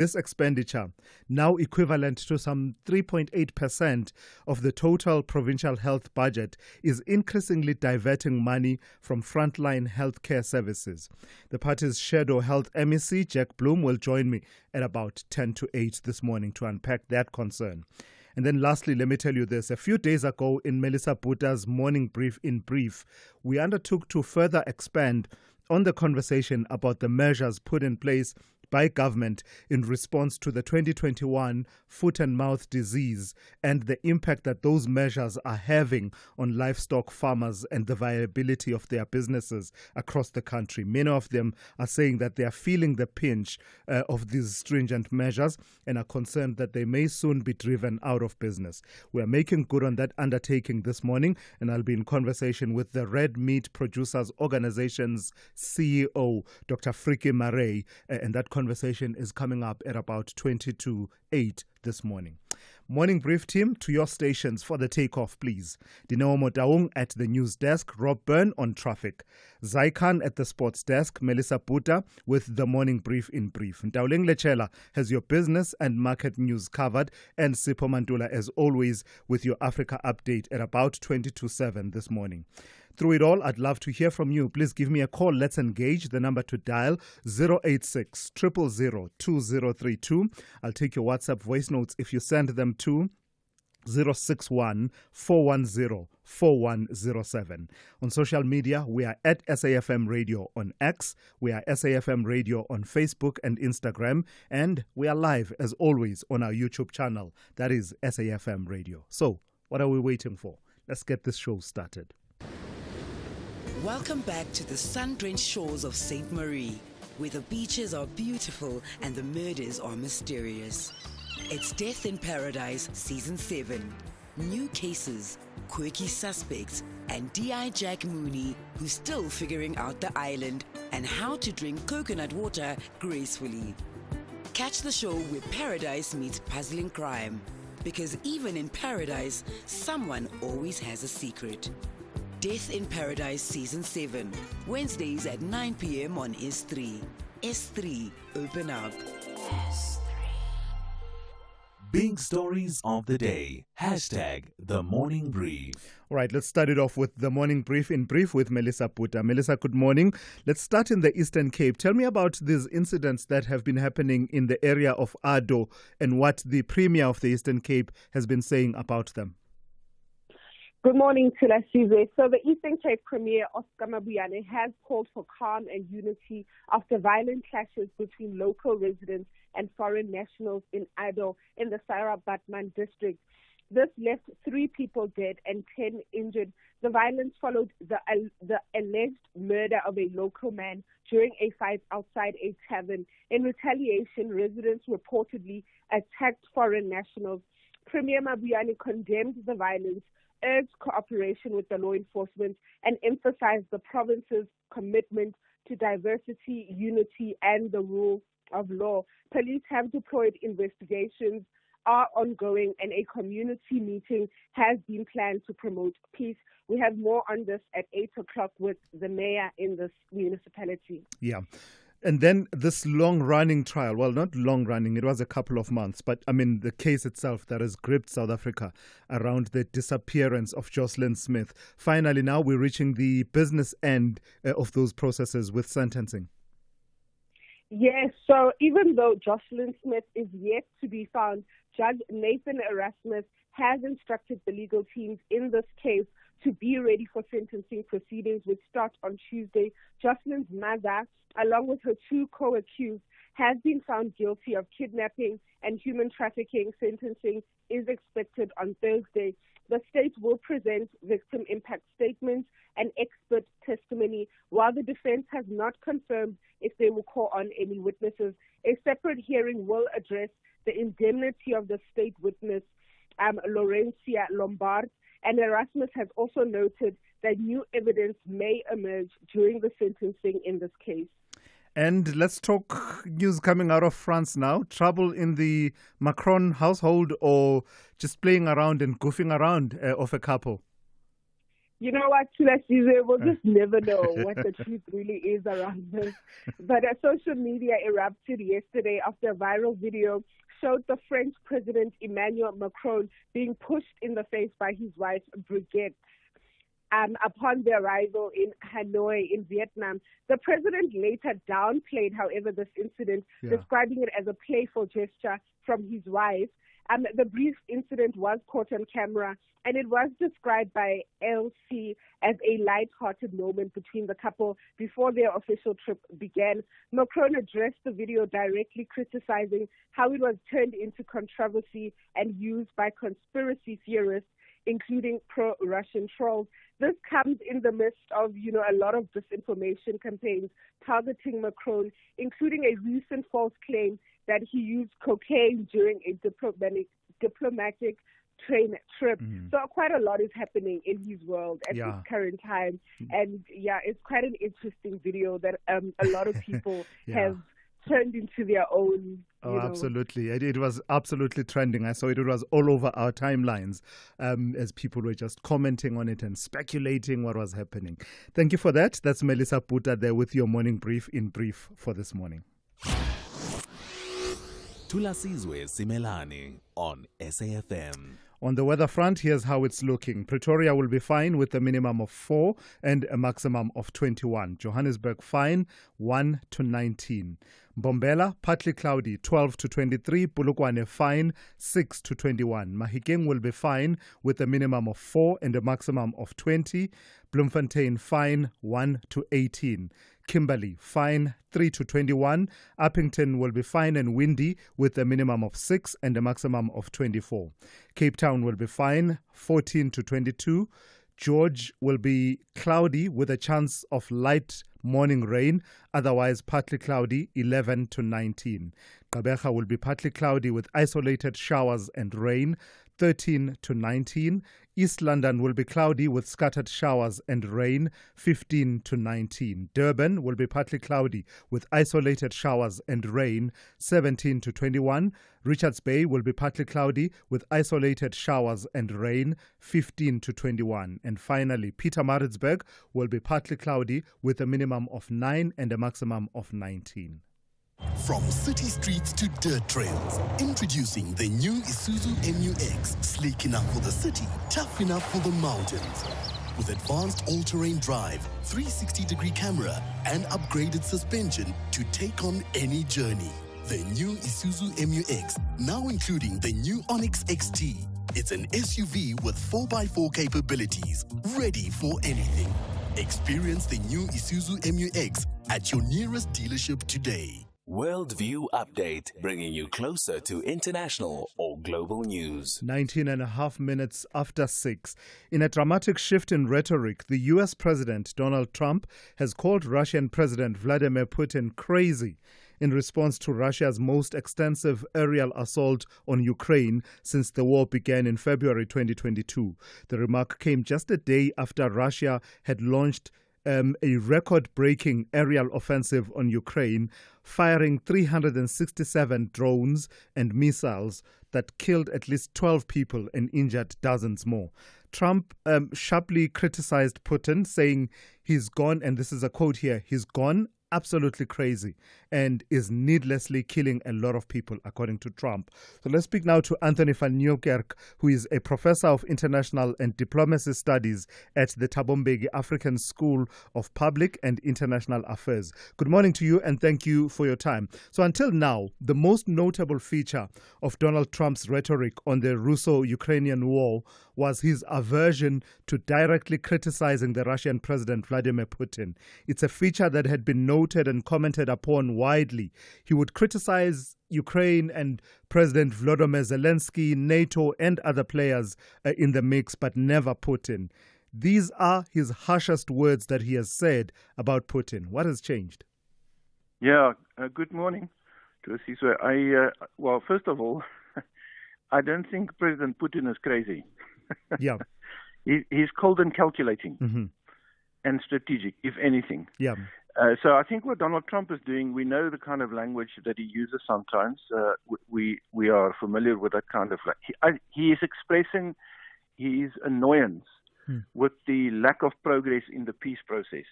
This expenditure, now equivalent to some 3.8% of the total provincial health budget, is increasingly diverting money from frontline healthcare services. The party's shadow health MEC, Jack Bloom, will join me at about 10 to 8 this morning to unpack that concern. And then lastly, let me tell you this. A few days ago in Melissa Buta's morning brief in brief, we undertook to further expand on the conversation about the measures put in place by government in response to the 2021 foot and mouth disease and the impact that those measures are having on livestock farmers and the viability of their businesses across the country. Many of them are saying that they are feeling the pinch of these stringent measures and are concerned that they may soon be driven out of business. We are making good on that undertaking this morning, and I'll be in conversation with the Red Meat Producers Organization's CEO, Dr. Friki Marey, and that conversation is coming up at about 20 to 8 this morning. Morning brief team, to your stations for the takeoff, please. Dineo Motaung at the news desk, Rob Byrne on traffic. Zaikan at the sports desk, Melissa Buta with the morning brief in brief. Ntauleng Lechela has your business and market news covered, and Sipho Mantula, as always, with your Africa update at about 20 to 7 this morning. Through it all, I'd love to hear from you. Please give me a call. Let's engage. The number to dial 086 000 2032. I'll take your WhatsApp voice notes if you send them to 061 410 4107. On social media, we are at SAFM Radio on X. We are SAFM Radio on Facebook and Instagram. And we are live, as always, on our YouTube channel. That is SAFM Radio. So, what are we waiting for? Let's get this show started. Welcome back to the sun-drenched shores of St. Marie, where the beaches are beautiful and the murders are mysterious. It's Death in Paradise Season 7. New cases, quirky suspects, and D.I. Jack Mooney, who's still figuring out the island and how to drink coconut water gracefully. Catch the show where paradise meets puzzling crime, because even in paradise, someone always has a secret. Death in Paradise Season 7, Wednesdays at 9 p.m. on S3. S3, open up. S3. Big stories of the day. Hashtag the morning brief. All right, let's start it off with the morning brief in brief with Melissa Buta. Melissa, good morning. Let's start in the Eastern Cape. Tell me about these incidents that have been happening in the area of Ado and what the Premier of the Eastern Cape has been saying about them. Good morning, Thulasizwe. So the Eastern Cape Premier, Oscar Mabuyane, has called for calm and unity after violent clashes between local residents and foreign nationals in Ado in the Sarah Batman district. This left 3 people dead and 10 injured. The violence followed the alleged murder of a local man during a fight outside a tavern. In retaliation, residents reportedly attacked foreign nationals. Premier Mabuyane condemned the violence, urged cooperation with the law enforcement, and emphasized the province's commitment to diversity, unity, and the rule of law. Police have deployed, investigations are ongoing, and a community meeting has been planned to promote peace. We have more on this at 8 o'clock with the mayor in this municipality. Yeah. And then this long-running trial, well, not long-running, it was a couple of months, but I mean the case itself that has gripped South Africa around the disappearance of Jocelyn Smith. Finally, now we're reaching the business end of those processes with sentencing. Yes, so even though Jocelyn Smith is yet to be found, Judge Nathan Erasmus has instructed the legal teams in this case to be ready for sentencing proceedings, which start on Tuesday. Jocelyn's mother, along with her 2 co-accused, has been found guilty of kidnapping and human trafficking. Sentencing is expected on Thursday. The state will present victim impact statements and expert testimony, while the defense has not confirmed if they will call on any witnesses. A separate hearing will address the indemnity of the state witness, Laurencia Lombard, and Erasmus has also noted that new evidence may emerge during the sentencing in this case. And let's talk news coming out of France now. Trouble in the Macron household, or just playing around and goofing around of a couple? You know what, Thulasizwe, we'll just never know what the truth really is around this. But social media erupted yesterday after a viral video showed the French President Emmanuel Macron being pushed in the face by his wife, Brigitte. Upon their arrival in Hanoi in Vietnam. The president later downplayed, however, this incident, describing it as a playful gesture from his wife. The brief incident was caught on camera, and it was described by LC as a light-hearted moment between the couple before their official trip began. Macron addressed the video directly criticizing how it was turned into controversy and used by conspiracy theorists, including pro-Russian trolls. This comes in the midst of, a lot of disinformation campaigns targeting Macron, including a recent false claim that he used cocaine during a diplomatic train trip. So quite a lot is happening in his world at this current time. And it's quite an interesting video that a lot of people have turned into their own. Absolutely. It was absolutely trending. I saw it. It was all over our timelines as people were just commenting on it and speculating what was happening. Thank you for that. That's Melissa Puta there with your morning brief in brief for this morning. Thulasizwe Simelane on SAFM. On the weather front, here's how it's looking. Pretoria will be fine with a minimum of 4 and a maximum of 21. Johannesburg fine, 1 to 19. Mbombela, partly cloudy, 12 to 23. Polokwane fine, 6 to 21. Mahikeng will be fine with a minimum of 4 and a maximum of 20. Bloemfontein fine, 1 to 18. Kimberley fine, 3 to 21. Uppington will be fine and windy with a minimum of 6 and a maximum of 24. Cape Town will be fine, 14 to 22. George will be cloudy with a chance of light morning rain, otherwise partly cloudy, 11 to 19. Gqeberha will be partly cloudy with isolated showers and rain, 13 to 19. East London will be cloudy with scattered showers and rain, 15 to 19. Durban will be partly cloudy with isolated showers and rain, 17 to 21. Richards Bay will be partly cloudy with isolated showers and rain, 15 to 21. And finally, Pietermaritzburg will be partly cloudy with a minimum of 9 and a maximum of 19. From city streets to dirt trails, introducing the new Isuzu MU-X. Sleek enough for the city, tough enough for the mountains. With advanced all-terrain drive, 360-degree camera, and upgraded suspension to take on any journey. The new Isuzu MU-X, now including the new Onyx XT. It's an SUV with 4x4 capabilities, ready for anything. Experience the new Isuzu MU-X at your nearest dealership today. Worldview Update, bringing you closer to international or global news. 19 and a half minutes after 6. In a dramatic shift in rhetoric, the U.S. President Donald Trump has called Russian President Vladimir Putin crazy in response to Russia's most extensive aerial assault on Ukraine since the war began in February 2022. The remark came just a day after Russia had launched a record-breaking aerial offensive on Ukraine, firing 367 drones and missiles that killed at least 12 people and injured dozens more. Trump sharply criticized Putin, saying he's gone, and this is a quote here, he's gone absolutely crazy and is needlessly killing a lot of people, according to Trump. So let's speak now to Anthony van Nieuwkerk, who is a professor of international and diplomacy studies at the Thabo Mbeki African School of Public and International Affairs. Good morning to you and thank you for your time. So until now, the most notable feature of Donald Trump's rhetoric on the Russo-Ukrainian war was his aversion to directly criticizing the Russian President Vladimir Putin. It's a feature that had been noted and commented upon widely. He would criticize Ukraine and President Volodymyr Zelensky, NATO and other players in the mix, but never Putin. These are his harshest words that he has said about Putin. What has changed? Yeah, good morning to Thulasizwe. Well, first of all, I don't think President Putin is crazy. Yeah. He's cold and calculating and strategic, if anything. Yeah. So I think what Donald Trump is doing, we know the kind of language that he uses sometimes. We are familiar with that kind of. He is expressing his annoyance with the lack of progress in the peace process,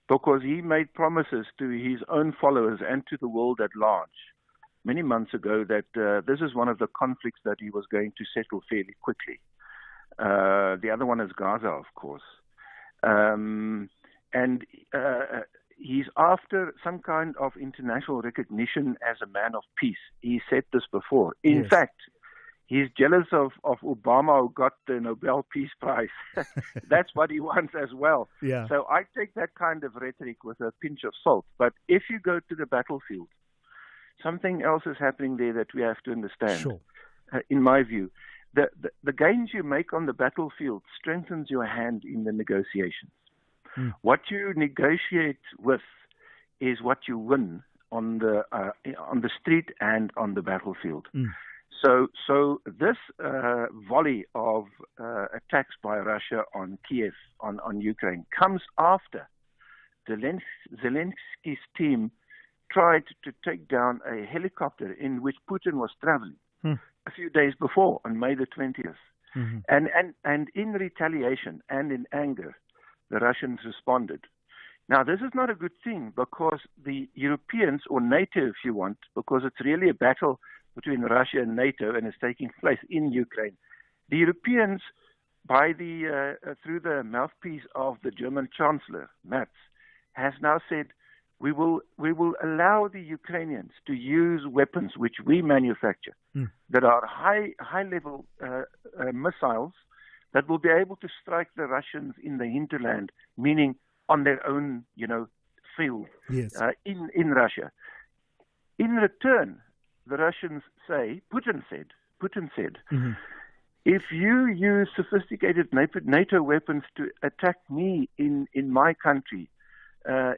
because he made promises to his own followers and to the world at large many months ago that this is one of the conflicts that he was going to settle fairly quickly. The other one is Gaza, of course. He's after some kind of international recognition as a man of peace. He said this before. In fact, he's jealous of Obama, who got the Nobel Peace Prize. That's what he wants as well. Yeah. So I take that kind of rhetoric with a pinch of salt. But if you go to the battlefield, something else is happening there that we have to understand. Sure. In my view, the gains you make on the battlefield strengthens your hand in the negotiations. What you negotiate with is what you win on the street and on the battlefield. So this volley of attacks by Russia on Kiev, on Ukraine, comes after Zelensky's team tried to take down a helicopter in which Putin was traveling a few days before, on May the 20th. And in retaliation and in anger, the Russians responded. Now, this is not a good thing, because the Europeans, or NATO if you want, because it's really a battle between Russia and NATO and it's taking place in Ukraine. The Europeans, through the mouthpiece of the German Chancellor, Merz, has now said, we will allow the Ukrainians to use weapons which we manufacture that are high-level missiles that will be able to strike the Russians in the hinterland, meaning on their own, field in Russia. In return, the Russians say, Putin said, if you use sophisticated NATO weapons to attack me in my country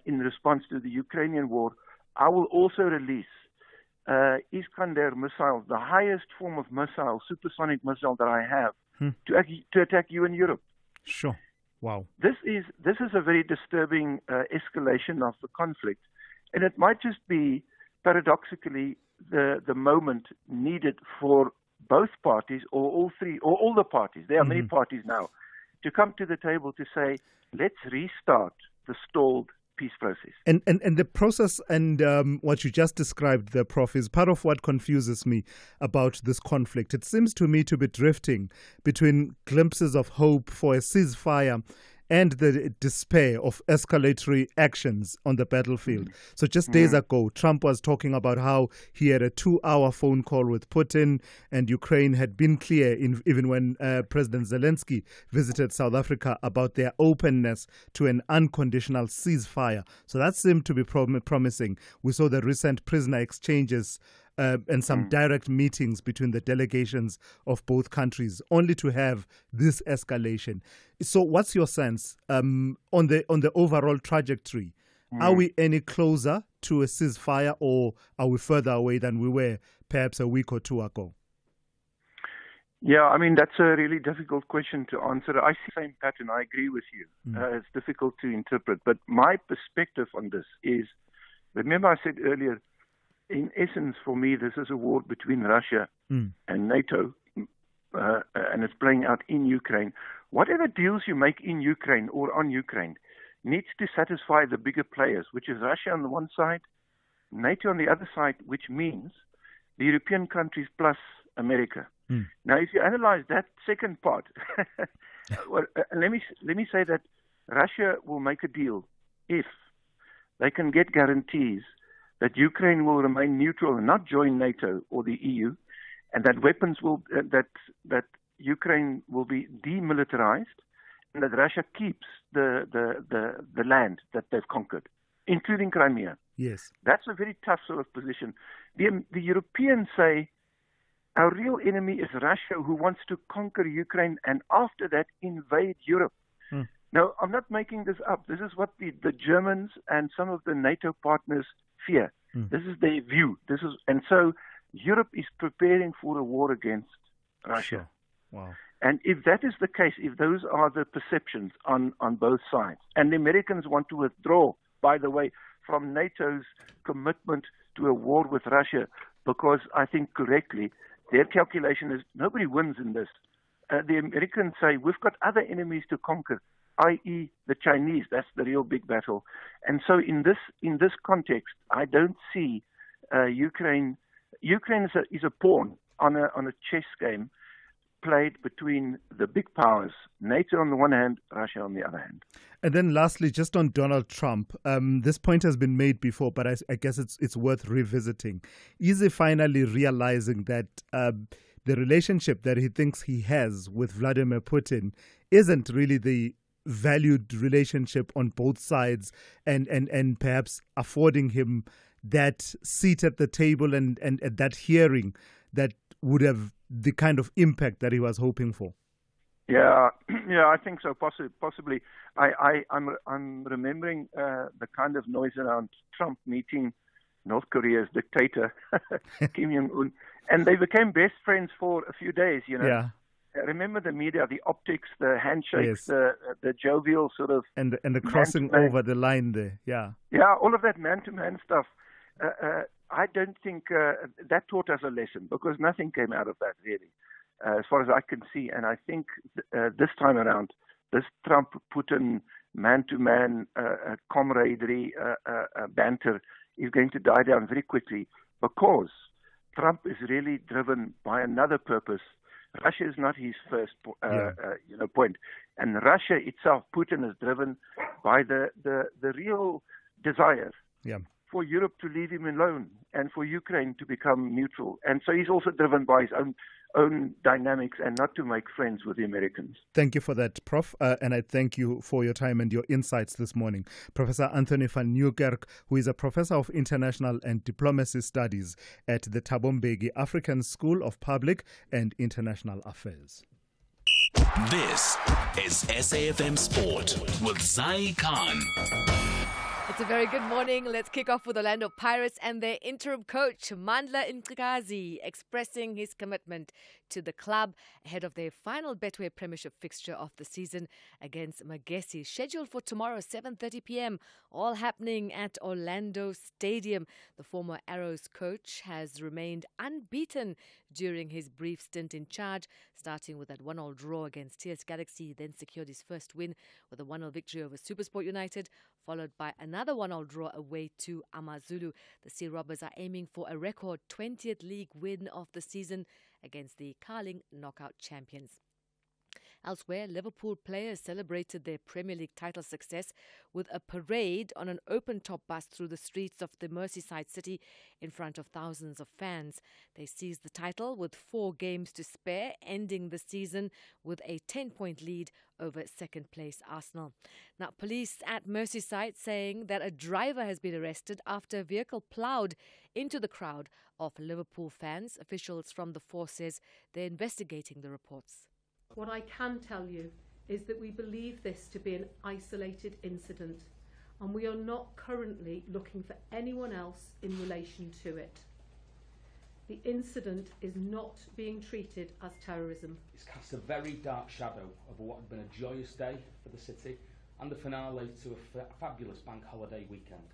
in response to the Ukrainian war, I will also release Iskander missiles, the highest form of missile, supersonic missile that I have, to attack you in Europe. Sure. Wow. This is a very disturbing escalation of the conflict, and it might just be, paradoxically, the moment needed for both parties, or all three, or all the parties. There are many parties now, to come to the table to say, let's restart the stalled peace process. And the process and what you just described there, Prof, is part of what confuses me about this conflict. It seems to me to be drifting between glimpses of hope for a ceasefire and the despair of escalatory actions on the battlefield. So just days ago, Trump was talking about how he had a 2-hour phone call with Putin, and Ukraine had been clear, even when President Zelensky visited South Africa, about their openness to an unconditional ceasefire. So that seemed to be promising. We saw the recent prisoner exchanges and some direct meetings between the delegations of both countries, only to have this escalation. So what's your sense on the overall trajectory? Are we any closer to a ceasefire, or are we further away than we were perhaps a week or two ago? Yeah, I mean, that's a really difficult question to answer. I see the same pattern. I agree with you. It's difficult to interpret. But my perspective on this is, remember I said earlier, in essence, for me, this is a war between Russia and NATO, and it's playing out in Ukraine. Whatever deals you make in Ukraine or on Ukraine needs to satisfy the bigger players, which is Russia on the one side, NATO on the other side, which means the European countries plus America. Now, if you analyze that second part, well, let me say that Russia will make a deal if they can get guarantees that Ukraine will remain neutral and not join NATO or the EU, and that weapons will that Ukraine will be demilitarized, and that Russia keeps the land that they've conquered, including Crimea. Yes, that's a very tough sort of position. The Europeans say our real enemy is Russia, who wants to conquer Ukraine and after that invade Europe. Now, I'm not making this up. This is what the Germans and some of the NATO partners fear. This is their view. And so Europe is preparing for a war against Russia. Sure. Wow. And if that is the case, if those are the perceptions on both sides, and the Americans want to withdraw, by the way, from NATO's commitment to a war with Russia, because I think correctly, their calculation is nobody wins in this. the Americans say, we've got other enemies to conquer, i.e. the Chinese. That's the real big battle. And so in this context, I don't see Ukraine. Ukraine is a pawn on a chess game played between the big powers, NATO on the one hand, Russia on the other hand. And then lastly, just on Donald Trump, this point has been made before, but I guess it's worth revisiting. Is he finally realizing that the relationship that he thinks he has with Vladimir Putin isn't really the valued relationship on both sides, and perhaps affording him that seat at the table and that hearing that would have the kind of impact that he was hoping for? Yeah, I think so. Possibly. I'm remembering the kind of noise around Trump meeting North Korea's dictator Kim Jong-un, and they became best friends for a few days. Yeah. Remember the media, the optics, the handshakes, Yes. the jovial sort of And the crossing over the line there. Yeah. Yeah, all of that man-to-man stuff. I don't think that taught us a lesson, because nothing came out of that really, as far as I can see. And I think this time around, this Trump-Putin man-to-man camaraderie banter is going to die down very quickly, because Trump is really driven by another purpose. Russia is not his first point, and Russia itself, Putin, is driven by the real desire for Europe to leave him alone and for Ukraine to become neutral. And so he's also driven by his own dynamics and not to make friends with the Americans. Thank you for that, Prof. And I thank you for your time and your insights this morning. Professor Anthony van Nieuwkerk, who is a professor of international and diplomacy studies at the Thabo Mbeki African School of Public and International Affairs. This is SAFM Sport with Zai Khan. It's a very good morning. Let's kick off with Orlando Pirates and their interim coach, Mandla Mcikazi, expressing his commitment to the club ahead of their final Betway Premiership fixture of the season against Magesi, scheduled for tomorrow, 7:30 p.m., all happening at Orlando Stadium. The former Arrows coach has remained unbeaten during his brief stint in charge, starting with that 1-1 draw against TS Galaxy, then secured his first win with a 1-0 victory over SuperSport United, followed by another 1-1 draw away to AmaZulu. The Sea Robbers are aiming for a record 20th league win of the season against the Carling knockout champions. Elsewhere, Liverpool players celebrated their Premier League title success with a parade on an open-top bus through the streets of the Merseyside city in front of thousands of fans. They seized the title with 4 games to spare, ending the season with a 10-point lead over second-place Arsenal. Now, police at Merseyside saying that a driver has been arrested after a vehicle ploughed into the crowd of Liverpool fans. Officials from the force says they're investigating the reports. What I can tell you is that we believe this to be an isolated incident, and we are not currently looking for anyone else in relation to it. The incident is not being treated as terrorism. It's cast a very dark shadow over what had been a joyous day for the city and the finale to a fabulous bank holiday weekend.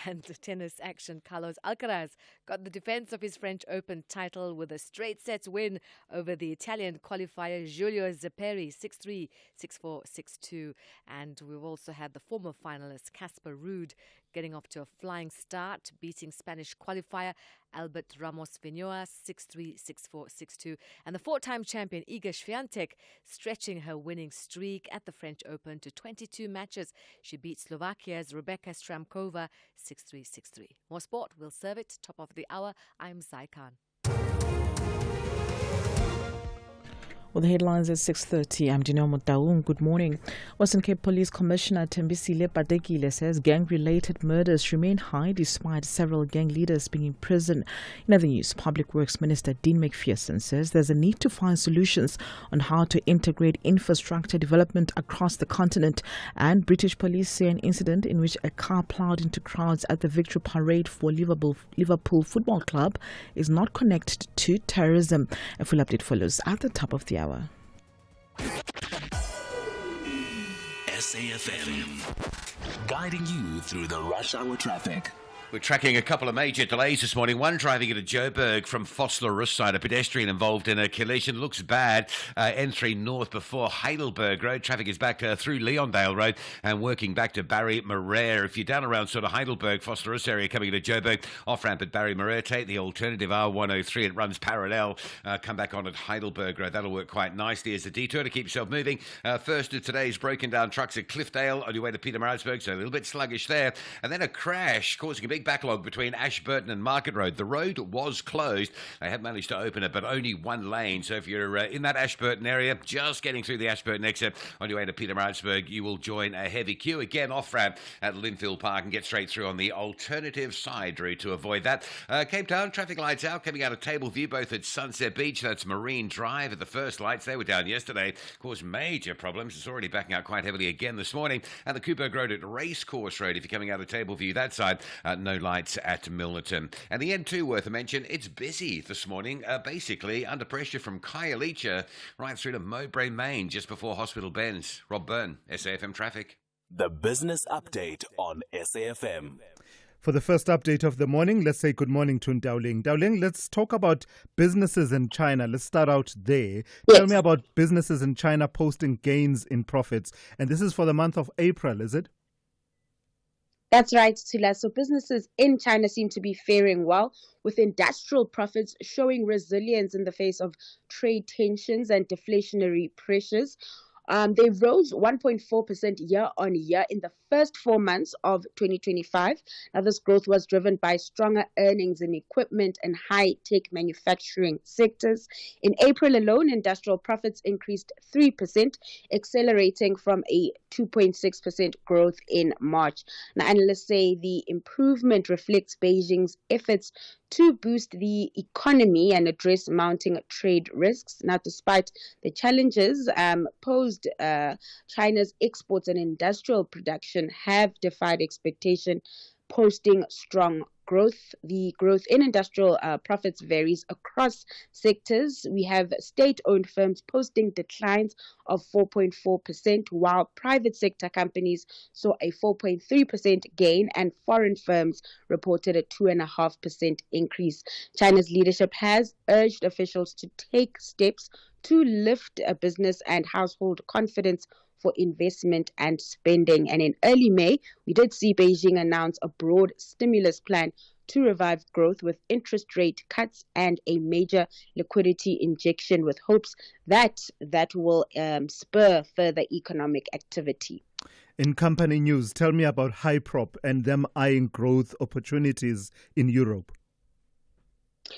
And the tennis action, Carlos Alcaraz got the defense of his French Open title with a straight sets win over the Italian qualifier Giulio Zepperi, 6-3, 6-4, 6-2. And we've also had the former finalist Casper Ruud getting off to a flying start, beating Spanish qualifier Albert Ramos Vinoa 6-3, 6-4, 6-2. And the 4-time champion Iga Swiatek stretching her winning streak at the French Open to 22 matches. She beat Slovakia's Rebecca Stramkova 6-3, 6-3. More sport, we'll serve it. Top of the hour, I'm Zai Khan. Well, the headlines at 6:30. I'm Dineo Motaung. Good morning. Western Cape Police Commissioner Thembisile Patekile says gang-related murders remain high despite several gang leaders being in prison. In other news, Public Works Minister Dean McPherson says there's a need to find solutions on how to integrate infrastructure development across the continent. And British police say an incident in which a car ploughed into crowds at the victory parade for Liverpool Football Club is not connected to terrorism. A full update follows at the top of the hour. SAFM, guiding you through the rush hour traffic. We're tracking a couple of major delays this morning. One driving into Joburg from Vosloorus side. A pedestrian involved in a collision. Looks bad. N3 north before Heidelberg Road. Traffic is back through Leondale Road and working back to Barry Marais. If you're down around sort of Heidelberg, Vosloorus area coming into Joburg, off-ramp at Barry Marais, take the alternative R103. It runs parallel. Come back on at Heidelberg Road. That'll work quite nicely as a detour to keep yourself moving. First of today's broken down trucks at Cliffdale on your way to Pietermaritzburg, so a little bit sluggish there. And then a crash causing a big backlog between Ashburton and Market Road. The road was closed. They have managed to open it, but only one lane. So if you're in that Ashburton area, just getting through the Ashburton exit on your way to Pietermaritzburg, you will join a heavy queue. Again, off-ramp at Linfield Park and get straight through on the alternative side route to avoid that. Cape Town, traffic lights out coming out of Table View, both at Sunset Beach. That's Marine Drive at the first lights. They were down yesterday. Caused major problems. It's already backing out quite heavily again this morning. And the Coburg Road at Racecourse Road, if you're coming out of Table View, that side, no lights at Milnerton. And the N2 worth a mention, it's busy this morning, basically under pressure from Khayelitsha right through to Mowbray Main just before Hospital Bends. Rob Byrne, SAFM Traffic. The business update on SAFM. For the first update of the morning, let's say good morning to Ndauling. Ndauling, let's talk about businesses in China. Let's start out there. Yes. Tell me about businesses in China posting gains in profits. And this is for the month of April, is it? That's right, Tula. So businesses in China seem to be faring well, with industrial profits showing resilience in the face of trade tensions and deflationary pressures. They rose 1.4% year on year in the first 4 months of 2025. Now, this growth was driven by stronger earnings in equipment and high-tech manufacturing sectors. In April alone, industrial profits increased 3%, accelerating from a 2.6% growth in March. Now, analysts say the improvement reflects Beijing's efforts to boost the economy and address mounting trade risks. Now, despite the challenges posed, China's exports and industrial production have defied expectation, posting strong growth. The growth in industrial profits varies across sectors. We have state-owned firms posting declines of 4.4%, while private sector companies saw a 4.3% gain and foreign firms reported a 2.5% increase. China's leadership has urged officials to take steps to lift a business and household confidence for investment and spending. And in early May, we did see Beijing announce a broad stimulus plan to revive growth with interest rate cuts and a major liquidity injection, with hopes that will spur further economic activity. In company news, tell me about Hyprop and them eyeing growth opportunities in Europe.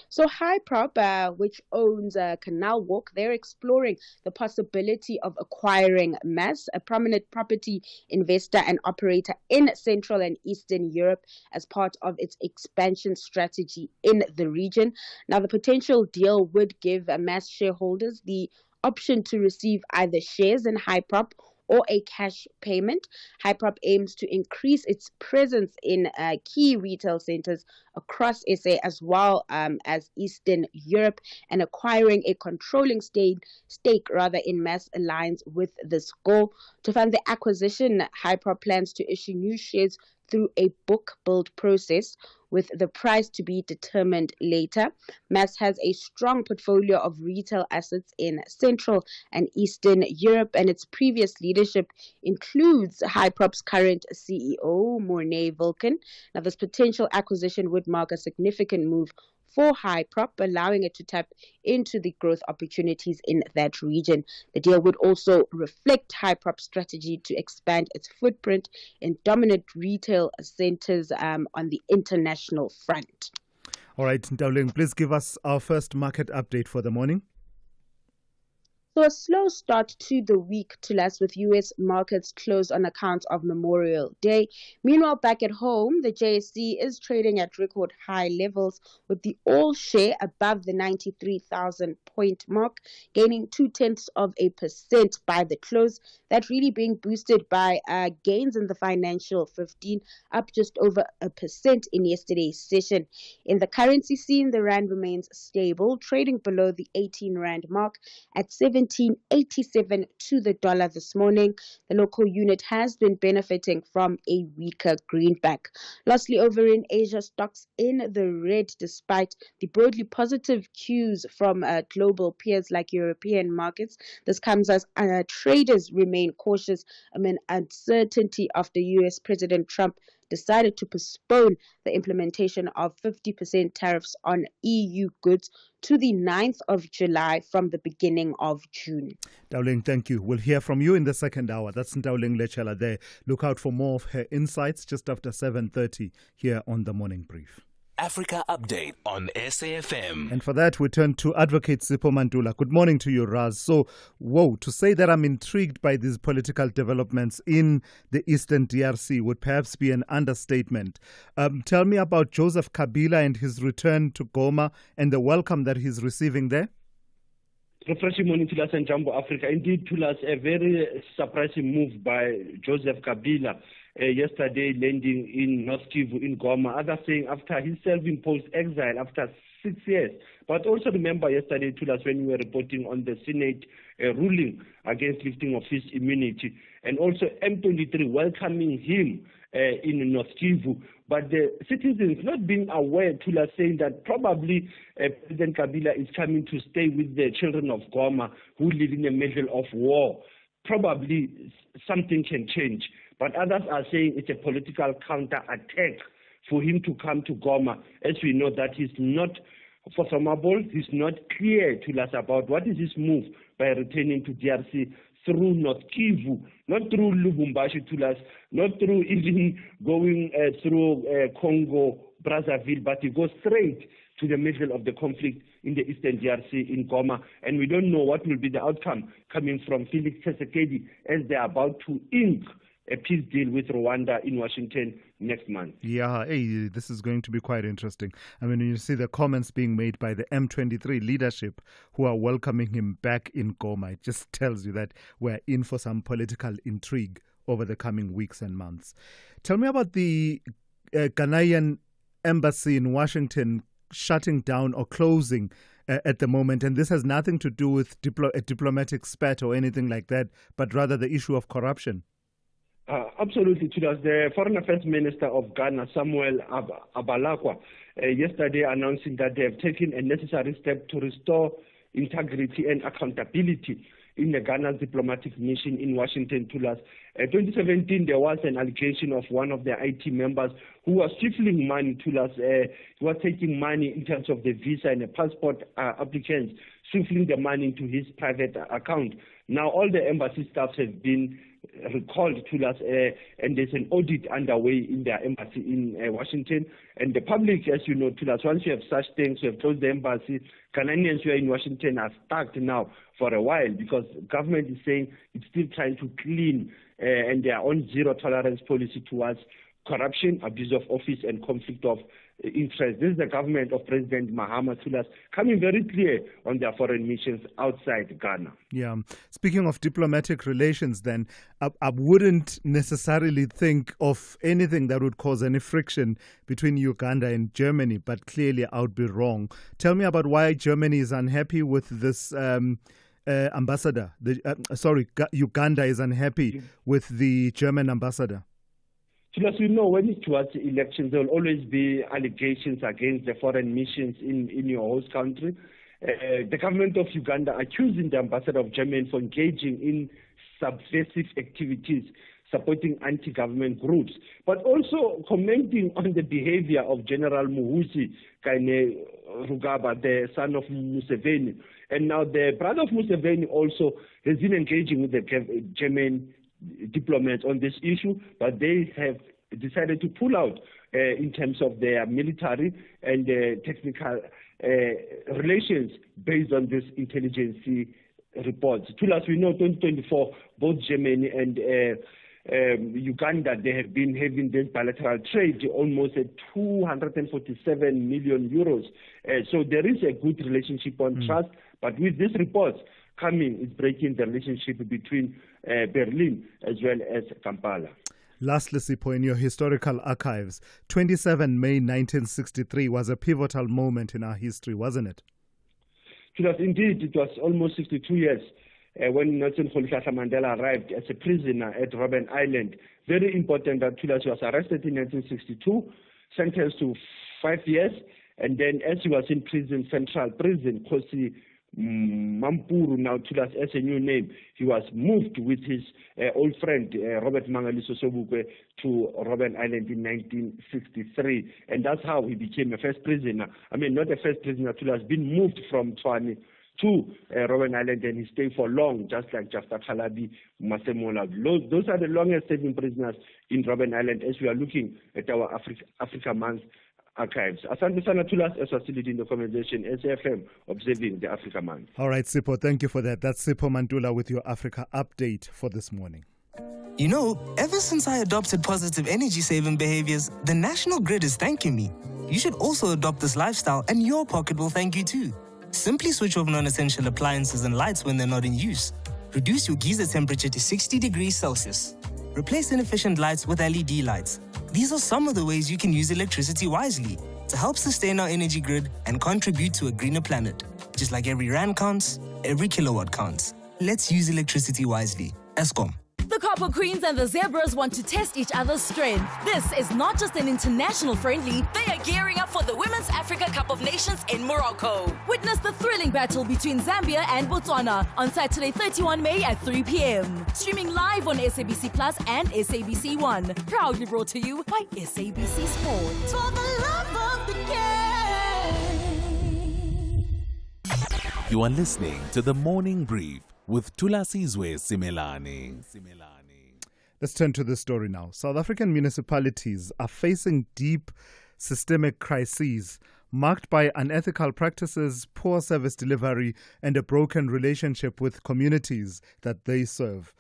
So Hyprop, which owns Canal Walk, they're exploring the possibility of acquiring Mass, a prominent property investor and operator in Central and Eastern Europe, as part of its expansion strategy in the region. Now, the potential deal would give Mass shareholders the option to receive either shares in Hyprop or a cash payment. Hyprop aims to increase its presence in key retail centers across SA as well as Eastern Europe, and acquiring a controlling stake in Mass aligns with this goal. To fund the acquisition, Hyprop plans to issue new shares through a book build process, with the price to be determined later. Mass has a strong portfolio of retail assets in Central and Eastern Europe, and its previous leadership includes Hyprop's current CEO, Morné Vulcan. Now, this potential acquisition would mark a significant move for Hyprop, allowing it to tap into the growth opportunities in that region. The deal would also reflect Hyprop's strategy to expand its footprint in dominant retail centers on the international front. All right, Ndauling, please give us our first market update for the morning. So a slow start to the week, Thulas, with U.S. markets closed on account of Memorial Day. Meanwhile, back at home, the JSE is trading at record high levels, with the all share above the 93,000 point mark, gaining 0.2% by the close. That really being boosted by gains in the financial 15, up just over 1% in yesterday's session. In the currency scene, the rand remains stable, trading below the 18 rand mark at 7 17.87 to the dollar this morning. The local unit has been benefiting from a weaker greenback. Lastly, over in Asia, stocks in the red despite the broadly positive cues from global peers like European markets. This comes as traders remain cautious amid uncertainty after US President Trump decided to postpone the implementation of 50% tariffs on EU goods to the 9th of July from the beginning of June. Dowling, thank you. We'll hear from you in the second hour. That's Dowling Lechela there. Look out for more of her insights just after 7:30 here on The Morning Brief. Africa Update on SAFM. And for that, we turn to Advocate Sipho Mantula. Good morning to you, Raz. So, to say that I'm intrigued by these political developments in the Eastern DRC would perhaps be an understatement. Tell me about Joseph Kabila and his return to Goma and the welcome that he's receiving there. Refreshing morning, Thulas and Jumbo Africa. Indeed, Thulas, a very surprising move by Joseph Kabila. Yesterday landing in North Kivu in Goma. Others saying after his self-imposed exile after 6 years. But also remember yesterday, Thulas, when we were reporting on the Senate ruling against lifting of his immunity, and also M23 welcoming him in North Kivu. But the citizens not being aware, Thulas, saying that probably President Kabila is coming to stay with the children of Goma who live in the middle of war. Probably something can change. But others are saying it's a political counter-attack for him to come to Goma, as we know that he's not fathomable, he's not clear to us about what is his move by returning to DRC through North Kivu, not through Lubumbashi to us, not through even going through Congo, Brazzaville, but he goes straight to the middle of the conflict in the Eastern DRC in Goma. And we don't know what will be the outcome coming from Felix Tshisekedi as they're about to ink a peace deal with Rwanda in Washington next month. Yeah, this is going to be quite interesting. I mean, you see the comments being made by the M23 leadership who are welcoming him back in Goma. It just tells you that we're in for some political intrigue over the coming weeks and months. Tell me about the Ghanaian embassy in Washington shutting down or closing at the moment. And this has nothing to do with a diplomatic spat or anything like that, but rather the issue of corruption. Absolutely, Thulas. The Foreign Affairs Minister of Ghana, Samuel Abalakwa, yesterday announcing that they have taken a necessary step to restore integrity and accountability in the Ghana's diplomatic mission in Washington, Thulas. 2017, there was an allegation of one of their IT members who was shuffling money, Thulas. He was taking money in terms of the visa and the passport applicants, shuffling the money into his private account. Now, all the embassy staffs have been recalled to us, and there's an audit underway in their embassy in Washington. And the public, as you know, to us, once you have such things, you have closed the embassy. Ghanaians who are in Washington are stuck now for a while because government is saying it's still trying to clean and their own zero tolerance policy towards corruption, abuse of office, and conflict of interest. This is the government of President Mahama Thulas coming very clear on their foreign missions outside Ghana. Yeah. Speaking of diplomatic relations then, I wouldn't necessarily think of anything that would cause any friction between Uganda and Germany, but clearly I would be wrong. Tell me about why Germany is unhappy with this ambassador. Uganda is unhappy with the German ambassador. So as we know, when it's towards elections, there will always be allegations against the foreign missions in your host country. The government of Uganda accusing the ambassador of Germany for engaging in subversive activities, supporting anti-government groups, but also commenting on the behavior of General Muhoozi Kainerugaba, the son of Museveni. And now the brother of Museveni also has been engaging with the German diplomats on this issue, but they have decided to pull out in terms of their military and technical relations based on this intelligence reports. As we know, 2024, both Germany and Uganda, they have been having this bilateral trade, almost at 247 million euros. So there is a good relationship on trust, but with these reports coming, it's breaking the relationship between Berlin as well as Kampala. Lastly, Sipho, in your historical archives, 27 May 1963 was a pivotal moment in our history, wasn't it? Indeed, it was almost 62 years when Nelson Mandela arrived as a prisoner at Robben Island. Very important that Thulas was arrested in 1962, sentenced to 5 years, and then as he was in prison, Central Prison, Kosi Mampuru, now Thulas as a new name, he was moved with his old friend Robert Mangaliso Sobukwe to Robben Island in 1963, and that's how he became a first prisoner. I mean, not a first prisoner, Thulas been moved from Tshwane to Robben Island, and he stayed for long, just like Jafta Khalabi, Masemola. Those are the longest serving prisoners in Robben Island as we are looking at our Africa Month archives. Asante sana Thulas as facilitating the conversation, SFM observing the Africa Month. All right, Sipho, thank you for that. That's Sipho Mantula with your Africa update for this morning. You know, ever since I adopted positive energy-saving behaviors, the National Grid is thanking me. You should also adopt this lifestyle and your pocket will thank you too. Simply switch off non-essential appliances and lights when they're not in use. Reduce your geyser temperature to 60 degrees Celsius. Replace inefficient lights with LED lights. These are some of the ways you can use electricity wisely to help sustain our energy grid and contribute to a greener planet. Just like every rand counts, every kilowatt counts. Let's use electricity wisely. Eskom. The Copper Queens and the Zebras want to test each other's strength. This is not just an international friendly, they are gearing up for the Women's Africa Cup of Nations in Morocco. Witness the thrilling battle between Zambia and Botswana on Saturday 31 May at 3 p.m. Streaming live on SABC Plus and SABC One. Proudly brought to you by SABC Sport. For the love of the game. You are listening to The Morning Brief with Thulasizwe Simelane. Let's turn to this story now. South African municipalities are facing deep systemic crises marked by unethical practices, poor service delivery, and a broken relationship with communities that they serve.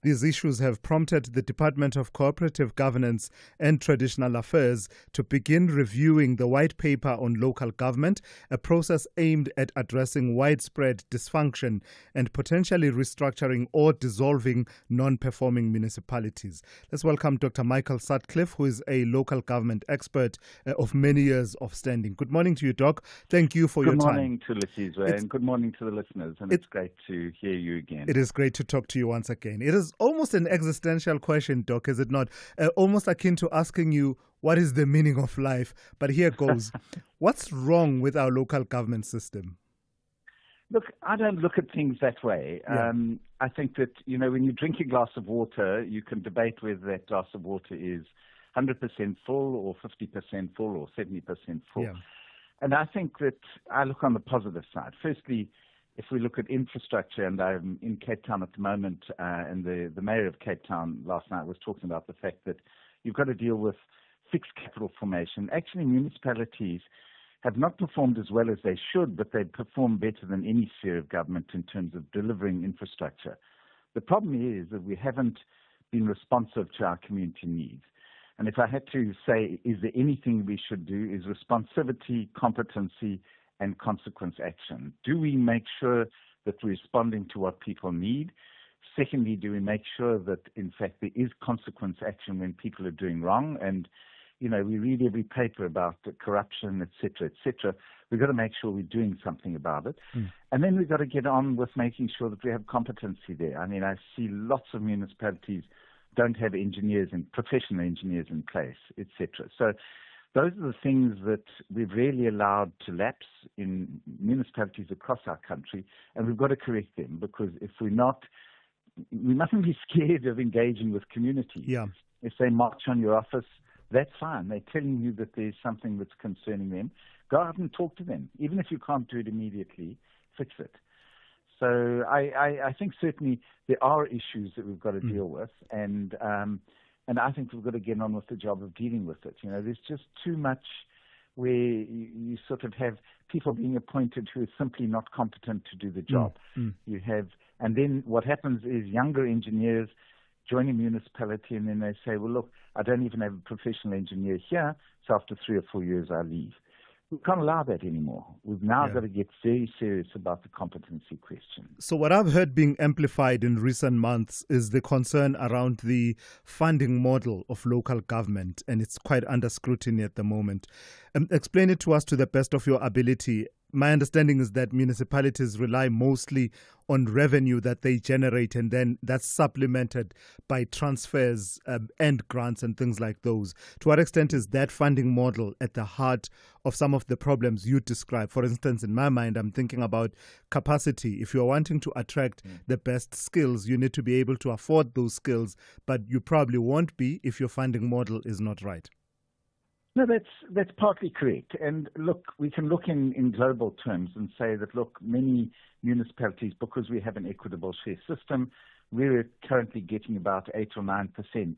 These issues have prompted the Department of Cooperative Governance and Traditional Affairs to begin reviewing the White Paper on Local Government, a process aimed at addressing widespread dysfunction and potentially restructuring or dissolving non-performing municipalities. Let's welcome Dr. Michael Sutcliffe, who is a local government expert of many years of standing. Good morning to you, Doc. Thank you for your time. Good morning to Thulasizwe, and good morning to the listeners, and it's great to hear you again. It is great to talk to you once again. It is almost an existential question, Doc, is it not? Almost akin to asking you, what is the meaning of life? But here goes. What's wrong with our local government system? Look, I don't look at things that way. Yeah. I think that, when you drink a glass of water, you can debate whether that glass of water is 100% full or 50% full or 70% full. Yeah. And I think that I look on the positive side. Firstly, if we look at infrastructure, and I'm in Cape Town at the moment, and the mayor of Cape Town last night was talking about the fact that you've got to deal with fixed capital formation. Actually, municipalities have not performed as well as they should, but they perform better than any sphere of government in terms of delivering infrastructure. The problem is that we haven't been responsive to our community needs. And if I had to say, is there anything we should do, is responsivity, competency, and consequence action. Do we make sure that we're responding to what people need? Secondly, do we make sure that, in fact, there is consequence action when people are doing wrong? And, we read every paper about the corruption, et cetera, et cetera. We've got to make sure we're doing something about it. And then we've got to get on with making sure that we have competency there. I mean, I see lots of municipalities don't have engineers and professional engineers in place, et cetera. So those are the things that we've really allowed to lapse in municipalities across our country, and we've got to correct them, because if we're not, we mustn't be scared of engaging with communities. Yeah. If they march on your office, that's fine. They're telling you that there's something that's concerning them. Go out and talk to them. Even if you can't do it immediately, fix it. So I think certainly there are issues that we've got to deal with, and I think we've got to get on with the job of dealing with it. There's just too much where you sort of have people being appointed who are simply not competent to do the job. You have, and then what happens is younger engineers join a municipality and then they say, well, look, I don't even have a professional engineer here, so after 3 or 4 years I leave. We can't allow that anymore. We've now got to get very serious about the competency question. So what I've heard being amplified in recent months is the concern around the funding model of local government, and it's quite under scrutiny at the moment. Explain it to us to the best of your ability. my understanding is that municipalities rely mostly on revenue that they generate, and then that's supplemented by transfers and grants and things like those. To what extent is that funding model at the heart of some of the problems you describe? For instance, in my mind, I'm thinking about capacity. If you're wanting to attract the best skills, you need to be able to afford those skills, but you probably won't be if your funding model is not right. No, that's partly correct. And look, we can look in global terms and say that, look, many municipalities, because we have an equitable share system, we're currently getting about 8 or 9%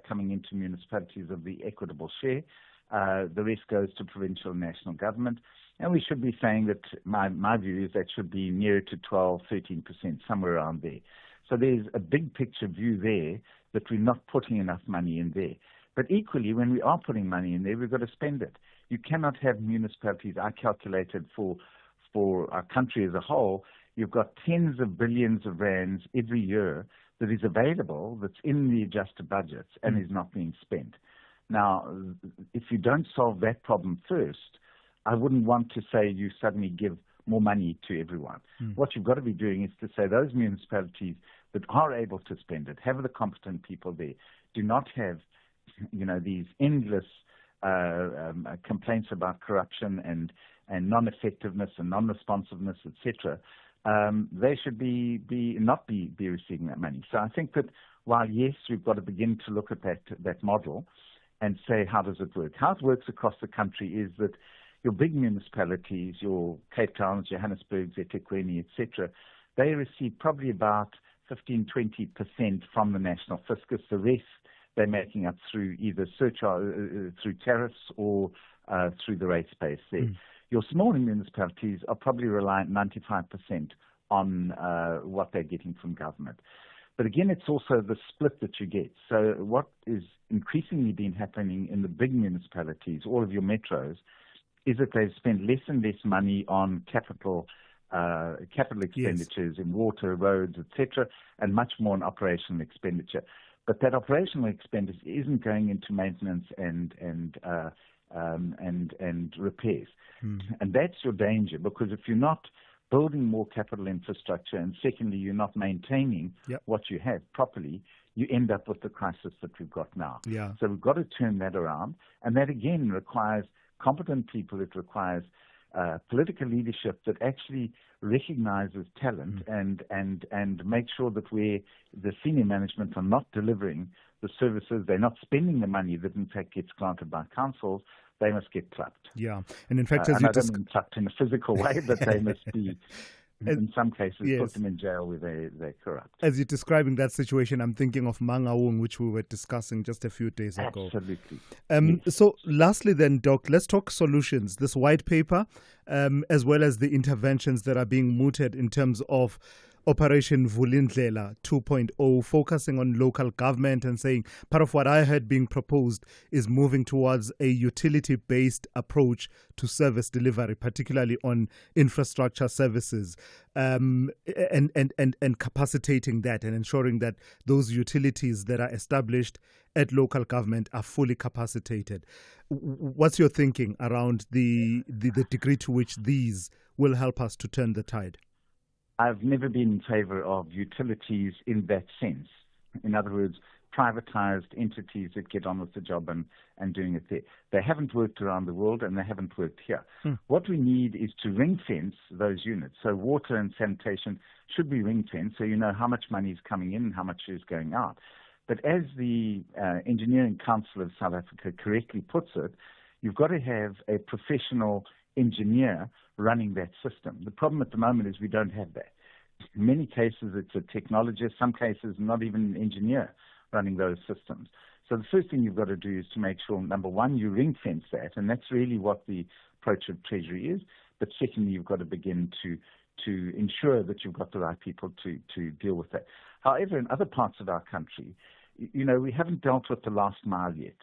coming into municipalities of the equitable share. The rest goes to provincial and national government. And we should be saying that my view is that should be nearer to 12, 13%, somewhere around there. So there's a big picture view there that we're not putting enough money in there. But equally, when we are putting money in there, we've got to spend it. You cannot have municipalities, I calculated for our country as a whole, you've got tens of billions of rands every year that is available, that's in the adjusted budgets and is not being spent. Now, if you don't solve that problem first, I wouldn't want to say you suddenly give more money to everyone. What you've got to be doing is to say those municipalities that are able to spend it, have the competent people there, do not have these endless complaints about corruption and non-effectiveness and non-responsiveness, etc. They should not be receiving that money. So I think that while, yes, we've got to begin to look at that model and say, how does it work? How it works across the country is that your big municipalities, your Cape Towns, Johannesburg, eThekwini, etc., they receive probably about 15-20% from the national fiscus. The rest they're making up through either through tariffs or through the rate space there. Your smaller municipalities are probably reliant 95% on what they're getting from government. But again, it's also the split that you get. So what is increasingly been happening in the big municipalities, all of your metros, is that they've spent less and less money on capital expenditures in water, roads, etc., and much more on operational expenditure. But that operational expenditure isn't going into maintenance and repairs. And that's your danger, because if you're not building more capital infrastructure, and secondly, you're not maintaining what you have properly, you end up with the crisis that we've got now. So we've got to turn that around, and that again requires competent people. It requires political leadership that actually recognizes talent and make sure that where the senior management are not delivering the services, they're not spending the money that in fact gets granted by councils, they must get clapped. And in fact, as you don't mean clapped in a physical way, but they must be, in some cases, put them in jail where they're corrupt. As you're describing that situation, I'm thinking of Mangaung, which we were discussing just a few days ago. Absolutely. So lastly then, Doc, let's talk solutions. This white paper, as well as the interventions that are being mooted in terms of Operation Vulindlela 2.0, focusing on local government and saying part of what I heard being proposed is moving towards a utility-based approach to service delivery, particularly on infrastructure services, and capacitating that and ensuring that those utilities that are established at local government are fully capacitated. What's your thinking around the degree to which these will help us to turn the tide? I've never been in favor of utilities in that sense. In other words, privatized entities that get on with the job and doing it there. They haven't worked around the world, and they haven't worked here. What we need is to ring-fence those units. So water and sanitation should be ring-fenced, so you know how much money is coming in and how much is going out. But as the Engineering Council of South Africa correctly puts it, you've got to have a professional engineer running that system. The problem at the moment is we don't have that. In many cases, it's a technologist, some cases not even an engineer running those systems. So the first thing you've got to do is to make sure, number one, you ring-fence that, and that's really what the approach of Treasury is. But secondly, you've got to begin to ensure that you've got the right people to deal with that. However, in other parts of our country, we haven't dealt with the last mile yet.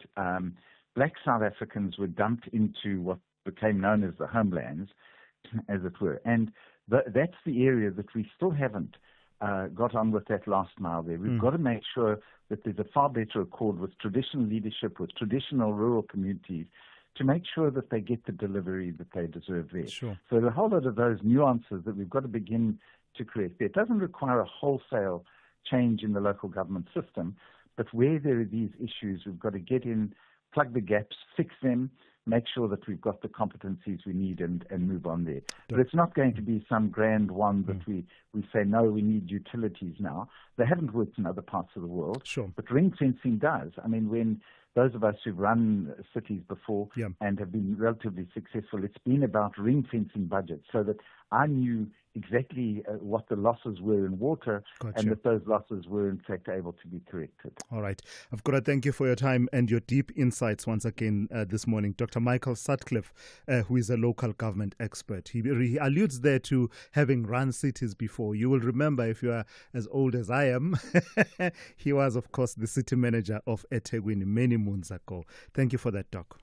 Black South Africans were dumped into what became known as the homelands, as it were. And that's the area that we still haven't got on with that last mile there. We've got to make sure that there's a far better accord with traditional leadership, with traditional rural communities, to make sure that they get the delivery that they deserve there. Sure. So the whole lot of those nuances that we've got to begin to correct. It doesn't require a wholesale change in the local government system, but where there are these issues, we've got to get in, plug the gaps, fix them, make sure that we've got the competencies we need and move on there. But it's not going to be some grand one that we say, no, we need utilities now. They haven't worked in other parts of the world, sure, but ring fencing does. I mean, when those of us who've run cities before and have been relatively successful, it's been about ring fencing budgets so that I knew exactly what the losses were in water and that those losses were in fact able to be corrected. All right. I've got to thank you for your time and your deep insights once again this morning. Dr. Michael Sutcliffe, who is a local government expert. He alludes there to having run cities before. You will remember, if you are as old as I am, he was, of course, the city manager of eThekwini many moons ago. Thank you for that, Doc.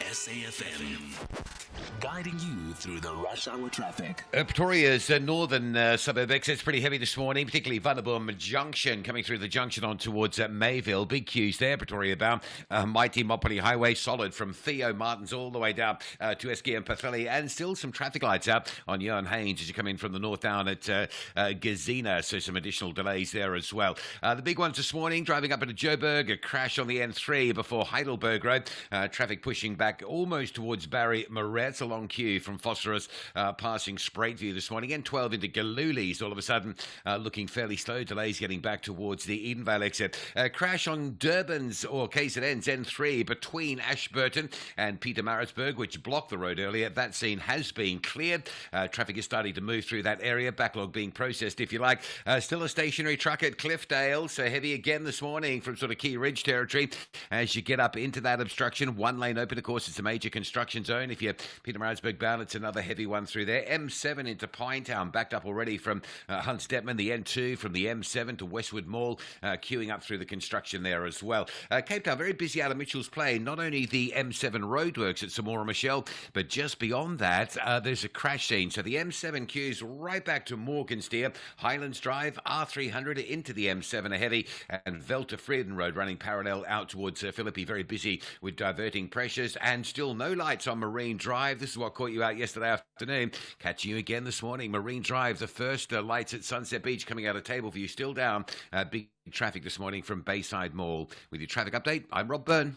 SAFM, guiding you through the rush hour traffic. Pretoria's northern suburb exits pretty heavy this morning, particularly Vanderboom Junction, coming through the junction on towards Mayville. Big queues there, Pretoria bound. Mighty Mopoli Highway, solid from Theo Martins all the way down to Eski and Patheli, and still some traffic lights out on Johan Haynes as you come in from the north down at Gazina, so some additional delays there as well. The big ones this morning, driving up into Joburg, a crash on the N3 before Heidelberg Road, traffic pushing back almost towards Barry Moretz, a long queue from Phosphorus passing Spruitview this morning, and 12 into Galulis all of a sudden looking fairly slow, delays getting back towards the Edenvale exit. Crash on Durban's or KZN's N3 between Ashburton and Pietermaritzburg, which blocked the road earlier. That scene has been cleared. Traffic is starting to move through that area, backlog being processed if you like. Still a stationary truck at Cliffdale, so heavy again this morning from sort of Key Ridge territory as you get up into that obstruction. One lane open, of course, it's a major construction zone. If you're Pietermaritzburg bound, it's another heavy one through there. M7 into Pinetown, backed up already from Hunt Stepman. The N2 from the M7 to Westwood Mall, queuing up through the construction there as well. Cape Town, very busy out of Mitchell's Plain. Not only the M7 roadworks at Samora Michelle, but just beyond that, there's a crash scene. So the M7 queues right back to Morgansteer, Highlands Drive, R300 into the M7 a heavy, and Velta Freden Road running parallel out towards Philippi. Very busy with diverting pressures, and still no lights on Marine Drive. This is what caught you out yesterday afternoon. Catching you again this morning. Marine Drive, the first lights at Sunset Beach coming out of Tableview, still down. Big traffic this morning from Bayside Mall. With your traffic update, I'm Rob Byrne.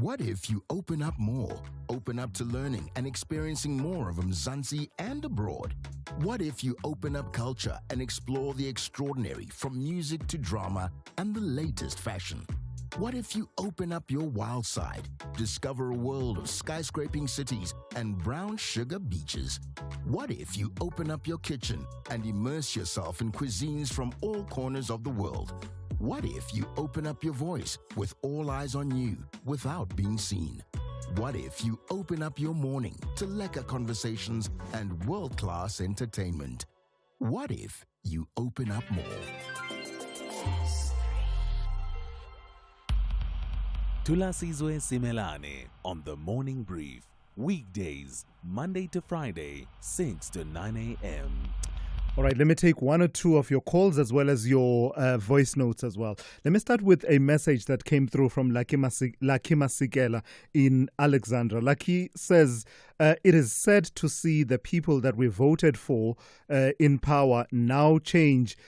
What if you open up more? Open up to learning and experiencing more of Mzansi and abroad? What if you open up culture and explore the extraordinary, from music to drama and the latest fashion? What if you open up your wild side, discover a world of skyscraping cities and brown sugar beaches? What if you open up your kitchen and immerse yourself in cuisines from all corners of the world? What if you open up your voice with all eyes on you without being seen? What if you open up your morning to lekker conversations and world-class entertainment? What if you open up more? Thulasizwe Simelane on the Morning Brief. Weekdays, Monday to Friday, 6 to 9 a.m. All right, let me take one or two of your calls as well as your voice notes as well. Let me start with a message that came through from Laki Masikela in Alexandra. Laki says, it is sad to see the people that we voted for in power now change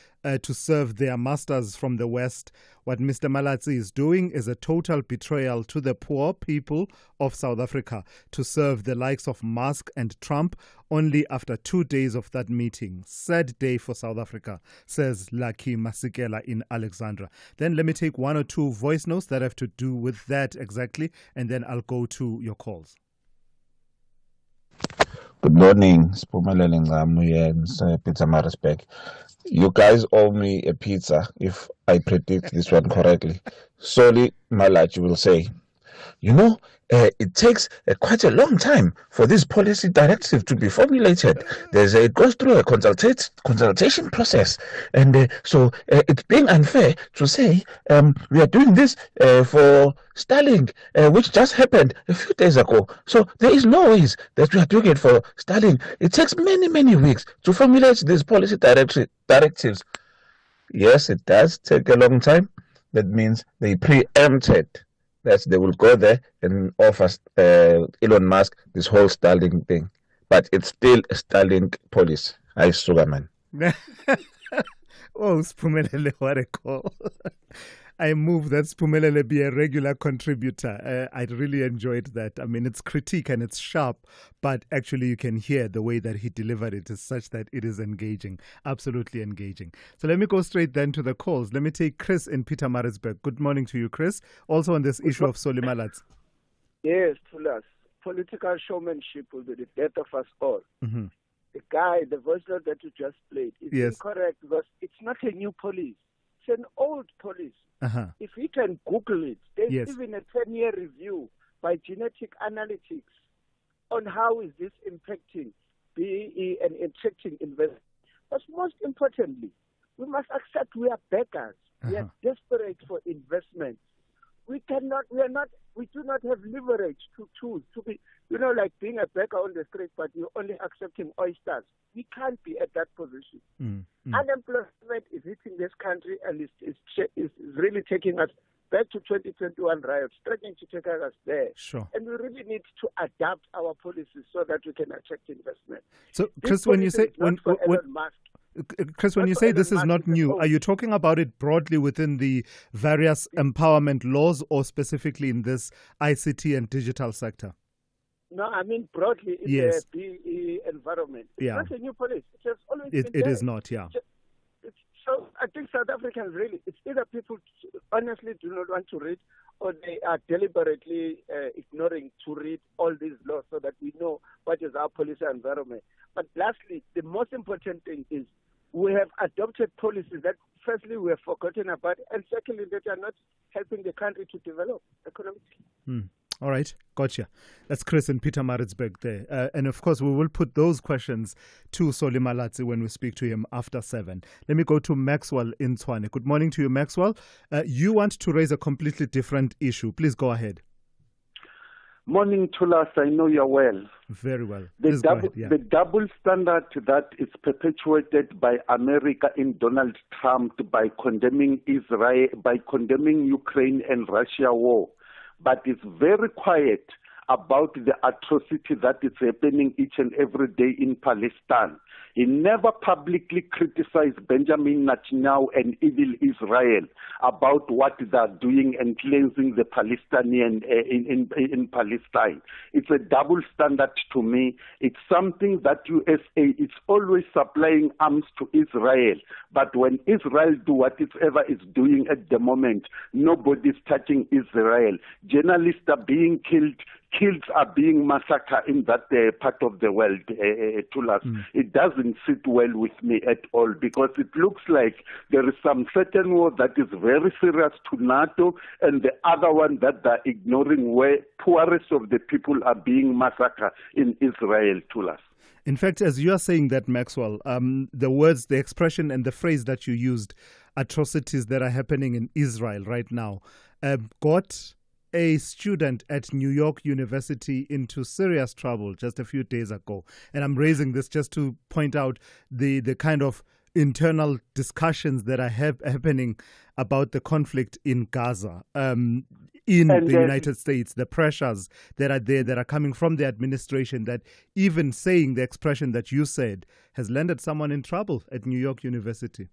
to serve their masters from the West. What Mr. Malatsi is doing is a total betrayal to the poor people of South Africa to serve the likes of Musk and Trump only after 2 days of that meeting. Sad day for South Africa, says Laki Masikela in Alexandra. Then let me take one or two voice notes that have to do with that exactly, and then I'll go to your calls. Good morning, Spumelele Ngamu and Pietermaritzburg. You guys owe me a pizza if I predict this one correctly. Soli Malachi will say, it takes quite a long time for this policy directive to be formulated. It goes through a consultation process. And so it's being unfair to say we are doing this for Starlink, which just happened a few days ago. So there is no ways that we are doing it for Starlink. It takes many, many weeks to formulate these policy directives. Yes, it does take a long time, That means they preempted that they will go there and offer Elon Musk this whole Starlink thing. But it's still a Starlink policy. I Sugarman. Oh, Spumelele, what a call. I move that Spumelele be a regular contributor. I really enjoyed that. I mean, it's critique and it's sharp, but actually you can hear the way that he delivered it is such that it is engaging, absolutely engaging. So let me go straight then to the calls. Let me take Chris in Pietermaritzburg. Good morning to you, Chris. Also on this issue of Solimalat. Yes, Thulas. Political showmanship will be the death of us all. Mm-hmm. The voice note that you just played, is incorrect because it's not a new police. It's an old police. Uh-huh. If you can Google it, there's Yes. even a 10-year review by Genetic Analytics on how is this impacting BEE and attracting investment. But most importantly, we must accept we are beggars. We are desperate for investment. We do not have leverage to choose to be, like being a beggar on the street, but you're only accepting oysters. We can't be at that position. Unemployment is hitting this country and is really taking us back to 2021 riots, threatening to take us there. Sure. And we really need to adapt our policies so that we can attract investment. So, Chris, when you say Chris, when you say this is not new, are you talking about it broadly within the various empowerment laws or specifically in this ICT and digital sector? No, I mean broadly in the BE environment. It's not a new policy. It has always been there. It is not, yeah. So I think South Africans really, it's either people honestly do not want to read or they are deliberately ignoring to read all these laws so that we know what is our policy environment. But lastly, the most important thing is we have adopted policies that firstly we have forgotten about and secondly that are not helping the country to develop economically. All right, gotcha. That's Chris in Pietermaritzburg there. And of course, we will put those questions to Solimalatsi when we speak to him after 7. Let me go to Maxwell in Tshwane. Good morning to you, Maxwell. You want to raise a completely different issue. Please go ahead. Morning, Thulas. I know you're well. Very well. The double standard that is perpetuated by America in Donald Trump by condemning Israel, by condemning Ukraine and Russia war, but it's very quiet about the atrocity that is happening each and every day in Palestine. He never publicly criticized Benjamin Netanyahu and evil Israel about what they are doing and cleansing the Palestinian in Palestine. It's a double standard to me. It's something that USA is always supplying arms to Israel, but when Israel do whatever it's doing at the moment, nobody's touching Israel. Journalists are being killed. Kids are being massacred in that part of the world, Thulas. It doesn't sit well with me at all because it looks like there is some certain war that is very serious to NATO and the other one that they're ignoring where poorest of the people are being massacred in Israel, Thulas. In fact, as you are saying that, Maxwell, the words, the expression and the phrase that you used, atrocities that are happening in Israel right now, got a student at New York University into serious trouble just a few days ago. And I'm raising this just to point out the kind of internal discussions that are happening about the conflict in Gaza. In the United States, the pressures that are there that are coming from the administration that even saying the expression that you said has landed someone in trouble at New York University.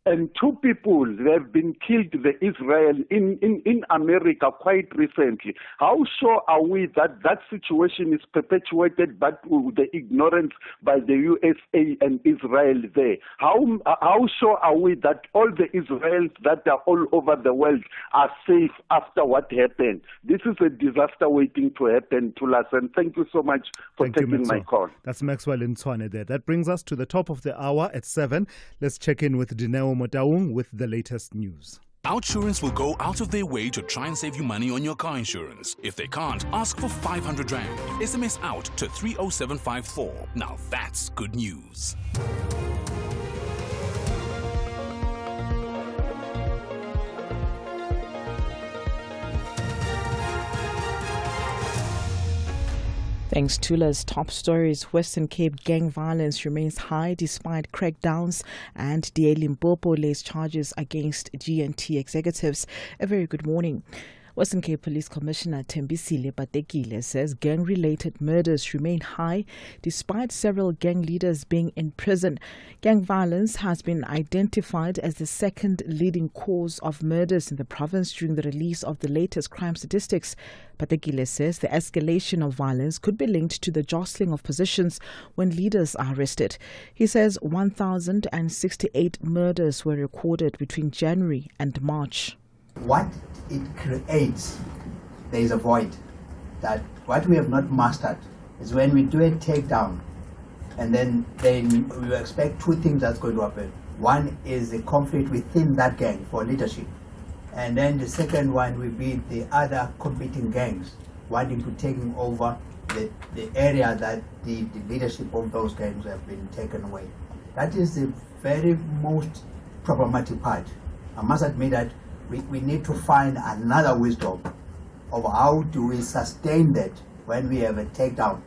And 2 people have been killed in America quite recently. How sure are we that that situation is perpetuated by the ignorance by the USA and Israel there? How sure are we that all the Israelis that are all over the world are safe after what happened? This is a disaster waiting to happen to us. And thank you so much for taking my call. That's Maxwell in Tshwane there. That brings us to the top of the hour at 7. Let's check in with Dineo Motaung with the latest news. Outsurance will go out of their way to try and save you money on your car insurance. If they can't, ask for 500 Rand. SMS out to 30754. Now that's good news. Thanks, Tula's top stories. Western Cape gang violence remains high despite crackdowns, and DA Limpopo lays charges against GNT executives. A very good morning. Western Cape Police Commissioner Thulasizwe Simelane says gang-related murders remain high despite several gang leaders being in prison. Gang violence has been identified as the second leading cause of murders in the province during the release of the latest crime statistics. Simelane says the escalation of violence could be linked to the jostling of positions when leaders are arrested. He says 1,068 murders were recorded between January and March. What it creates, there is a void. That what we have not mastered is when we do a takedown, and then we expect two things that's going to happen. One is a conflict within that gang for leadership, and then the second one will be the other competing gangs wanting to take over the area that the leadership of those gangs have been taken away. That is the very most problematic part. I must admit that we need to find another wisdom of how do we sustain that when we have a takedown.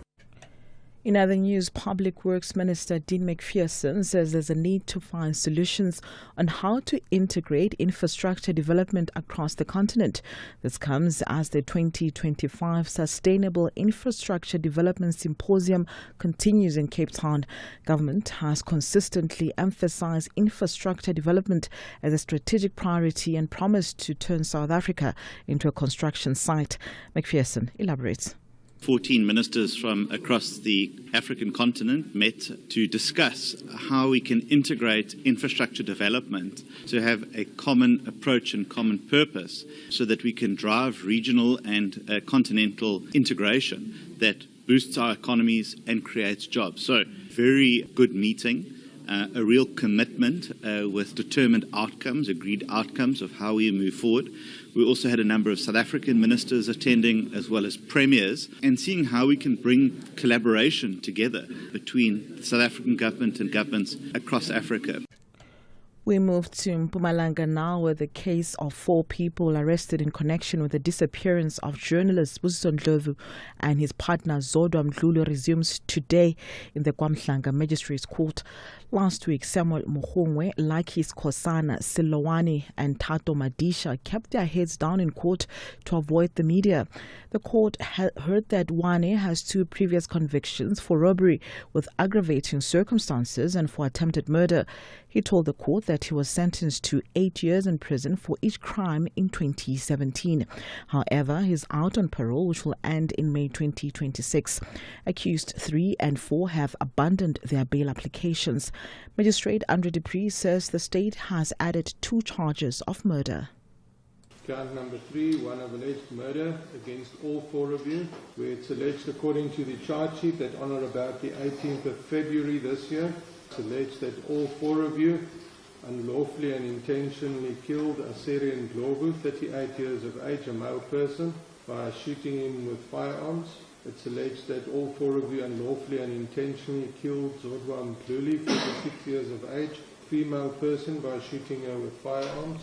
In other news, Public Works Minister Dean McPherson says there's a need to find solutions on how to integrate infrastructure development across the continent. This comes as the 2025 Sustainable Infrastructure Development Symposium continues in Cape Town. Government has consistently emphasized infrastructure development as a strategic priority and promised to turn South Africa into a construction site. McPherson elaborates. 14 ministers from across the African continent met to discuss how we can integrate infrastructure development to have a common approach and common purpose so that we can drive regional and continental integration that boosts our economies and creates jobs. So, very good meeting. A real commitment with determined outcomes, agreed outcomes of how we move forward. We also had a number of South African ministers attending as well as premiers and seeing how we can bring collaboration together between the South African government and governments across Africa. We move to Mpumalanga now, where the case of 4 people arrested in connection with the disappearance of journalist Busiso Ndlovu and his partner Zodwa Mdluli resumes today in the KwaMhlanga Magistrates Court. Last week, Samuel Muhongwe, Lakis Kosana, Silowani and Tato Madisha kept their heads down in court to avoid the media. The court heard that Wane has 2 previous convictions for robbery with aggravating circumstances and for attempted murder. He told the court that he was sentenced to 8 years in prison for each crime in 2017. However, he's out on parole, which will end in May 2026. Accused 3 and 4 have abandoned their bail applications. Magistrate Andre Dupree says the state has added 2 charges of murder. Count number 3, one of alleged murder against all 4 of you, where it's alleged according to the charge sheet that on or about the 18th of February this year, it's alleged that all 4 of you unlawfully and intentionally killed Aseri Ndlovu, 38 years of age, a male person, by shooting him with firearms. It's alleged that all 4 of you unlawfully and intentionally killed Zodwa Mdluli, 46 years of age, female person, by shooting her with firearms.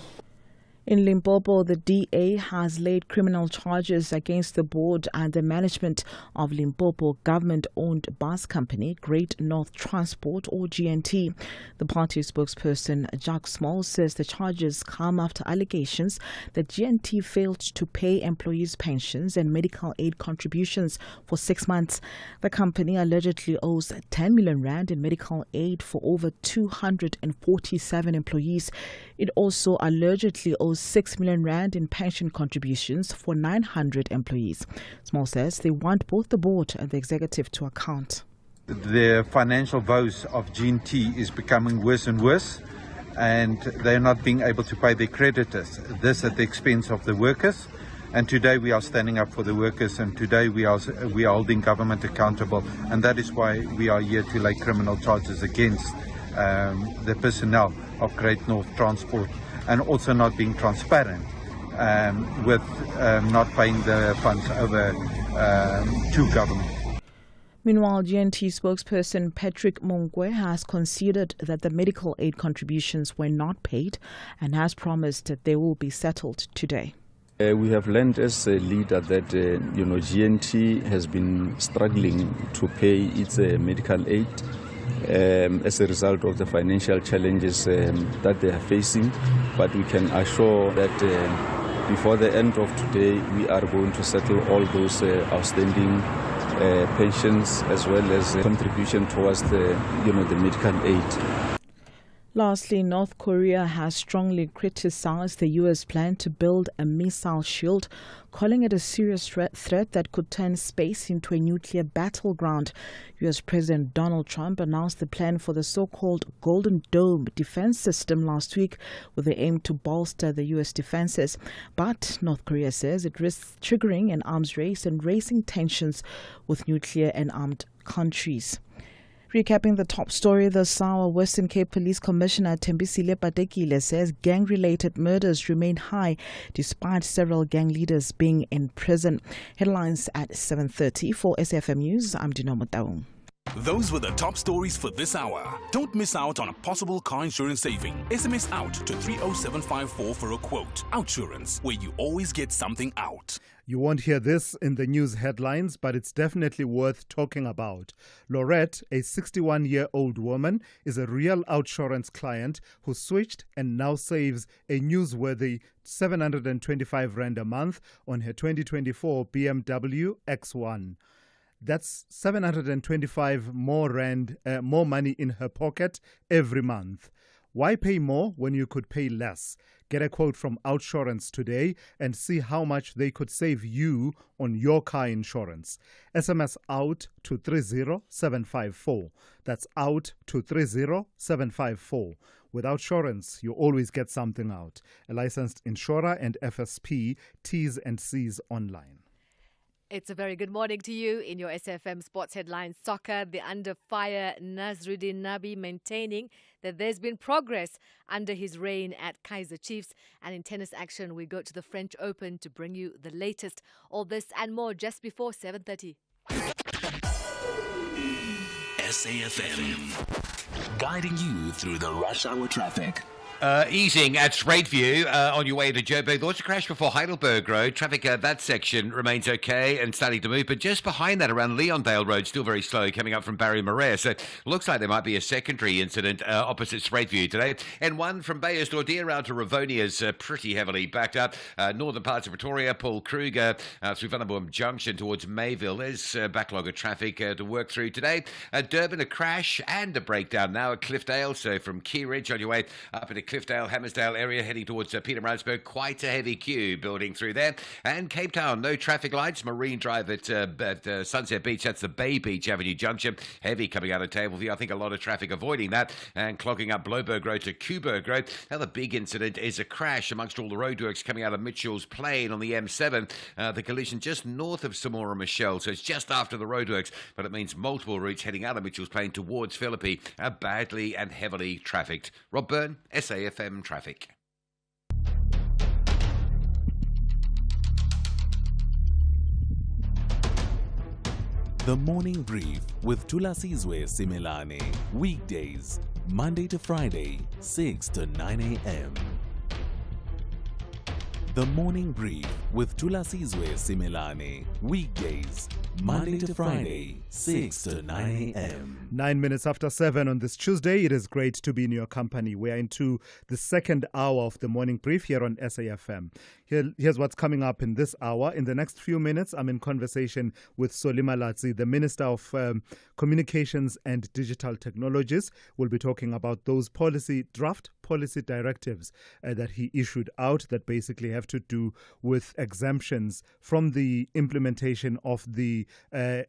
In Limpopo, the DA has laid criminal charges against the board and the management of Limpopo government-owned bus company Great North Transport, or GNT. The party spokesperson Jack Small says the charges come after allegations that GNT failed to pay employees' pensions and medical aid contributions for 6 months. The company allegedly owes 10 million rand in medical aid for over 247 employees. It also allegedly owes 6 million rand in pension contributions for 900 employees. Small says they want both the board and the executive to account. The financial woes of GNT is becoming worse and worse, and they're not being able to pay their creditors. This at the expense of the workers. And today we are standing up for the workers, and today we are holding government accountable, and that is why we are here to lay criminal charges against the personnel of Great North Transport, and also not being transparent with not paying the funds over to government. Meanwhile, GNT spokesperson Patrick Mongwe has conceded that the medical aid contributions were not paid and has promised that they will be settled today. We have learned as a leader that GNT has been struggling to pay its medical aid as a result of the financial challenges that they are facing. But we can assure that before the end of today, we are going to settle all those outstanding pensions as well as contribution towards the medical aid. Lastly, North Korea has strongly criticized the U.S. plan to build a missile shield, calling it a serious threat that could turn space into a nuclear battleground. U.S. President Donald Trump announced the plan for the so-called Golden Dome defense system last week with the aim to bolster the U.S. defenses. But North Korea says it risks triggering an arms race and raising tensions with nuclear and armed countries. Recapping the top story this hour, Western Cape Police Commissioner Thembisile Patekile says gang-related murders remain high despite several gang leaders being in prison. Headlines at 7:30 for SAFM News. I'm Dinamo Taung. Those were the top stories for this hour. Don't miss out on a possible car insurance saving. SMS out to 30754 for a quote. Outsurance, where you always get something out. You won't hear this in the news headlines, but it's definitely worth talking about. Laurette, a 61-year-old woman, is a real Outsurance client who switched and now saves a newsworthy 725 Rand a month on her 2024 BMW X1. That's 725 more money in her pocket every month. Why pay more when you could pay less? Get a quote from Outsurance today and see how much they could save you on your car insurance. SMS out to 30754. That's out to 30754. With Outsurance, you always get something out. A licensed insurer and FSP, T's and C's online. It's a very good morning to you. In your SFM Sports Headlines Soccer, the under fire Nasruddin Nabi maintaining that there's been progress under his reign at Kaizer Chiefs. And in tennis action, we go to the French Open to bring you the latest. All this and more just before 7:30. SAFM, guiding you through the rush hour traffic. Easing at Straighteview on your way to Joburg. There was a crash before Heidelberg Road. Traffic that section remains okay and starting to move, but just behind that around Leondale Road, still very slow coming up from Barry Marais. So it looks like there might be a secondary incident opposite Straighteview today. And one from Bayersdorp around to Ravonia is pretty heavily backed up. Northern parts of Pretoria, Paul Kruger through Vanderboom Junction towards Mayville. There's a backlog of traffic to work through today. Durban, a crash and a breakdown now at Cliffdale. So from Key Ridge on your way up into Cliffdale, Hammersdale area heading towards Pietermaritzburg. Quite a heavy queue building through there. And Cape Town, no traffic lights. Marine Drive at Sunset Beach. That's the Bay Beach Avenue Junction. Heavy coming out of Tableview. I think a lot of traffic avoiding that and clogging up Bloberg Road to Kuberg Road. Another big incident is a crash amongst all the roadworks coming out of Mitchell's Plain on the M7. The collision just north of Samora Michelle. So it's just after the roadworks, but it means multiple routes heading out of Mitchell's Plain towards Philippi are badly and heavily trafficked. Rob Byrne, SAFM Traffic. The Morning Brief with Thulasizwe Simelane. Weekdays, Monday to Friday, 6 to 9 a.m. The Morning Brief with Thulasizwe Simelane. Weekdays, Monday to Friday, 6 to 9 a.m. 9 minutes after 7 on this Tuesday. It is great to be in your company. We are into the second hour of the Morning Brief here on SAFM. Here's what's coming up in this hour. In the next few minutes, I'm in conversation with Solima Latsi, the Minister of Communications and Digital Technologies. We'll be talking about those draft policy directives that he issued out that basically have to do with exemptions from the implementation of the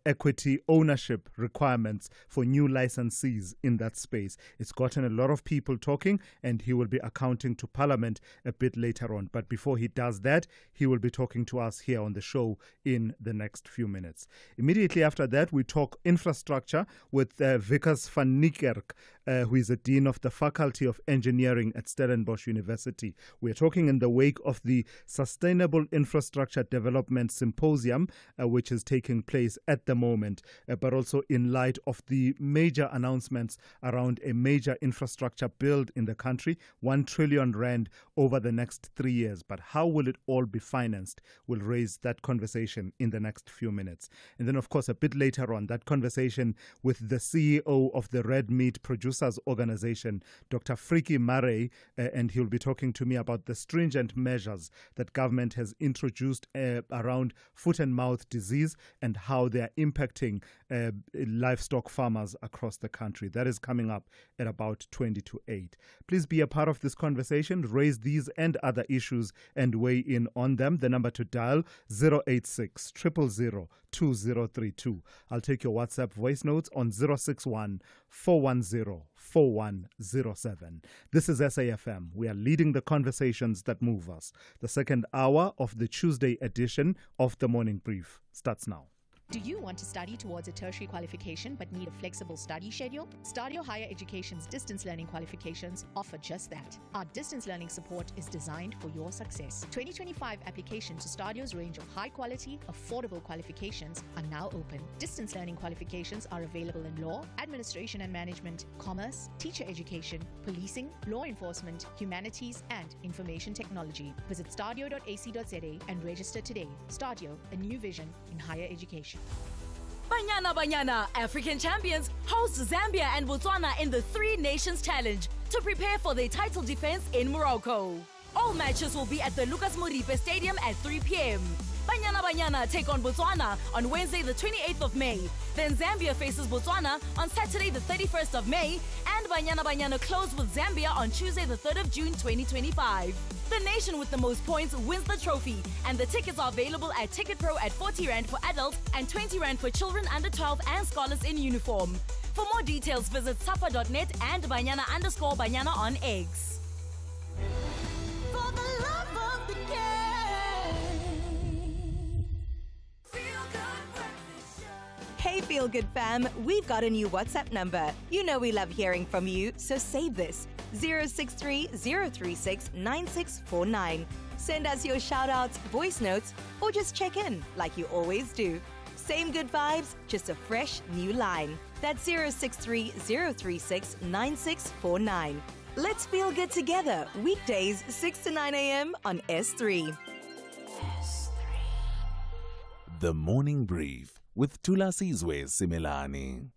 equity ownership requirements for new licensees in that space. It's gotten a lot of people talking, and he will be accounting to Parliament a bit later on. But before he does that, he will be talking to us here on the show in the next few minutes. Immediately after that, we talk infrastructure with Vikas van Niekerk, who is the Dean of the Faculty of Engineering Engineering at Stellenbosch University. We're talking in the wake of the Sustainable Infrastructure Development Symposium, which is taking place at the moment, but also in light of the major announcements around a major infrastructure build in the country, 1 trillion rand over the next 3 years. But how will it all be financed? We'll raise that conversation in the next few minutes. And then, of course, a bit later on, that conversation with the CEO of the Red Meat Producers Organization, Dr. Friki Marey, and he'll be talking to me about the stringent measures that government has introduced around foot and mouth disease and how they are impacting livestock farmers across the country. That is coming up at about 20 to 8. Please be a part of this conversation, raise these and other issues and weigh in on them. The number to dial 086 000 2032. I'll take your WhatsApp voice notes on 061 410 4107. This is SAFM. We are leading the conversations that move us. The second hour of the Tuesday edition of the Morning Brief starts now. Do you want to study towards a tertiary qualification but need a flexible study schedule? Stadio Higher Education's distance learning qualifications offer just that. Our distance learning support is designed for your success. 2025 applications to Stadio's range of high-quality, affordable qualifications are now open. Distance learning qualifications are available in law, administration and management, commerce, teacher education, policing, law enforcement, humanities, and information technology. Visit stadio.ac.za and register today. Stadio, a new vision in higher education. Banyana African champions host Zambia and Botswana in the Three Nations Challenge to prepare for their title defense in Morocco. All matches will be at the Lucas Moripe Stadium at 3 p.m. Banyana take on Botswana on Wednesday the 28th of May. Then Zambia faces Botswana on Saturday the 31st of May, and Banyana close with Zambia on Tuesday the 3rd of June 2025. The nation with the most points wins the trophy, and the tickets are available at Ticket Pro at 40 Rand for adults and 20 Rand for children under 12 and scholars in uniform. For more details, visit safa.net and Banyana_Banyana on X. For the love of the game. Hey Feel Good fam, we've got a new WhatsApp number. You know we love hearing from you, so save this: 063 036 9649. Send us your shout-outs, voice notes, or just check in like you always do. Same good vibes, just a fresh new line. That's 063 036 9649. Let's feel good together, weekdays 6 to 9 a.m. on S3. The Morning Brief with Thulasizwe Simelane.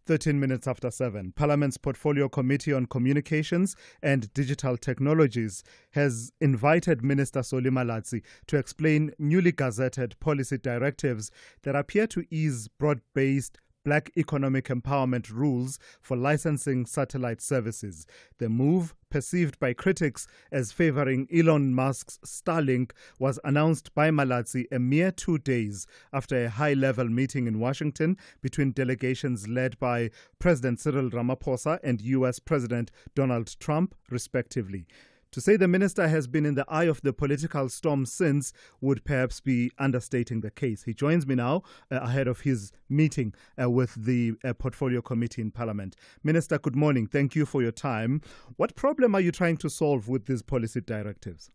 13 minutes after 7, Parliament's Portfolio Committee on Communications and Digital Technologies has invited Minister Solly Malatsi to explain newly gazetted policy directives that appear to ease broad-based Black economic empowerment rules for licensing satellite services. The move, perceived by critics as favoring Elon Musk's Starlink, was announced by Malatsi a mere 2 days after a high-level meeting in Washington between delegations led by President Cyril Ramaphosa and U.S. President Donald Trump, respectively. To say the minister has been in the eye of the political storm since would perhaps be understating the case. He joins me now ahead of his meeting with the Portfolio Committee in Parliament. Minister, good morning. Thank you for your time. What problem are you trying to solve with these policy directives?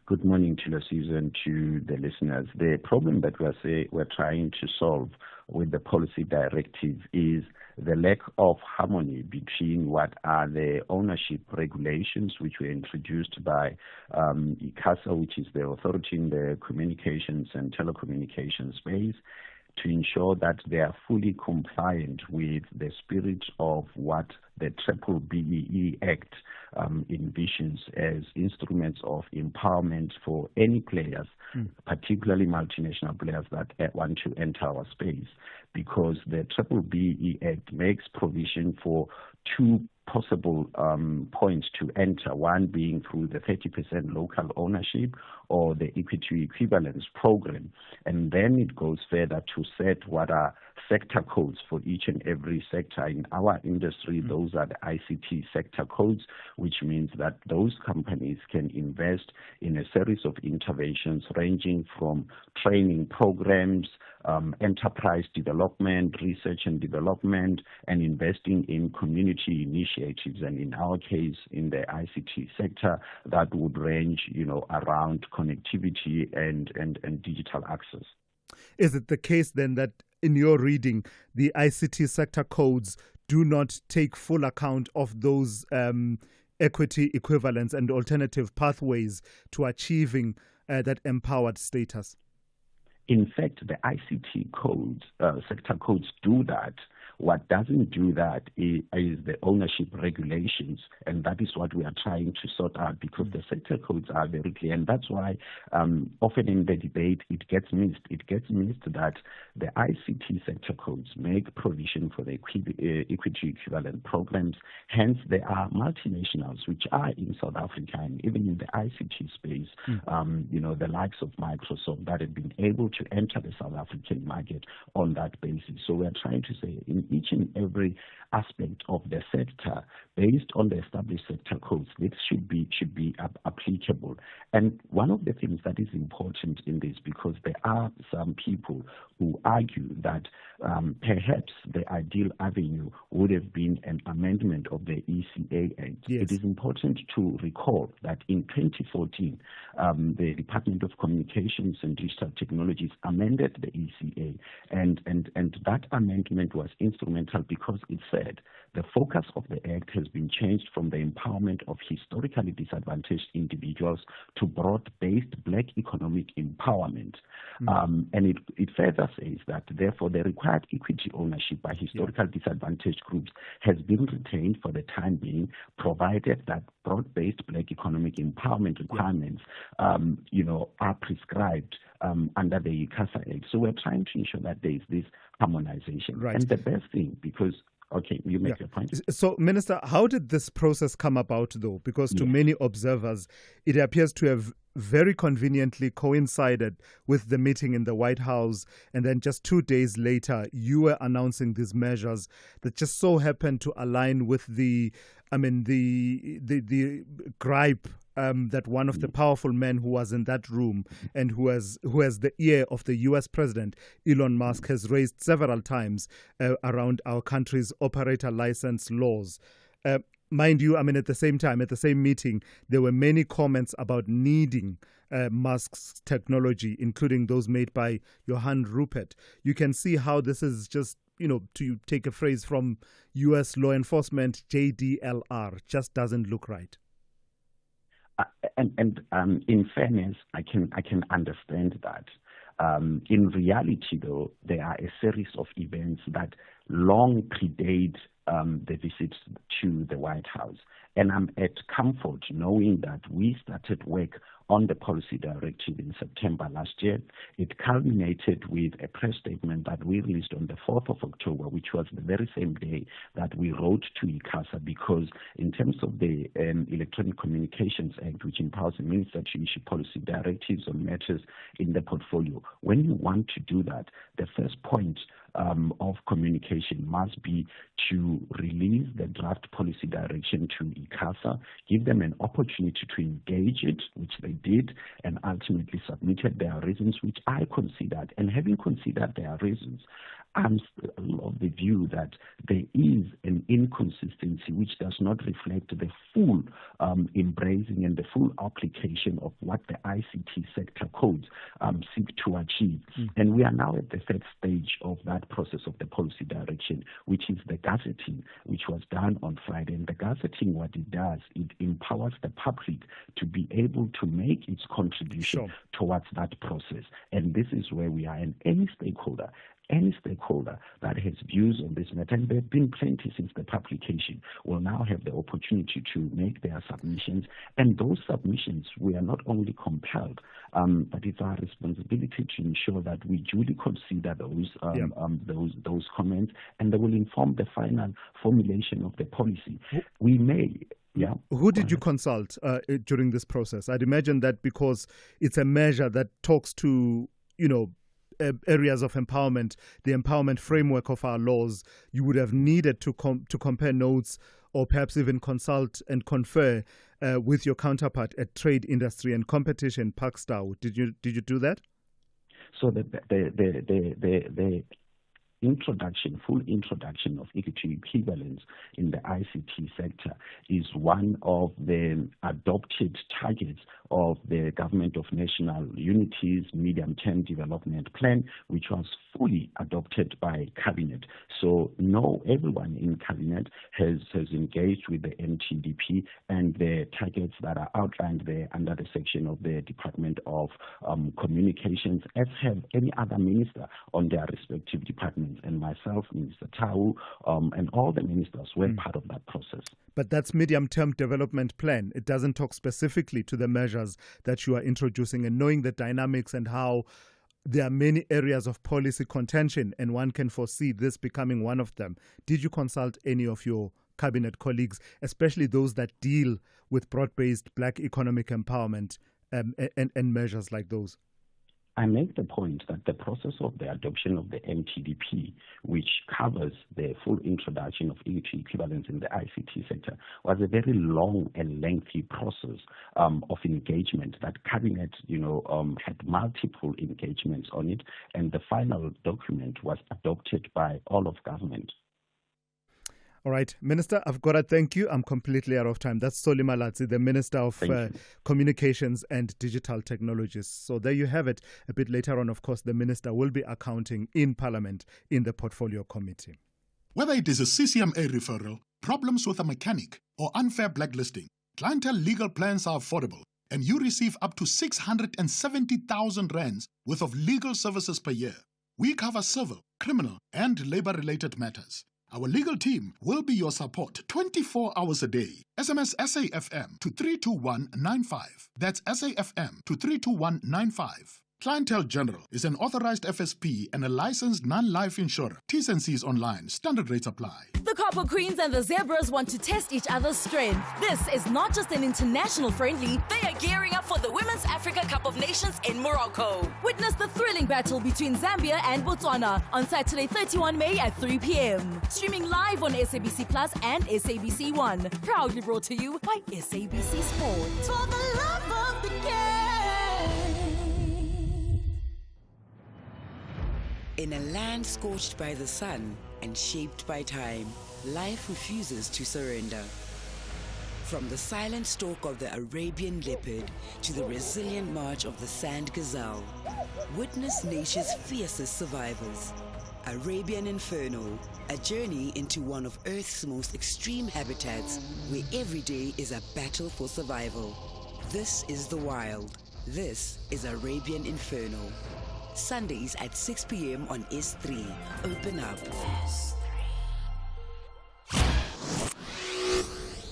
Good morning to Thulasizwe and to the listeners. The problem that we're trying to solve with the policy directive is the lack of harmony between what are the ownership regulations which were introduced by ICASA, which is the authority in the communications and telecommunications space, to ensure that they are fully compliant with the spirit of what the BBBEE Act envisions as instruments of empowerment for any players, particularly multinational players that want to enter our space, because the BBBEE Act makes provision for two possible points to enter, one being through the 30% local ownership or the equity equivalence program. And then it goes further to set what are sector codes for each and every sector. In our industry, those are the ICT sector codes, which means that those companies can invest in a series of interventions ranging from training programs, enterprise development, research and development, and investing in community initiatives. And in our case, in the ICT sector, that would range, around connectivity and digital access. Is it the case then that in your reading, the ICT sector codes do not take full account of those equity equivalents and alternative pathways to achieving that empowered status? In fact, the ICT codes, sector codes do that. What doesn't do that is the ownership regulations, and that is what we are trying to sort out, because the sector codes are very clear, and that's why often in the debate it gets missed. It gets missed that the ICT sector codes make provision for the equity equivalent programs. Hence, there are multinationals which are in South Africa, and even in the ICT space, the likes of Microsoft, that have been able to enter the South African market on that basis. So we are trying to say, in each and every aspect of the sector, based on the established sector codes, this should be applicable. And one of the things that is important in this, because there are some people who argue that perhaps the ideal avenue would have been an amendment of the ECA Act. Yes. It is important to recall that in 2014, the Department of Communications and Digital Technologies amended the ECA, and that amendment was instrumental because it said the focus of the Act has been changed from the empowerment of historically disadvantaged individuals to broad-based black economic empowerment. And it further says that, therefore, the required equity ownership by historical disadvantaged groups has been retained for the time being, provided that broad-based black economic empowerment requirements, are prescribed under the ICASA Act. So we're trying to ensure that there is this harmonization. Right. And the best thing, because okay, you make your point. So, Minister, how did this process come about, though? Because to many observers, it appears to have very conveniently coincided with the meeting in the White House, and then just 2 days later, you were announcing these measures that just so happened to align with the gripe that one of the powerful men who was in that room and who has the ear of the U.S. President, Elon Musk, has raised several times around our country's operator license laws. Mind you, at the same time, at the same meeting, there were many comments about needing Musk's technology, including those made by Johann Rupert. You can see how this is just, to take a phrase from U.S. law enforcement, JDLR, just doesn't look right. And in fairness, I can understand that. In reality, though, there are a series of events that long predate the visit to the White House. And I'm at comfort knowing that we started work on the policy directive in September last year. It culminated with a press statement that we released on the 4th of October, which was the very same day that we wrote to ICASA, because in terms of the Electronic Communications Act, which empowers the minister to issue policy directives on matters in the portfolio, when you want to do that, the first point of communication must be to release the draft policy direction to ICASA, give them an opportunity to engage it, which they did, and ultimately submitted their reasons, which I considered. And having considered their reasons, I'm still of the view that there is an inconsistency which does not reflect the full embracing and the full application of what the ICT sector codes seek to achieve. And we are now at the third stage of that process of the policy direction, which is the gazetting, which was done on Friday. And the gazetting, what it does, it empowers the public to be able to make its contribution towards that process. And this is where we are. And any stakeholder that has views on this matter, and there have been plenty since the publication, will now have the opportunity to make their submissions. And those submissions, we are not only compelled, but it's our responsibility to ensure that we duly consider those comments, and they will inform the final formulation of the policy. We may. Yeah. Who did you consult during this process? I'd imagine that because it's a measure that talks to, areas of empowerment, the empowerment framework of our laws, you would have needed to compare notes or perhaps even consult and confer with your counterpart at Trade, Industry and Competition, Pakstow. Did you do that? So the full introduction of equity equivalence in the ICT sector is one of the adopted targets of the Government of National Unity's medium-term development plan, which was fully adopted by Cabinet. So everyone in Cabinet has engaged with the MTDP and the targets that are outlined there under the section of the Department of Communications, as have any other minister on their respective departments. And myself, Minister Tau, and all the ministers were part of that process. But that's medium-term development plan. It doesn't talk specifically to the measures that you are introducing, and knowing the dynamics and how there are many areas of policy contention, and one can foresee this becoming one of them. Did you consult any of your cabinet colleagues, especially those that deal with broad-based black economic empowerment and measures like those? I make the point that the process of the adoption of the MTDP, which covers the full introduction of equity equivalence in the ICT sector, was a very long and lengthy process of engagement that Cabinet, had multiple engagements on it, and the final document was adopted by all of government. All right, Minister, I've got to thank you. I'm completely out of time. That's Solly Malatsi, the Minister of Communications and Digital Technologies. So there you have it. A bit later on, of course, the Minister will be accounting in Parliament in the Portfolio Committee. Whether it is a CCMA referral, problems with a mechanic, or unfair blacklisting, Clientele legal plans are affordable, and you receive up to 670,000 rands worth of legal services per year. We cover civil, criminal, and labor-related matters. Our legal team will be your support 24 hours a day. SMS SAFM to 32195. That's SAFM to 32195. Clientele General is an authorized FSP and a licensed non-life insurer. T's and C's online. Standard rates apply. The Copper Queens and the Zebras want to test each other's strength. This is not just an international friendly, they are gearing up for the Women's Africa Cup of Nations in Morocco. Witness the thrilling battle between Zambia and Botswana on Saturday 31 May at 3 p.m. Streaming live on SABC Plus and SABC One. Proudly brought to you by SABC Sport. For the love of the game. In a land scorched by the sun and shaped by time, life refuses to surrender. From the silent stalk of the Arabian leopard to the resilient march of the sand gazelle, witness nature's fiercest survivors. Arabian Inferno, a journey into one of Earth's most extreme habitats where every day is a battle for survival. This is the wild. This is Arabian Inferno. Sundays at 6 p.m. on S3. Open up.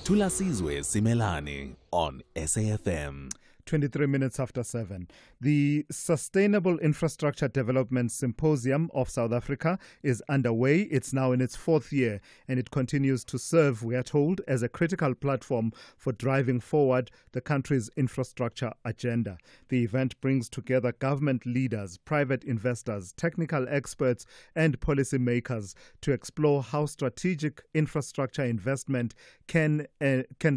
Thulasizwe Simelane on SAFM. 23 minutes after 7. The Sustainable Infrastructure Development Symposium of South Africa is underway. It's now in its 4th year, and it continues to serve, we are told, as a critical platform for driving forward the country's infrastructure agenda. The event brings together government leaders, private investors, technical experts, and policymakers to explore how strategic infrastructure investment can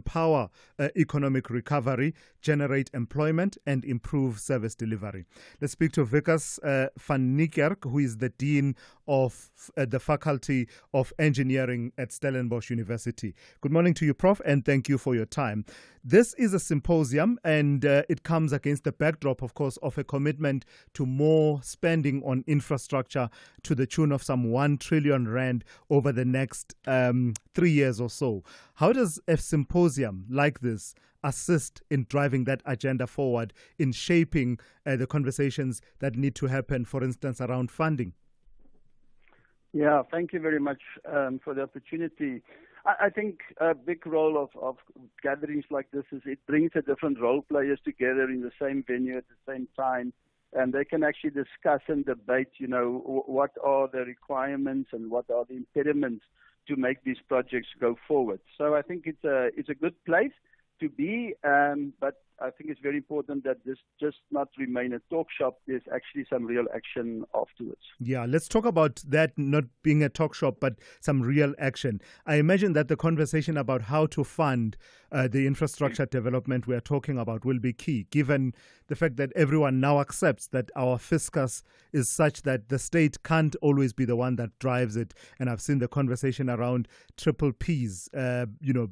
power economic recovery, generate employment, and improve service delivery. Let's speak to Wikus van Niekerk, who is the Dean of the Faculty of Engineering at Stellenbosch University. Good morning to you, Prof, and thank you for your time. This is a symposium, and it comes against the backdrop, of course, of a commitment to more spending on infrastructure to the tune of some 1 trillion rand over the next 3 years or so. How does a symposium like this assist in driving that agenda forward, in shaping the conversations that need to happen, for instance, around funding? Yeah, thank you very much for the opportunity. I think a big role of gatherings like this is it brings the different role players together in the same venue at the same time, and they can actually discuss and debate, what are the requirements and what are the impediments to make these projects go forward. So I think it's a good place to be, but I think it's very important that this just not remain a talk shop. There's actually some real action afterwards. Yeah, let's talk about that not being a talk shop, but some real action. I imagine that the conversation about how to fund the infrastructure development we are talking about will be key, given the fact that everyone now accepts that our fiscus is such that the state can't always be the one that drives it. And I've seen the conversation around triple Ps,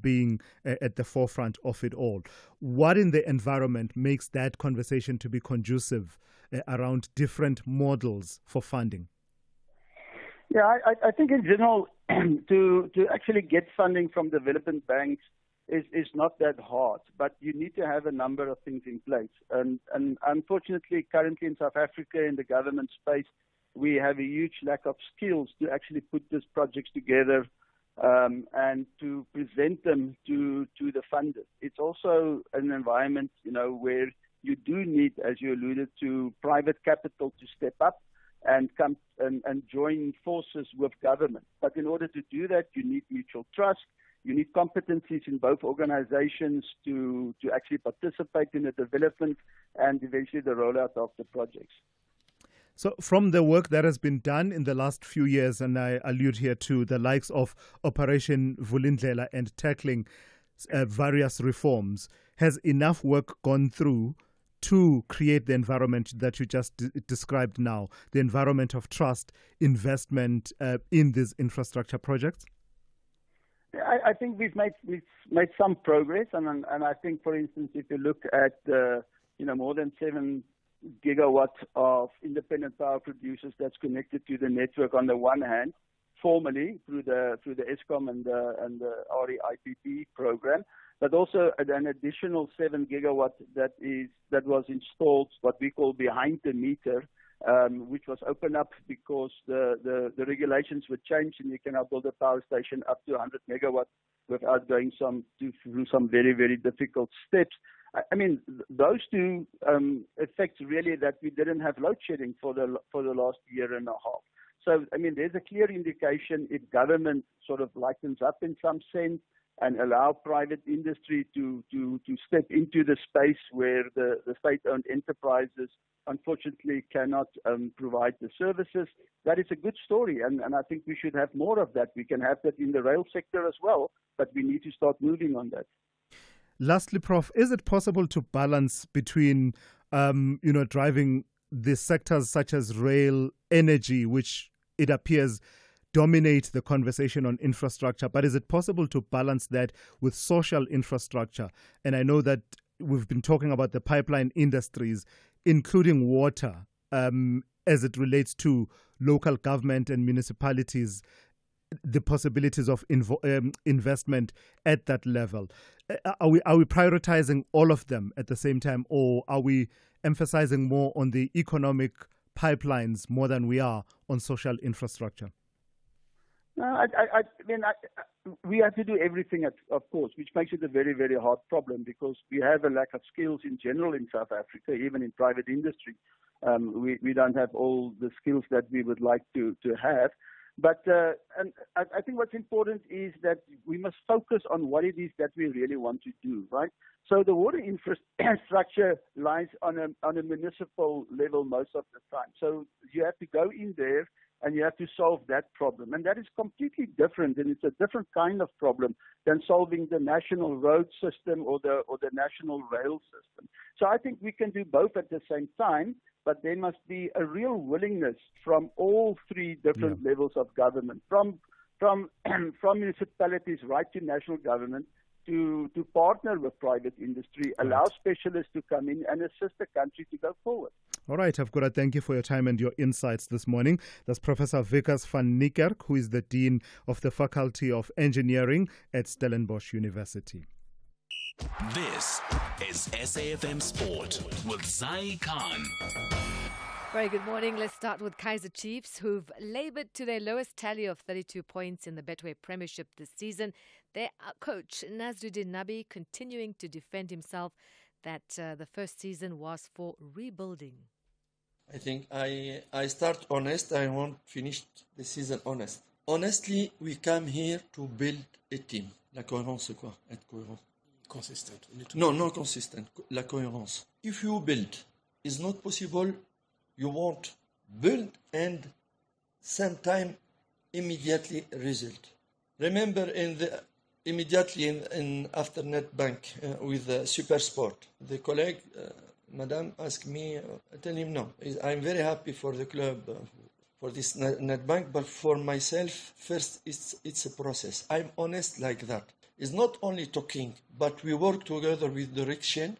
being at the forefront of it all. What in the environment makes that conversation to be conducive around different models for funding? Yeah, I think in general, to actually get funding from development banks is not that hard, but you need to have a number of things in place. And unfortunately, currently in South Africa, in the government space, we have a huge lack of skills to actually put these projects together and to present them to the funders. It's also an environment, where you do need, as you alluded to, private capital to step up and come and join forces with government. But in order to do that, you need mutual trust. You need competencies in both organizations to actually participate in the development and eventually the rollout of the projects. So from the work that has been done in the last few years, and I allude here to the likes of Operation Vulindlela and tackling various reforms, has enough work gone through to create the environment that you just described now, the environment of trust, investment in these infrastructure projects? I think we've made some progress, and I think, for instance, if you look at more than 7 gigawatts of independent power producers that's connected to the network on the one hand, formally through the Eskom and the REIPP program, but also an additional 7 gigawatts that was installed, what we call behind the meter, which was opened up because the regulations were changed, and you cannot build a power station up to 100 megawatts without going through some very, very difficult steps. I mean, those two effects really that we didn't have load shedding for the last year and a half. So, I mean, there's a clear indication if government sort of lightens up in some sense and allow private industry to step into the space where the state-owned enterprises unfortunately cannot provide the services. That is a good story, and I think we should have more of that. We can have that in the rail sector as well, but we need to start moving on that. Lastly, Prof, is it possible to balance between, driving the sectors such as rail, energy, which it appears dominate the conversation on infrastructure, but is it possible to balance that with social infrastructure? And I know that we've been talking about the pipeline industries, including water, as it relates to local government and municipalities, the possibilities of investment at that level. Are we prioritizing all of them at the same time, or are we emphasizing more on the economic pipelines more than we are on social infrastructure? No, we have to do everything, of course, which makes it a very, very hard problem because we have a lack of skills in general in South Africa, even in private industry. We don't have all the skills that we would like to have. But and I think what's important is that we must focus on what it is that we really want to do, right? So the water infrastructure lies on a municipal level most of the time. So you have to go in there and you have to solve that problem. And that is completely different, and it's a different kind of problem than solving the national road system or the national rail system. So I think we can do both at the same time, but there must be a real willingness from all three different levels of government, from municipalities right to national government, to partner with private industry, allow specialists to come in and assist the country to go forward. All right, I've got to thank you for your time and your insights this morning. That's Professor Wikus van Niekerk, who is the Dean of the Faculty of Engineering at Stellenbosch University. This is SAFM Sport with Zai Khan. Very good morning. Let's start with Kaizer Chiefs, who've laboured to their lowest tally of 32 points in the Betway Premiership this season. Their coach, Nasruddin Nabi, continuing to defend himself that the first season was for rebuilding. I think I start honest. I want finish the season honest. Honestly, we come here to build a team. La cohérence, c'est quoi? Être cohérent. consistent. We need to No, not consistent. La cohérence. If you build is not possible, you won't build and same time immediately result. Remember immediately in after NetBank with Super Sport, the colleague, Madame, asked me, I tell him no. I'm very happy for the club, for this NetBank, but for myself, first it's a process. I'm honest like that. It's not only talking, but we work together with direction.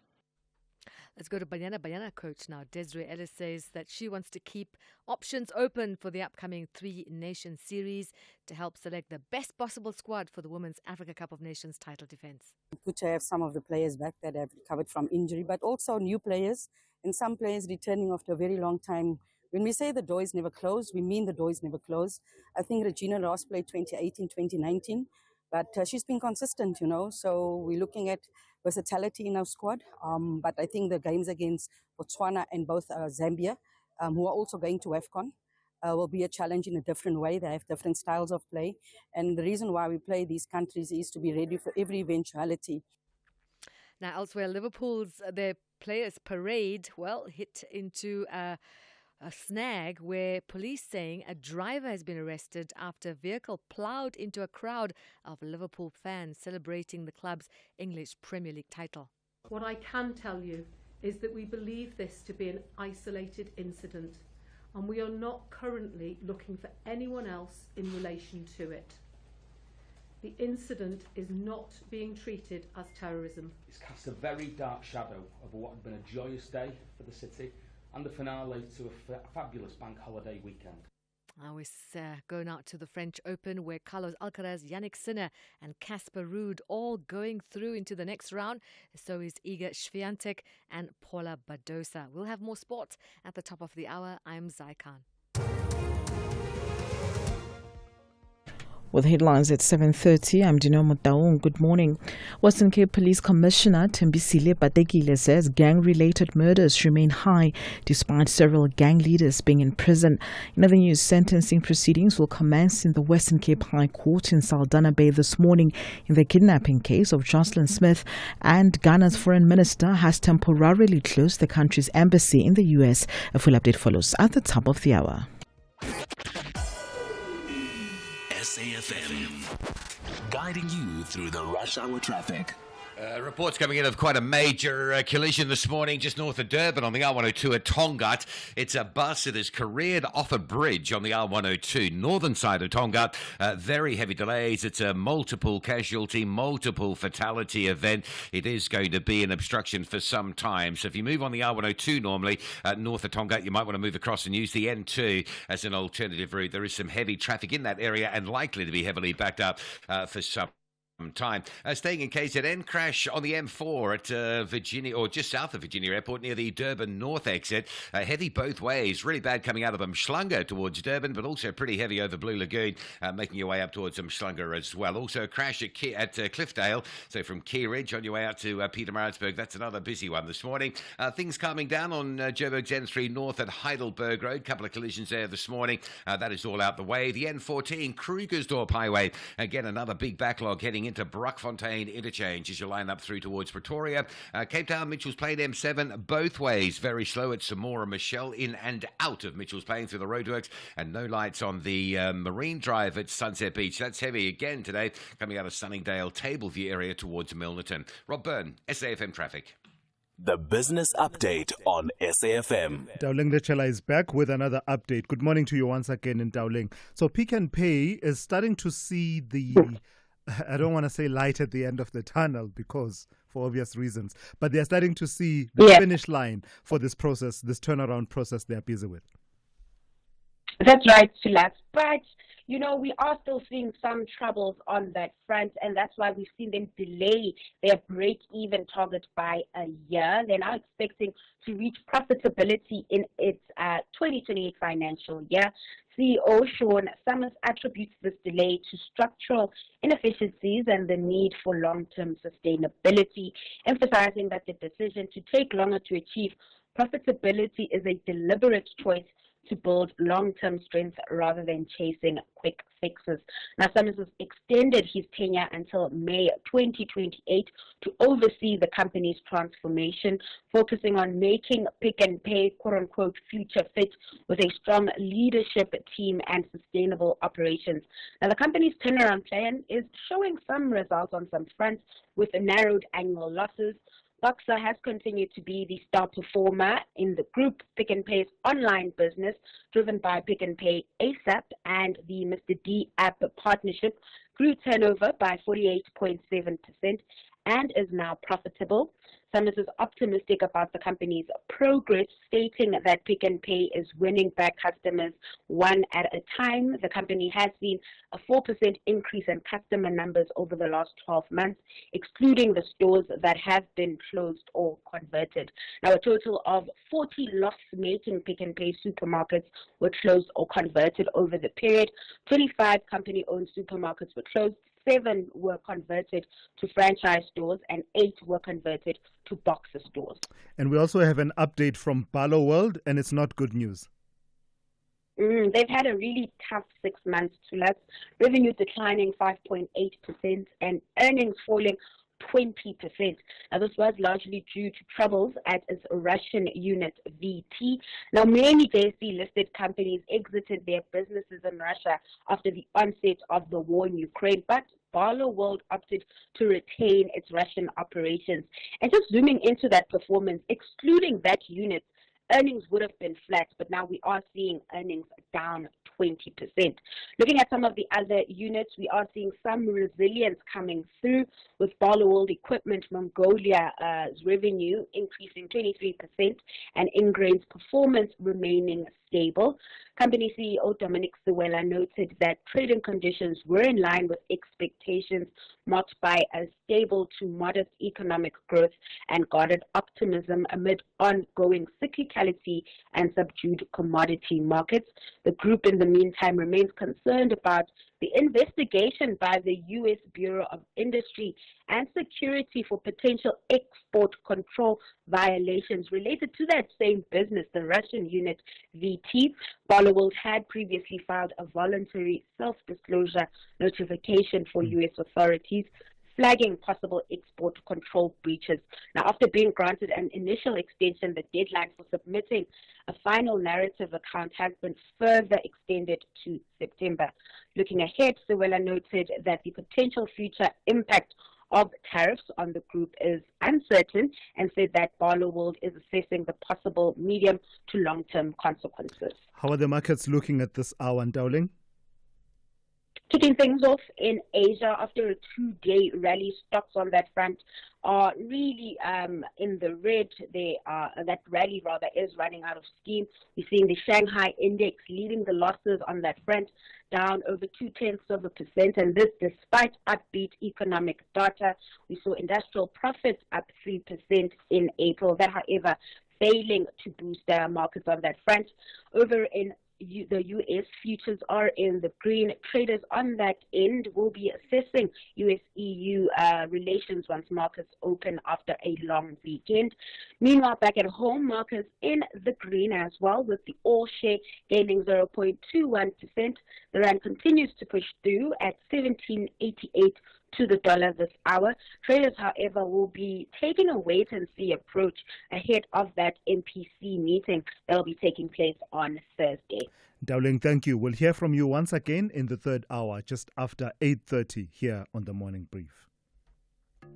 Let's go to Banyana coach now. Desiree Ellis says that she wants to keep options open for the upcoming Three-Nation Series to help select the best possible squad for the Women's Africa Cup of Nations title defence. Good to have some of the players back that have recovered from injury, but also new players and some players returning after a very long time. When we say the door is never closed, we mean the door is never closed. I think Regina last played 2018, 2019. But she's been consistent, so we're looking at versatility in our squad. But I think the games against Botswana and both Zambia, who are also going to AFCON, will be a challenge in a different way. They have different styles of play. And the reason why we play these countries is to be ready for every eventuality. Now, elsewhere, Liverpool's their players' parade, hit into a snag where police saying a driver has been arrested after a vehicle ploughed into a crowd of Liverpool fans celebrating the club's English Premier League title. What I can tell you is that we believe this to be an isolated incident, and we are not currently looking for anyone else in relation to it. The incident is not being treated as terrorism. It's cast a very dark shadow over what had been a joyous day for the city and the finale to a fabulous bank holiday weekend. Now we're going out to the French Open, where Carlos Alcaraz, Yannick Sinner and Casper Ruud all going through into the next round. So is Iga Swiatek and Paula Badosa. We'll have more sports at the top of the hour. I'm Zai Khan. With headlines at 7:30, I'm Dino Motaung. Good morning. Western Cape Police Commissioner Thembisile Patekile says gang-related murders remain high despite several gang leaders being in prison. In other news, sentencing proceedings will commence in the Western Cape High Court in Saldanha Bay this morning in the kidnapping case of Jocelyn Smith, and Ghana's foreign minister has temporarily closed the country's embassy in the US. A full update follows at the top of the hour. SAFM, guiding you through the rush hour traffic. Reports coming in of quite a major collision this morning just north of Durban on the R102 at Tongaat. It's a bus that has careered off a bridge on the R102, northern side of Tongaat. Very heavy delays. It's a multiple casualty, multiple fatality event. It is going to be an obstruction for some time. So if you move on the R102 normally north of Tongaat, you might want to move across and use the N2 as an alternative route. There is some heavy traffic in that area and likely to be heavily backed up for some time. Staying in KZN, crash on the M4 at Virginia, or just south of Virginia Airport near the Durban North exit. Heavy both ways, really bad coming out of Umhlanga towards Durban, but also pretty heavy over Blue Lagoon, making your way up towards Umhlanga as well. Also a crash at Cliffdale, so from Key Ridge on your way out to Pietermaritzburg. That's another busy one this morning. Things calming down on Joburg's N3 North at Heidelberg Road. Couple of collisions there this morning. That is all out the way. The N14 Krugersdorp Highway, again another big backlog heading into Brockfontein interchange as you line up through towards Pretoria. Cape Town, Mitchell's Plain M7, both ways very slow at Samora Michelle, in and out of Mitchell's Plain through the roadworks, and no lights on the Marine Drive at Sunset Beach. That's heavy again today, coming out of Sunningdale, Tableview area towards Milnerton. Rob Byrne, SAFM Traffic. The business update on SAFM. Dowling Lechala is back with another update. Good morning to you once again in Dowling. So Pick n Pay is starting to see the, I don't want to say light at the end of the tunnel because for obvious reasons, but they're starting to see the finish line for this process, this turnaround process they're busy with. That's right, Thulas. But, you know, we are still seeing some troubles on that front, and that's why we've seen them delay their break-even target by a year. They're now expecting to reach profitability in its 2028 financial year. CEO Sean Summers attributes this delay to structural inefficiencies and the need for long-term sustainability, emphasizing that the decision to take longer to achieve profitability is a deliberate choice to build long-term strength rather than chasing quick fixes. Now, Summers has extended his tenure until May 2028 to oversee the company's transformation, focusing on making Pick n Pay, quote-unquote, future fit with a strong leadership team and sustainable operations. Now, the company's turnaround plan is showing some results on some fronts with narrowed annual losses. Boxer has continued to be the star performer in the group. Pick n Pay's online business, driven by Pick n Pay ASAP and the Mr. D app partnership, grew turnover by 48.7% and is now profitable. Summers is optimistic about the company's progress, stating that Pick n Pay is winning back customers one at a time. The company has seen a 4% increase in customer numbers over the last 12 months, excluding the stores that have been closed or converted. Now, a total of 40 loss-making Pick n Pay supermarkets were closed or converted over the period. 25 company-owned supermarkets were closed, 7 were converted to franchise stores, and 8 were converted to Boxer stores. And we also have an update from Barlow World, and it's not good news. They've had a really tough 6 months, Thulas. Revenue declining 5.8% and earnings falling 20%. Now, this was largely due to troubles at its Russian unit, VT. Now, many JSE-listed companies exited their businesses in Russia after the onset of the war in Ukraine, but Barlow World opted to retain its Russian operations. And just zooming into that performance, excluding that unit, earnings would have been flat, but now we are seeing earnings down 20%. Looking at some of the other units, we are seeing some resilience coming through, with Barlow World Equipment Mongolia's revenue increasing 23% and Ingrain's performance remaining stable. Company CEO Dominic Sewela noted that trading conditions were in line with expectations, marked by a stable to modest economic growth and guarded optimism amid ongoing cyclicality and subdued commodity markets. The group, in the meantime, remains concerned about the investigation by the U.S. Bureau of Industry and Security for potential export control violations related to that same business, the Russian unit VT. Barlow World had previously filed a voluntary self-disclosure notification for U.S. authorities, flagging possible export control breaches. Now, after being granted an initial extension, the deadline for submitting a final narrative account has been further extended to September. Looking ahead, Sewela noted that the potential future impact of tariffs on the group is uncertain and said that Barlow World is assessing the possible medium to long-term consequences. How are the markets looking at this hour, Dowling? Kicking things off in Asia after a 2-day rally, stocks on that front are really in the red. That rally rather is running out of steam. We're seeing the Shanghai index leading the losses on that front, down over 0.2%, and this despite upbeat economic data. We saw industrial profits up 3% in April. That, however, failing to boost their markets on that front. Over in the U.S. futures are in the green. Traders on that end will be assessing U.S.-EU relations once markets open after a long weekend. Meanwhile, back at home, markets in the green as well, with the all share gaining 0.21%. The rand continues to push through at 17.88 to the dollar this hour. Traders, however, will be taking a wait-and-see approach ahead of that MPC meeting that will be taking place on Thursday. Dowling, thank you. We'll hear from you once again in the third hour, just after 8:30 here on The Morning Brief.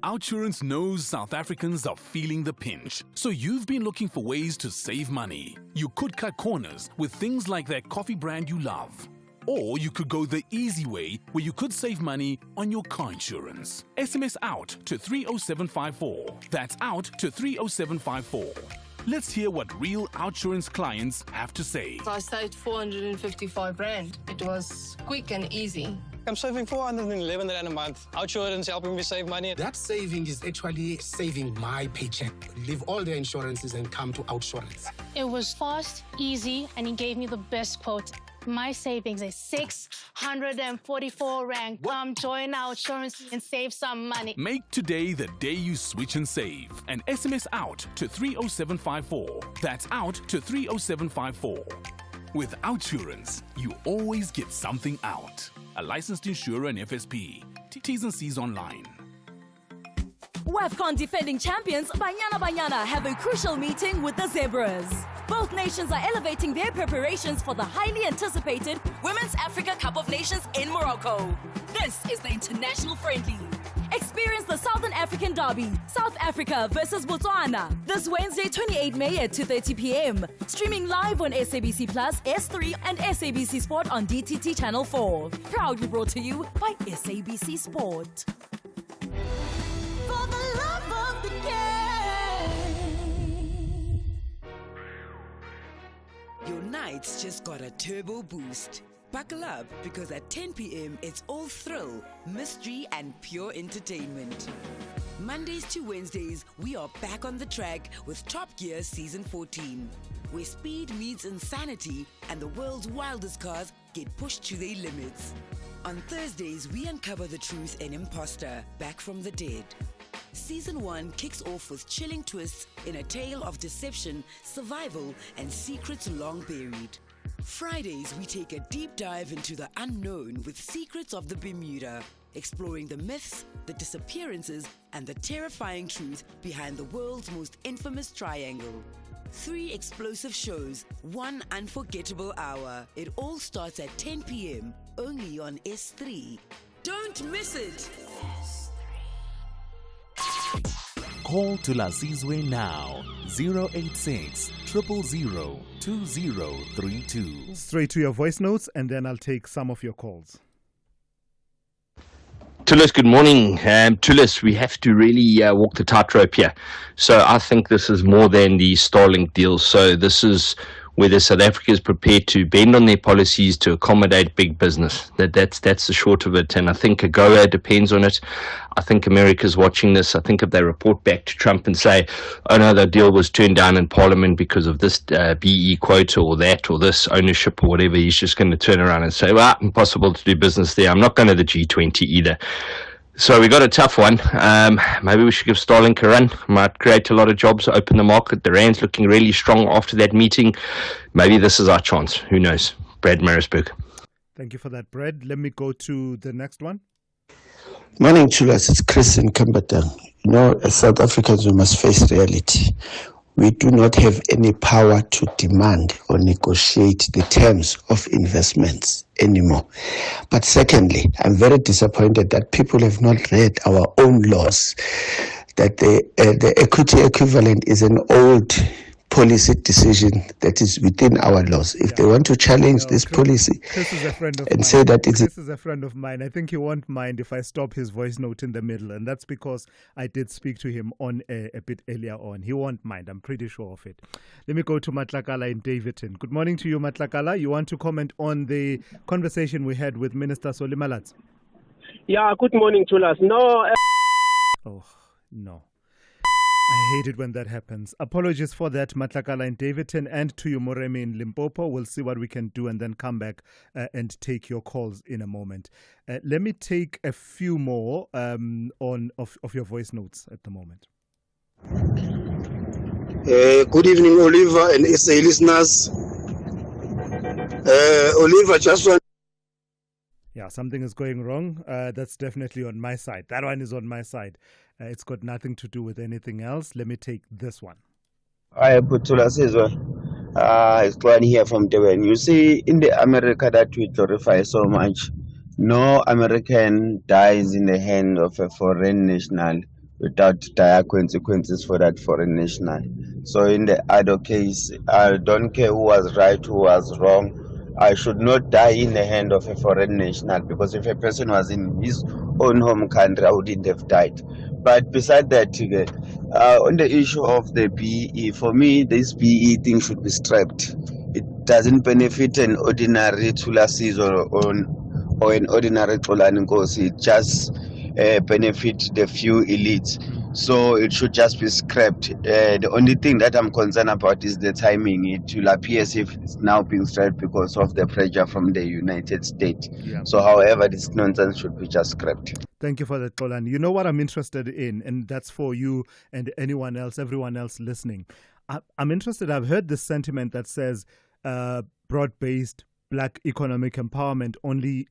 Outsurance knows South Africans are feeling the pinch, so you've been looking for ways to save money. You could cut corners with things like that coffee brand you love. Or you could go the easy way, where you could save money on your car insurance. SMS out to 30754. That's out to 30754. Let's hear what real Outsurance clients have to say. I saved 455 rand. It was quick and easy. I'm saving 411 rand a month. Outsurance helping me save money. That saving is actually saving my paycheck. Leave all the insurances and come to Outsurance. It was fast, easy, and he gave me the best quote. My savings is 644 rand. Come join Outsurance and save some money. Make today the day you switch and save. And SMS out to 30754. That's out to 30754. With Outsurance, you always get something out. A licensed insurer and FSP. T's and C's online. WAFCON defending champions Banyana Banyana have a crucial meeting with the Zebras. Both nations are elevating their preparations for the highly anticipated Women's Africa Cup of Nations in Morocco. This is the international friendly. Experience the Southern African Derby, South Africa versus Botswana, this Wednesday 28 May at 2:30 p.m. Streaming live on SABC Plus, S3 and SABC Sport on DTT Channel 4. Proudly brought to you by SABC Sport. For the love of the game. Your nights just got a turbo boost. Buckle up, because at 10 p.m. it's all thrill, mystery and pure entertainment. Mondays to Wednesdays, we are back on the track with Top Gear Season 14, where speed meets insanity and the world's wildest cars get pushed to their limits. On Thursdays, we uncover the truth in Imposter, Back from the Dead. Season 1 kicks off with chilling twists in a tale of deception, survival, and secrets long buried. Fridays, we take a deep dive into the unknown with Secrets of the Bermuda, exploring the myths, the disappearances, and the terrifying truth behind the world's most infamous triangle. 3 explosive shows, 1 unforgettable hour. It all starts at 10 p.m. only on S3. Don't miss it! Call Thulasizwe now. 086 000 2032. Straight to your voice notes, and then I'll take some of your calls. Thulas, good morning. Thulas, we have to really walk the tightrope here. So I think this is more than the Starlink deal. So this is whether South Africa is prepared to bend on their policies to accommodate big business. That's the short of it. And I think AGOA depends on it. I think America's watching this. I think if they report back to Trump and say, oh no, the deal was turned down in Parliament because of this BE quota or that or this ownership or whatever, he's just going to turn around and say, well, impossible to do business there. I'm not going to the G20 either. So we got a tough one. Maybe we should give Starlink a run. Might create a lot of jobs, open the market. The Rand's looking really strong after that meeting. Maybe this is our chance. Who knows? Brad Marisburg. Thank you for that, Brad. Let me go to the next one. Morning, Thulas. It's Chris in Camberton. You know, as South Africans, we must face reality. We do not have any power to demand or negotiate the terms of investments anymore. But secondly, I'm very disappointed that people have not read our own laws, that the equity equivalent is an old policy decision that is within our laws. If they want to challenge this policy and say that it's... Chris is a friend of mine. I think he won't mind if I stop his voice note in the middle, and that's because I did speak to him on a bit earlier on. He won't mind. I'm pretty sure of it. Let me go to Matlakala in Davidton. Good morning to you, Matlakala. You want to comment on the conversation we had with Minister Simelane? Yeah, good morning, Thulas. No. Oh, no. I hate it when that happens. Apologies for that, Matlakala in Davidton, and to you, Moremi in Limpopo. We'll see what we can do and then come back and take your calls in a moment. Let me take a few more of your voice notes at the moment. Good evening, Oliver and SA listeners. Oliver, just one. Yeah, something is going wrong. That's definitely on my side. That one is on my side. It's got nothing to do with anything else. Let me take this one. Hi, Thulasizwe. It's Glenn here from Devon. You see, in the America that we glorify so much, no American dies in the hand of a foreign national without dire consequences for that foreign national. So in the other case, I don't care who was right, who was wrong. I should not die in the hand of a foreign national, because if a person was in his own home country, I wouldn't have died. But beside that, on the issue of the BE, for me, this BE thing should be scrapped. It doesn't benefit an ordinary Thulasizwe or an ordinary Xolani. It just benefit the few elites. So it should just be scrapped. The only thing that I'm concerned about is the timing. It will appear as if it's now being scrapped because of the pressure from the United States. Yeah. So however, this nonsense should be just scrapped. Thank you for that, Tolan. You know what I'm interested in, and that's for you and anyone else, everyone else listening. I'm interested. I've heard this sentiment that says broad-based black economic empowerment only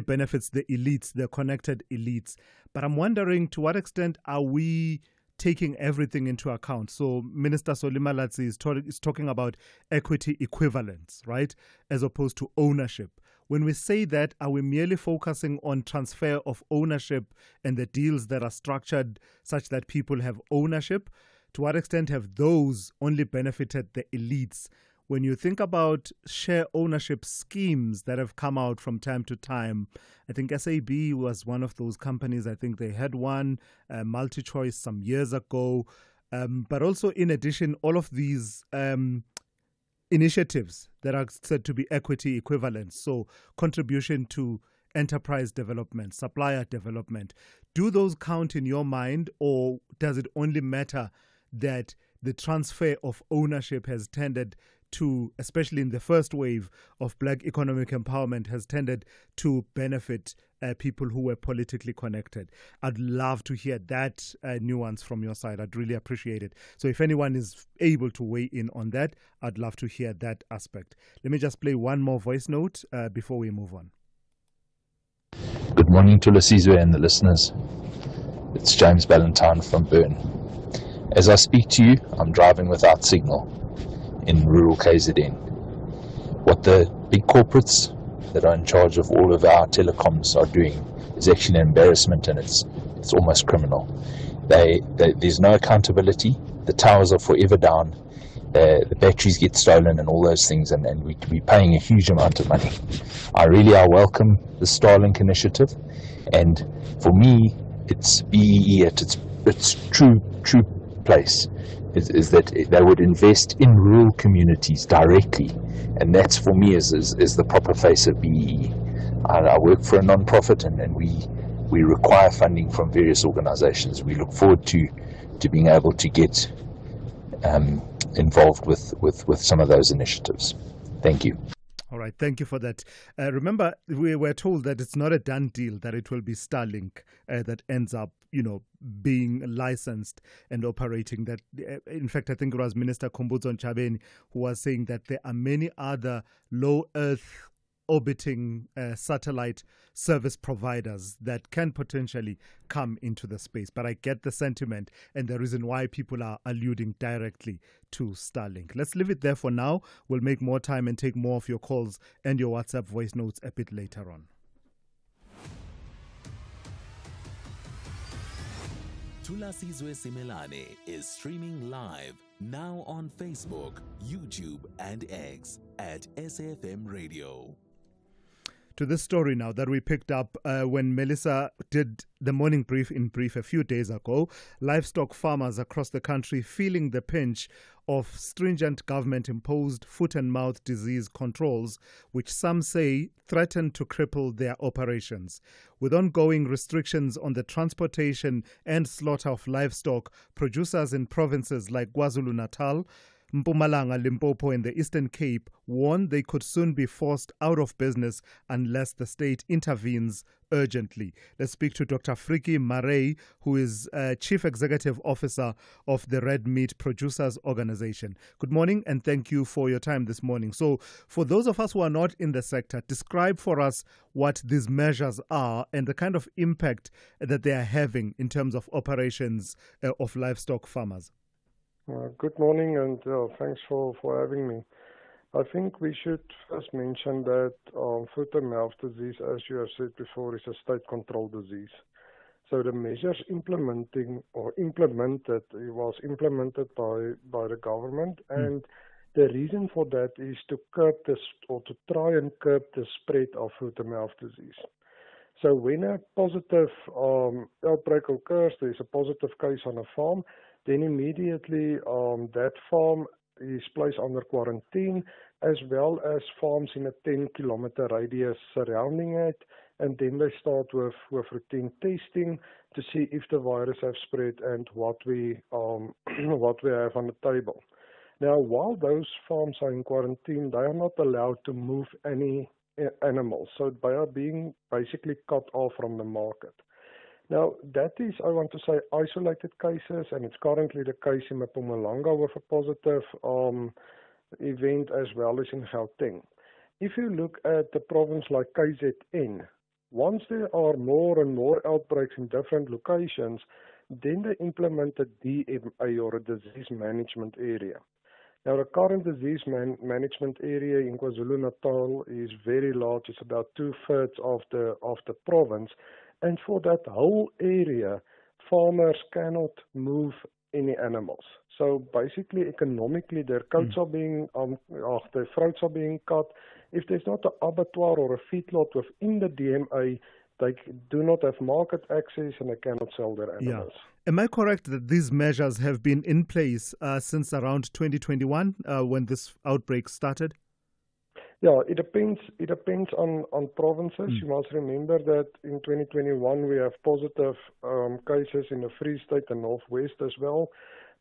benefits the elites, the connected elites. But I'm wondering, to what extent are we taking everything into account? So Minister Solimalatsi is talking about equity equivalence, right, as opposed to ownership. When we say that, are we merely focusing on transfer of ownership and the deals that are structured such that people have ownership? To what extent have those only benefited the elites? When you think about share ownership schemes that have come out from time to time, I think SAB was one of those companies. I think they had one, MultiChoice, some years ago. But also, in addition, all of these initiatives that are said to be equity equivalent, so contribution to enterprise development, supplier development, do those count in your mind, or does it only matter that the transfer of ownership has tended to, especially in the first wave of black economic empowerment, has tended to benefit people who were politically connected? I'd love to hear that nuance from your side. I'd really appreciate it. So if anyone is able to weigh in on that, I'd love to hear that aspect. Let me just play one more voice note before we move on. Good morning to Thulasizwe and the listeners. It's James Ballantyne from Bern. As I speak to you, I'm driving without signal in rural KZN. What the big corporates that are in charge of all of our telecoms are doing is actually an embarrassment, and it's almost criminal. There's no accountability. The towers are forever down. The batteries get stolen and all those things, and we're paying a huge amount of money. I welcome the Starlink initiative, and for me, it's BEE at its true place. Is that they would invest in rural communities directly, and that's for me is the proper face of BEE. I work for a non-profit, and we require funding from various organizations. We look forward to being able to get involved with some of those initiatives. Thank you. All right, thank you for that. Remember, we were told that it's not a done deal, that it will be Starlink that ends up, being licensed and operating. That, in fact, I think it was Minister Khumbudzo Ntshavheni who was saying that there are many other low Earth orbiting satellite service providers that can potentially come into the space. But I get the sentiment and the reason why people are alluding directly to Starlink. Let's leave it there for now. We'll make more time and take more of your calls and your WhatsApp voice notes a bit later on. Thulasizwe Simelane is streaming live now on Facebook, YouTube, and X at SAFM Radio. To this story now that we picked up when Melissa did the morning brief a few days ago. Livestock farmers across the country feeling the pinch of stringent government-imposed foot and mouth disease controls, which some say threaten to cripple their operations. With ongoing restrictions on the transportation and slaughter of livestock, producers in provinces like KwaZulu-Natal, Mpumalanga, Limpopo and the Eastern Cape warn they could soon be forced out of business unless the state intervenes urgently. Let's speak to Dr. Friki Marey, who is Chief Executive Officer of the Red Meat Producers Organization. Good morning and thank you for your time this morning. So for those of us who are not in the sector, describe for us what these measures are and the kind of impact that they are having in terms of operations of livestock farmers. Good morning and thanks for having me. I think we should first mention that foot and mouth disease, as you have said before, is a state-controlled disease. So the measures implemented was implemented by the government, and the reason for that is to curb this, or to try and curb the spread of foot and mouth disease. So when a positive outbreak occurs, there's a positive case on a farm, then immediately that farm is placed under quarantine, as well as farms in a 10-kilometer radius surrounding it, and then they start with routine testing to see if the virus has spread and what we have on the table. Now, while those farms are in quarantine, they are not allowed to move any animals, so they are being basically cut off from the market. Now, that is, I want to say, isolated cases, and it's currently the case in Mpumalanga with a positive event as well as in Gauteng. If you look at the province like KZN, once there are more and more outbreaks in different locations, then they implement a DMA, or a disease management area. Now, the current disease management area in KwaZulu-Natal is very large. It's about 2/3 of the province. And for that whole area, farmers cannot move any animals. So basically, economically, their coats are being, their throats are being cut. If there's not an abattoir or a feedlot within the DMA, they do not have market access and they cannot sell their animals. Am I correct that these measures have been in place since around 2021 when this outbreak started? Yeah, it depends on provinces. You must remember that in 2021 we have positive cases in the Free State and Northwest as well.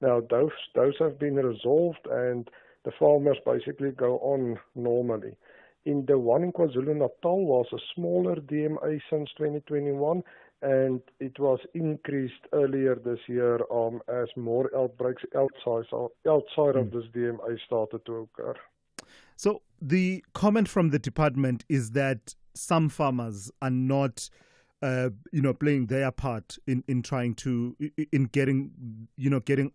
Now those have been resolved and the farmers basically go on normally. In the one in KwaZulu-Natal was a smaller DMA since 2021, and it was increased earlier this year as more outbreaks outside of this DMA started to occur. So the comment from the department is that some farmers are not, playing their part in trying to getting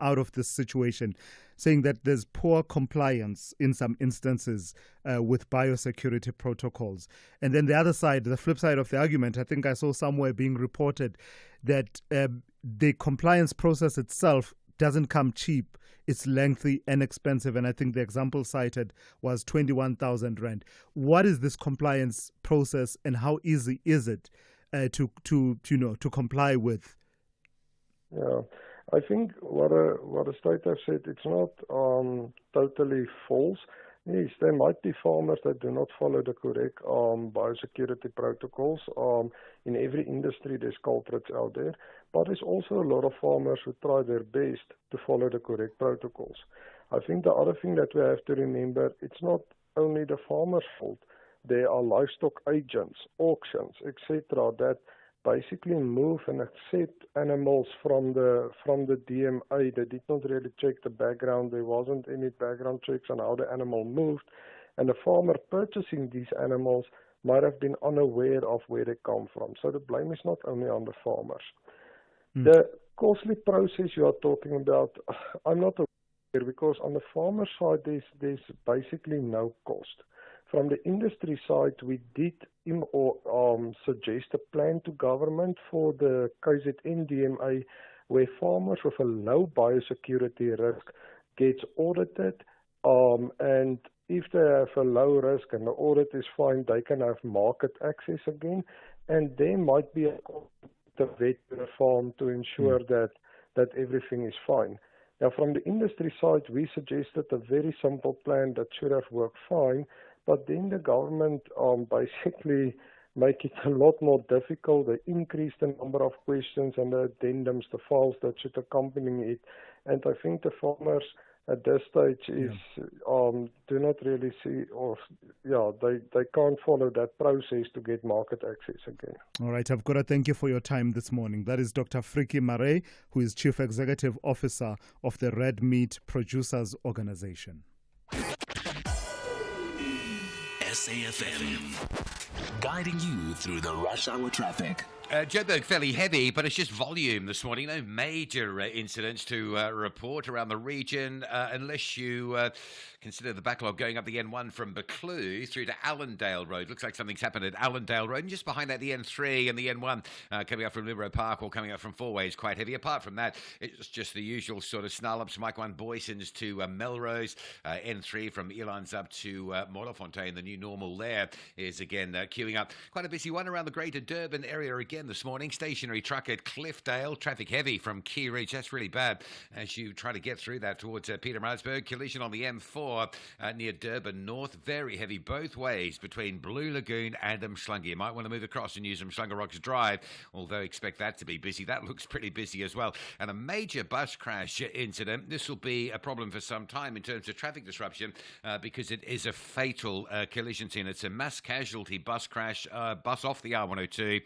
out of this situation, saying that there's poor compliance in some instances with biosecurity protocols. And then the other side, the flip side of the argument, I think I saw somewhere being reported that the compliance process itself doesn't come cheap. It's lengthy and expensive, and I think the example cited was 21,000 rand. What is this compliance process, and how easy is it to comply with? Yeah, I think what the state have said, it's not totally false. Yes, there might be farmers that do not follow the correct biosecurity protocols. In every industry, there's culprits out there. But there's also a lot of farmers who try their best to follow the correct protocols. I think the other thing that we have to remember, it's not only the farmer's fault. There are livestock agents, auctions, etc., that basically move and accept animals from the DMA. They did not really check the background. There wasn't any background checks on how the animal moved. And the farmer purchasing these animals might have been unaware of where they come from. So the blame is not only on the farmers. The costly process you are talking about, I'm not aware, because on the farmer side, there's basically no cost. From the industry side, we did suggest a plan to government for the KZN DMA where farmers with a low biosecurity risk gets audited, and if they have a low risk and the audit is fine, they can have market access again, and there might be a vet to the farm to ensure that everything is fine. Now, from the industry side, we suggested a very simple plan that should have worked fine, but then the government basically make it a lot more difficult. They increase the number of questions and the addendums, the files that should accompany it. And I think the farmers at this stage do not really see, they can't follow that process to get market access again. All right, I've got to thank you for your time this morning. That is Dr. Friki Mare, who is Chief Executive Officer of the Red Meat Producers Organization. SAFM, guiding you through the rush hour traffic. Joburg fairly heavy, but it's just volume this morning. No major incidents to report around the region, unless you consider the backlog going up the N1 from Buccleuch through to Allendale Road. Looks like something's happened at Allendale Road, and just behind that the N3 and the N1 coming up from Liberal Park or coming up from Fourway is quite heavy. Apart from that, it's just the usual sort of snarl-ups. Mike 1 Boysons to Melrose, N3 from Elands up to Molefontein. The new normal there is again queuing up. Quite a busy one around the Greater Durban area again this morning. Stationary truck at Cliffdale. Traffic heavy from Key Ridge. That's really bad as you try to get through that towards Pietermaritzburg. Collision on the M4 near Durban North. Very heavy both ways between Blue Lagoon and Umhlanga. You might want to move across and use Umhlanga Rocks Drive, although expect that to be busy. That looks pretty busy as well. And a major bus crash incident. This will be a problem for some time in terms of traffic disruption because it is a fatal collision scene. It's a mass casualty bus crash, bus off the R102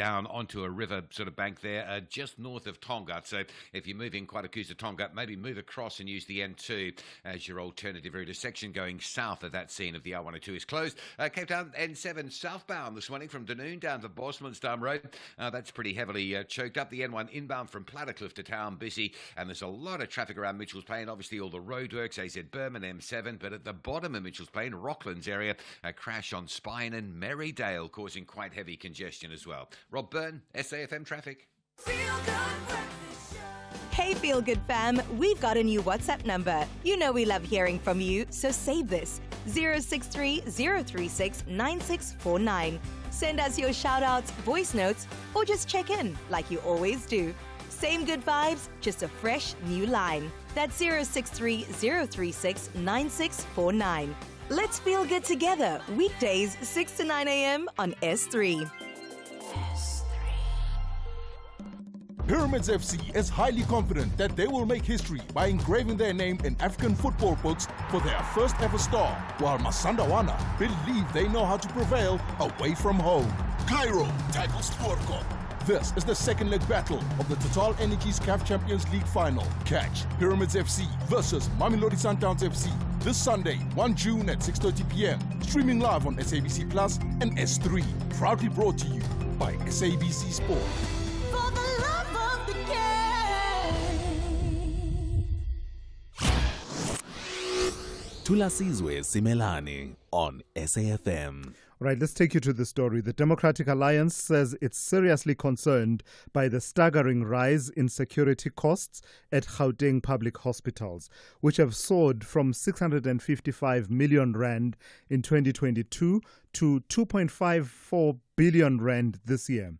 down onto a river sort of bank there, just north of Tonga. So if you're moving Kwakuza Tonga, maybe move across and use the N2 as your alternative route. A section going south of that scene of the R102 is closed. Cape Town N7 southbound this morning from Dunoon down to Bosmansdam Road. That's pretty heavily choked up. The N1 inbound from Plattercliff to town busy, and there's a lot of traffic around Mitchell's Plain. Obviously all the roadworks, AZ Berman M7, but at the bottom of Mitchell's Plain, Rocklands area, a crash on Spine and Merrydale causing quite heavy congestion as well. Rob Byrne, SAFM Traffic. Hey Feel Good fam, we've got a new WhatsApp number. You know we love hearing from you, so save this: 063 036 9649. Send us your shout-outs, voice notes, or just check in like you always do. Same good vibes, just a fresh new line. That's 063 036 9649. Let's feel good together, weekdays 6 to 9 a.m. on S3. Pyramids FC is highly confident that they will make history by engraving their name in African football books for their first ever star, while Masandawana believe they know how to prevail away from home. Cairo tackles Turco. This is the second leg battle of the Total Energies CAF Champions League final. Catch Pyramids FC versus Mamelodi Sundowns FC this Sunday, 1 June at 6:30 p.m. Streaming live on SABC Plus and S3. Proudly brought to you by SABC Sport. For the love of the game. Thulasizwe Simelane on SAFM. Right, let's take you to the story. The Democratic Alliance says it's seriously concerned by the staggering rise in security costs at Gauteng public hospitals, which have soared from 655 million rand in 2022 to 2.54 billion rand this year.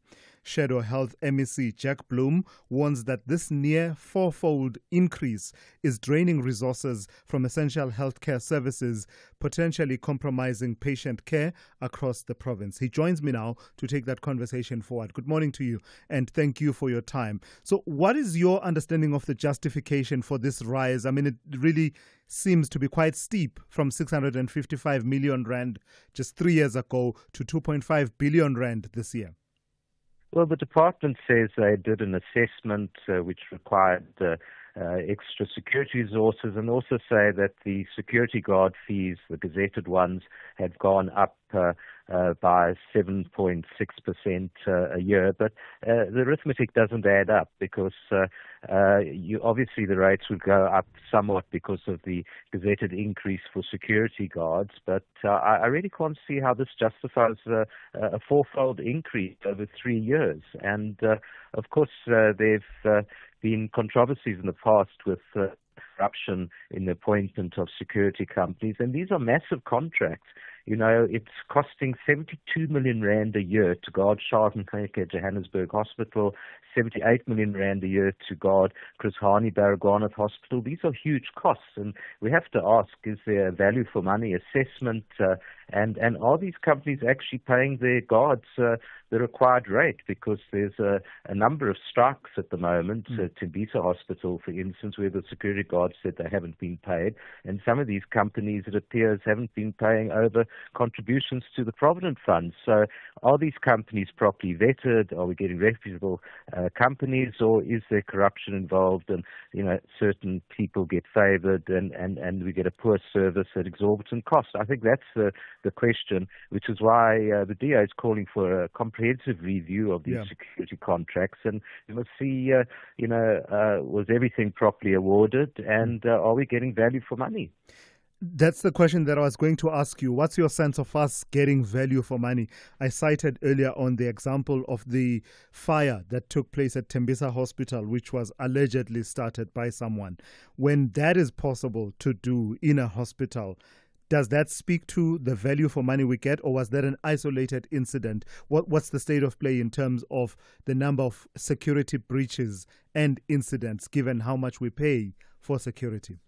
Shadow Health MEC Jack Bloom warns that this near fourfold increase is draining resources from essential healthcare services, potentially compromising patient care across the province. He joins me now to take that conversation forward. Good morning to you, and thank you for your time. So what is your understanding of the justification for this rise? I mean, it really seems to be quite steep, from 655 million rand just 3 years ago to 2.5 billion rand this year. Well, the department says they did an assessment which required extra security resources, and also say that the security guard fees, the gazetted ones, have gone up by 7.6% a year. But the arithmetic doesn't add up, because obviously the rates would go up somewhat because of the gazetted increase for security guards. But I really can't see how this justifies a fourfold increase over 3 years. And of course, there've been controversies in the past with corruption in the appointment of security companies, and these are massive contracts. You know, it's costing 72 million rand a year to guard Schadenkliniek at Johannesburg Hospital, 78 million rand a year to guard Chris Hani Baragwanath Hospital. These are huge costs, and we have to ask, is there a value for money assessment, and are these companies actually paying their guards the required rate? Because there's a number of strikes at the moment, Tembisa Hospital, for instance, where the security guards said they haven't been paid, and some of these companies, it appears, haven't been paying over contributions to the Provident Fund. So are these companies properly vetted? Are we getting reputable companies, or is there corruption involved, and certain people get favoured, and we get a poor service at exorbitant cost? I think that's the question, which is why the DA is calling for a comprehensive review of these security contracts, and we must see, was everything properly awarded, and are we getting value for money? That's the question that I was going to ask you. What's your sense of us getting value for money? I cited earlier on the example of the fire that took place at Tembisa Hospital, which was allegedly started by someone. When that is possible to do in a hospital, does that speak to the value for money we get, or was that an isolated incident? What's the state of play in terms of the number of security breaches and incidents, given how much we pay for security?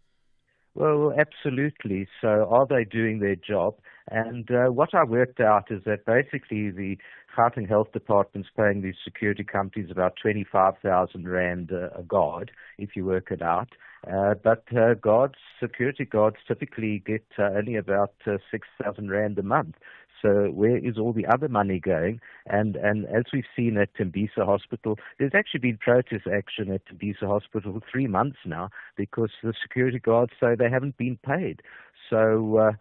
Well, absolutely. So are they doing their job? And what I worked out is that basically the Gauteng Health Department's paying these security companies about 25,000 Rand a guard, if you work it out. But security guards typically get only about 6,000 Rand a month. where is all the other money going? And as we've seen at Tembisa Hospital, there's actually been protest action at Tembisa Hospital for 3 months now because the security guards say they haven't been paid. So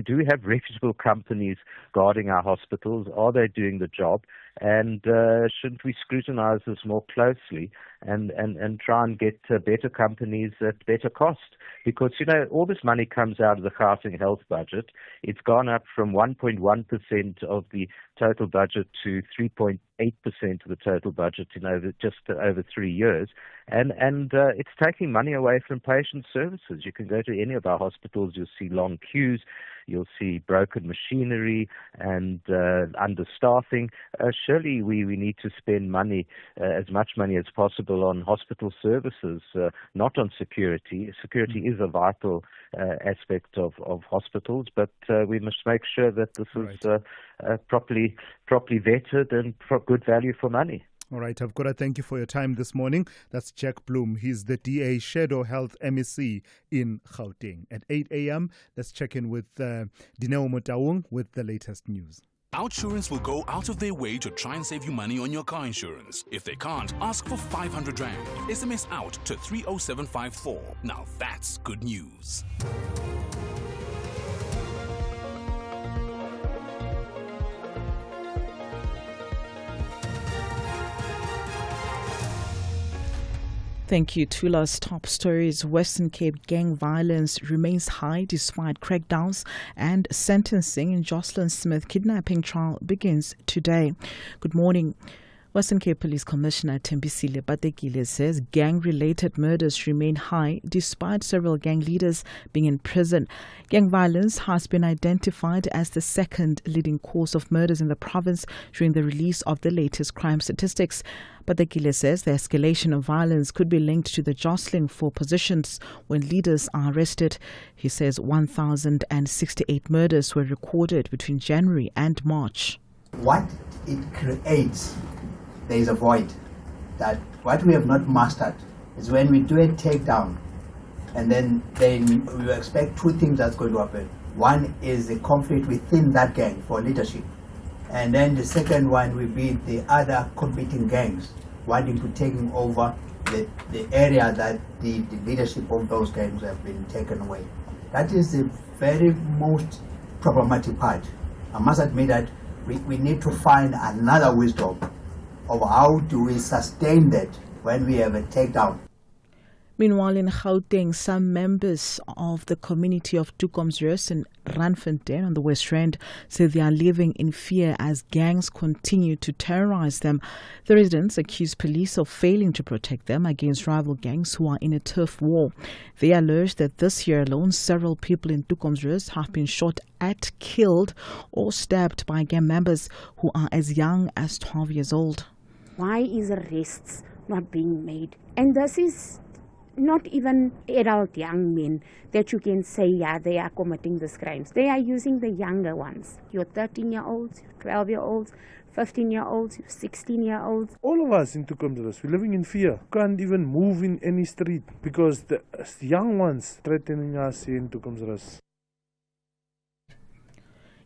do we have reputable companies guarding our hospitals? Are they doing the job? And shouldn't we scrutinize this more closely and try and get better companies at better cost? Because, all this money comes out of the Gauteng health budget. It's gone up from 1.1% of the total budget to 3.8% of the total budget in just over 3 years. And it's taking money away from patient services. You can go to any of our hospitals, you'll see long queues, you'll see broken machinery and understaffing. Surely we need to spend money, as much money as possible, on hospital services, not on security. Security is a vital aspect of hospitals, but we must make sure that this is properly vetted and good value for money. All right, I've got to thank you for your time this morning. That's Jack Bloom. He's the DA Shadow Health MEC in Gauteng. At 8 a.m., let's check in with Dineo Motaung with the latest news. Outsurance will go out of their way to try and save you money on your car insurance. If they can't, ask for 500 Rand. SMS out to 30754. Now that's good news. Thank you, Tula's top stories. Western Cape gang violence remains high despite crackdowns and sentencing in Jocelyn Smith kidnapping trial begins today. Good morning. Western Cape Police Commissioner Thembisile Patekile says gang-related murders remain high despite several gang leaders being in prison. Gang violence has been identified as the second leading cause of murders in the province during the release of the latest crime statistics. Patekile says the escalation of violence could be linked to the jostling for positions when leaders are arrested. He says 1,068 murders were recorded between January and March. What it creates, there is a void. That what we have not mastered is when we do a takedown, and then we expect two things that's going to happen. One is the conflict within that gang for leadership, and then the second one will be the other competing gangs wanting to take over the area that the leadership of those gangs have been taken away. That is the very most problematic part. I must admit that we need to find another wisdom of how do we sustain that when we have a takedown. Meanwhile, in Gauteng, some members of the community of Tukomsrus and Randfontein on the West Rand say they are living in fear as gangs continue to terrorize them. The residents accuse police of failing to protect them against rival gangs who are in a turf war. They allege that this year alone, several people in Tukomsrus have been shot at, killed or stabbed by gang members who are as young as 12 years old. Why is arrests not being made? And this is not even adult young men that you can say, yeah, they are committing these crimes. They are using the younger ones. Your 13-year-olds, your 12-year-olds, 15-year-olds, 16-year-olds. All of us in Tukomsrus, we're living in fear. Can't even move in any street because the young ones threatening us in Tukomsrus.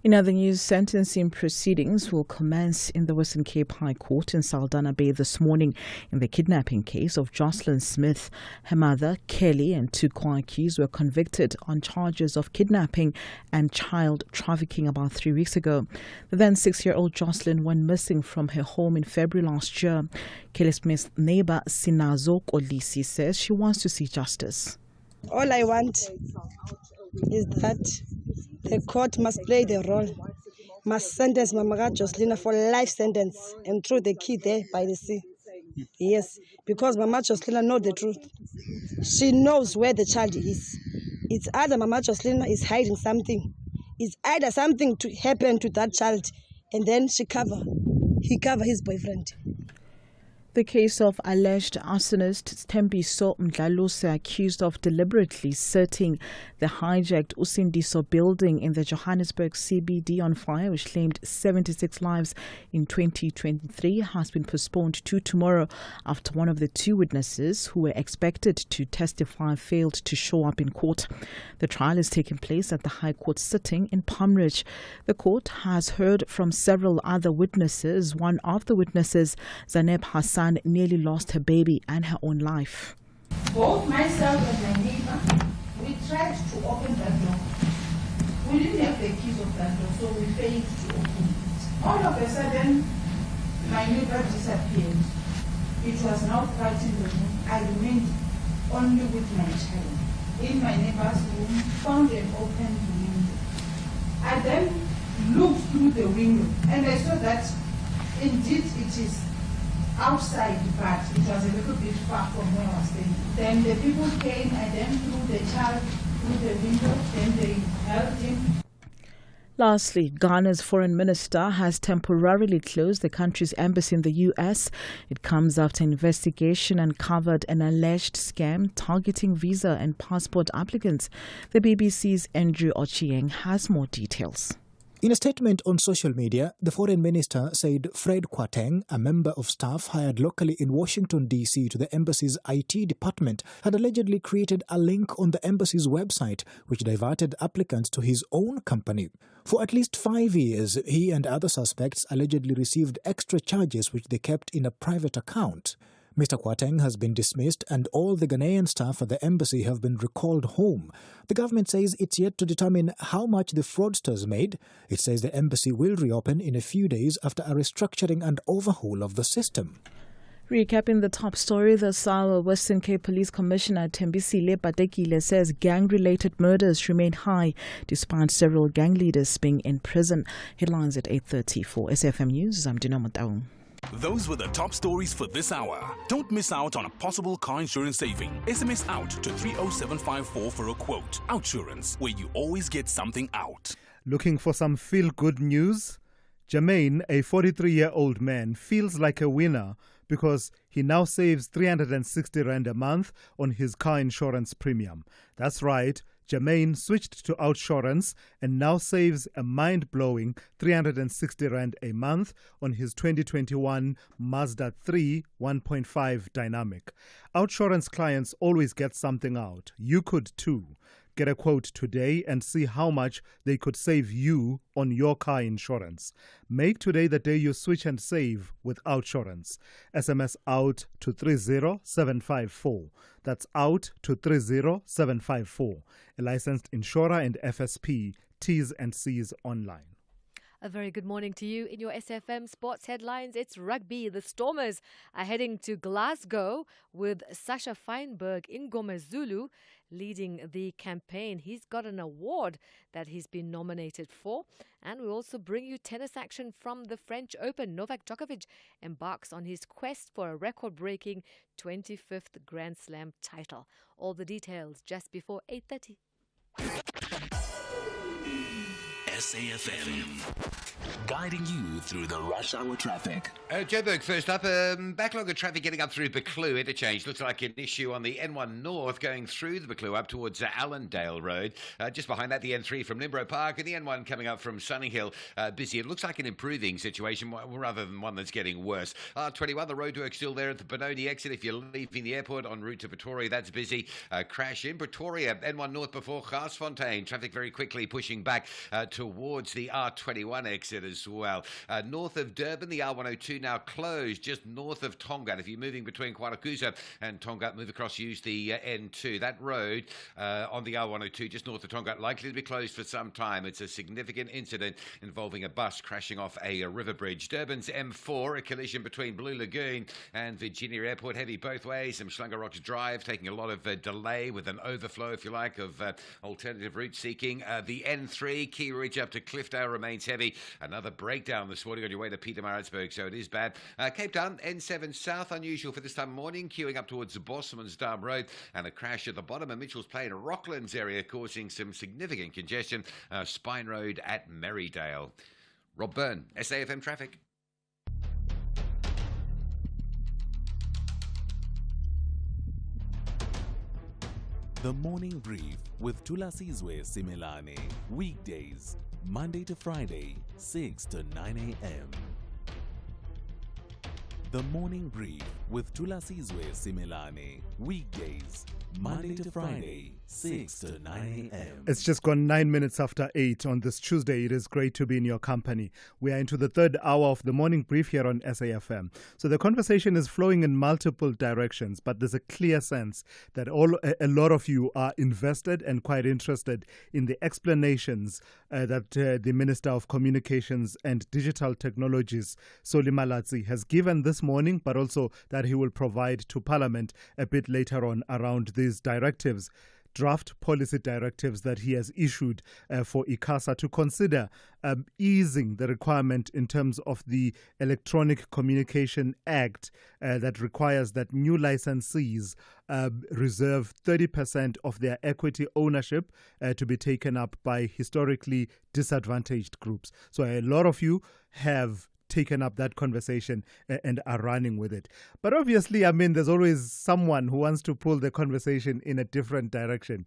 In other news, sentencing proceedings will commence in the Western Cape High Court in Saldanha Bay this morning in the kidnapping case of Jocelyn Smith. Her mother, Kelly, and two co-accused were convicted on charges of kidnapping and child trafficking about 3 weeks ago. The then 6-year-old Jocelyn went missing from her home in February last year. Kelly Smith's neighbor, Sinazo Kolisi, says she wants to see justice. All I want is that the court must play the role, must sentence Mama Jocelyn for life sentence and throw the key there by the sea. Yes, because Mama Jocelyn knows the truth. She knows where the child is. It's either Mama Jocelyn is hiding something. It's either something to happen to that child and then he cover his boyfriend. The case of alleged arsonist Tembiso Mdlalose, accused of deliberately setting the hijacked Usindiso building in the Johannesburg CBD on fire, which claimed 76 lives in 2023, has been postponed to tomorrow after one of the two witnesses who were expected to testify failed to show up in court. The trial is taking place at the High Court sitting in Palm Ridge. The court has heard from several other witnesses. One of the witnesses, Zaneb Hassan, nearly lost her baby and her own life. Both myself and my neighbor, we tried to open that door. We didn't have the keys of that door, so we failed to open it. All of a sudden, my neighbor disappeared. It was now quiet in the room. I remained only with my child. In my neighbor's room, found an open window. I then looked through the window and I saw that indeed it is outside, but it was a little bit far from where I was staying. Then the people came and then threw the child through the window, then they held him. Lastly, Ghana's foreign minister has temporarily closed the country's embassy in the U.S. It comes after investigation uncovered an alleged scam targeting visa and passport applicants. The BBC's Andrew Ochieng has more details. In a statement on social media, the foreign minister said Fred Kwateng, a member of staff hired locally in Washington, D.C. to the embassy's IT department, had allegedly created a link on the embassy's website which diverted applicants to his own company. For at least 5 years, he and other suspects allegedly received extra charges which they kept in a private account. Mr. Kwateng has been dismissed and all the Ghanaian staff at the embassy have been recalled home. The government says it's yet to determine how much the fraudsters made. It says the embassy will reopen in a few days after a restructuring and overhaul of the system. Recapping the top story, the SAWA Western Cape Police Commissioner Thembisile Patekile says gang-related murders remain high despite several gang leaders being in prison. Headlines at 8:30 for SFM News. I'm Dina Mataung. Those were the top stories for this hour. Don't miss out on a possible car insurance saving. SMS out to 30754 for a quote. Outsurance, where you always get something out. Looking for some feel-good news? Jermaine, a 43-year-old man, feels like a winner because he now saves 360 Rand a month on his car insurance premium. That's right. Jermaine switched to Outsurance and now saves a mind-blowing 360 Rand a month on his 2021 Mazda 3 1.5 Dynamic. Outsurance clients always get something out. You could too. Get a quote today and see how much they could save you on your car insurance. Make today the day you switch and save with Outsurance. SMS out to 30754. That's out to 30754. A licensed insurer and FSP. T's and C's online. A very good morning to you. In your SFM sports headlines, it's rugby. The Stormers are heading to Glasgow with Sasha Feinberg in Ngomezulu leading the campaign. He's got an award that he's been nominated for. And we also bring you tennis action from the French Open. Novak Djokovic embarks on his quest for a record-breaking 25th Grand Slam title. All the details just before 8:30. SAFM, guiding you through the rush hour traffic. Joburg first up. Backlog of traffic getting up through Buccleuch interchange. Looks like an issue on the N1 North going through the Buccleuch up towards Allendale Road. Just behind that, the N3 from Limbro Park and the N1 coming up from Sunninghill. Busy. It looks like an improving situation rather than one that's getting worse. R21, the roadwork still there at the Benoni exit. If you're leaving the airport en route to Pretoria, that's busy. Crash in Pretoria. N1 North before Garsfontein. Traffic very quickly pushing back towards the R21 exit as well. North of Durban, the R102 now closed just north of Tongaat. If you're moving between Kwarakusa and Tongaat, move across, use the N2. That road on the R102 just north of Tongaat likely to be closed for some time. It's a significant incident involving a bus crashing off a river bridge. Durban's M4, a collision between Blue Lagoon and Virginia Airport, heavy both ways. Mshlanga Rocks Drive taking a lot of delay with an overflow, if you like, of alternative route seeking. The N3, Key Ridge up to Cliffdale remains heavy. Another breakdown this morning on your way to Pietermaritzburg, so it is bad. Cape Town, N7 South, unusual for this time of morning, queuing up towards the Bosmansdam Road, and a crash at the bottom of Mitchell's Plain, Rocklands area, causing some significant congestion. Spine Road at Merrydale. Rob Byrne, SAFM Traffic. The Morning Brief with Thulasizwe Simelane. Weekdays, Monday to Friday, 6 to 9 a.m. The Morning Brief with Thulasizwe Simelane. Weekdays, Monday to Friday, 6 to 9 a.m. It's just gone 9 minutes after 8 on this Tuesday. It is great to be in your company. We are into the third hour of the morning brief here on SAFM. So the conversation is flowing in multiple directions, but there's a clear sense that a lot of you are invested and quite interested in the explanations that the Minister of Communications and Digital Technologies, Solly Malatsi, has given this morning, but also that he will provide to Parliament a bit later on around these directives, draft policy directives that he has issued for ICASA to consider easing the requirement in terms of the Electronic Communication Act that requires that new licensees reserve 30% of their equity ownership to be taken up by historically disadvantaged groups. So a lot of you have taken up that conversation and are running with it. But obviously, I mean, there's always someone who wants to pull the conversation in a different direction.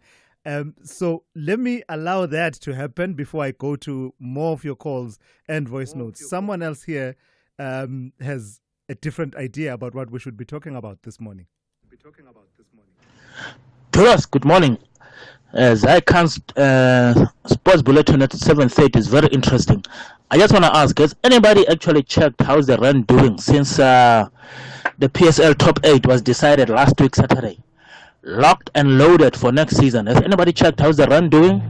So let me allow that to happen before I go to more of your calls and voice notes. Someone else here has a different idea about what we should be talking about this morning. Thomas, good morning. Zycan's sports bulletin at 7:30 is very interesting. I just want to ask, has anybody actually checked how's the run doing since the PSL top 8 was decided last week Saturday? Locked and loaded for next season. Has anybody checked how's the run doing?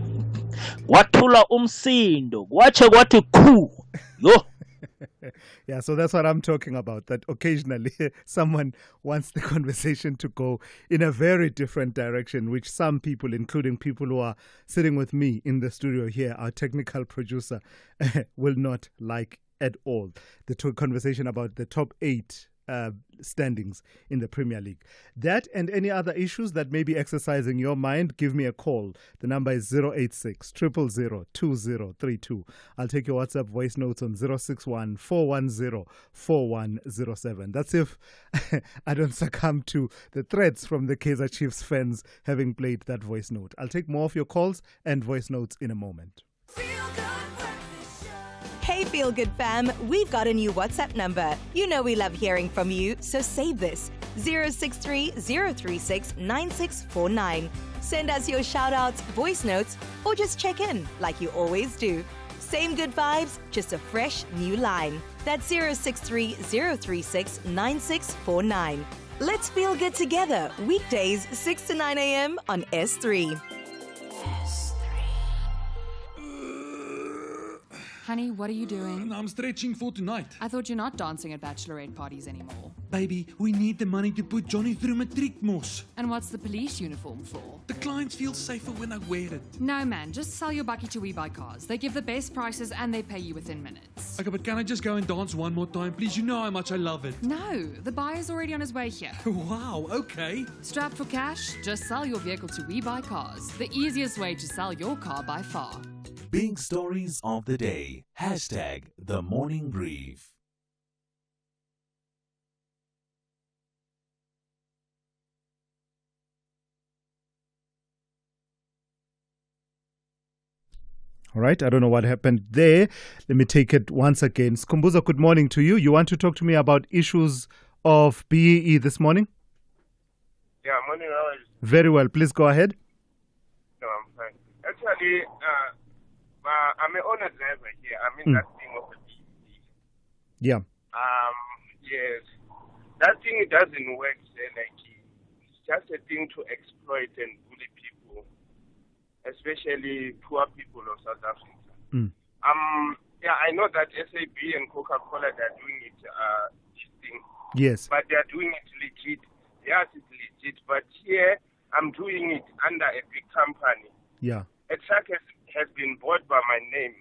Watula umsindo. Wache watu ku. Yo. Yeah, so that's what I'm talking about, that occasionally someone wants the conversation to go in a very different direction, which some people, including people who are sitting with me in the studio here, our technical producer, will not like at all. The conversation about the top 8 standings in the Premier League. That and any other issues that may be exercising your mind, give me a call. The number is 086 000 2032. I'll take your WhatsApp voice notes on 061 410 4107. That's if I don't succumb to the threats from the Kaizer Chiefs fans having played that voice note. I'll take more of your calls and voice notes in a moment. Hey, Feel Good fam, we've got a new WhatsApp number. You know we love hearing from you, so save this: 063 036 9649. Send us your shout-outs, voice notes, or just check in like you always do. Same good vibes, just a fresh new line. That's 063 036 9649. Let's feel good together, weekdays 6 to 9 a.m. on S3. Honey, what are you doing? I'm stretching for tonight. I thought you're not dancing at bachelorette parties anymore. Baby, we need the money to put Johnny through matric mos. And what's the police uniform for? The clients feel safer when I wear it. No, man, just sell your bucky to We Buy Cars. They give the best prices and they pay you within minutes. Okay, but can I just go and dance one more time, please? You know how much I love it. No, the buyer's already on his way here. Wow, okay. Strapped for cash? Just sell your vehicle to We Buy Cars. The easiest way to sell your car by far. Big stories of the day. Hashtag The Morning Brief. All right, I don't know what happened there. Let me take it once again. Skumbuza, good morning to you. You want to talk to me about issues of BEE this morning? Yeah, morning. How are you? Very well. Please go ahead. No, I'm fine. Actually, I'm an owner driver here. I'm in that thing of the BEE. Yeah. Yes. That thing doesn't work. Like, it's just a thing to exploit and bully people, especially poor people of South Africa. Yeah, I know that SAB and Coca-Cola, they're doing it cheating. Yes. But they're doing it legit. Yes, it's legit. But here, I'm doing it under a big company. Yeah. A truck has been bought by my name.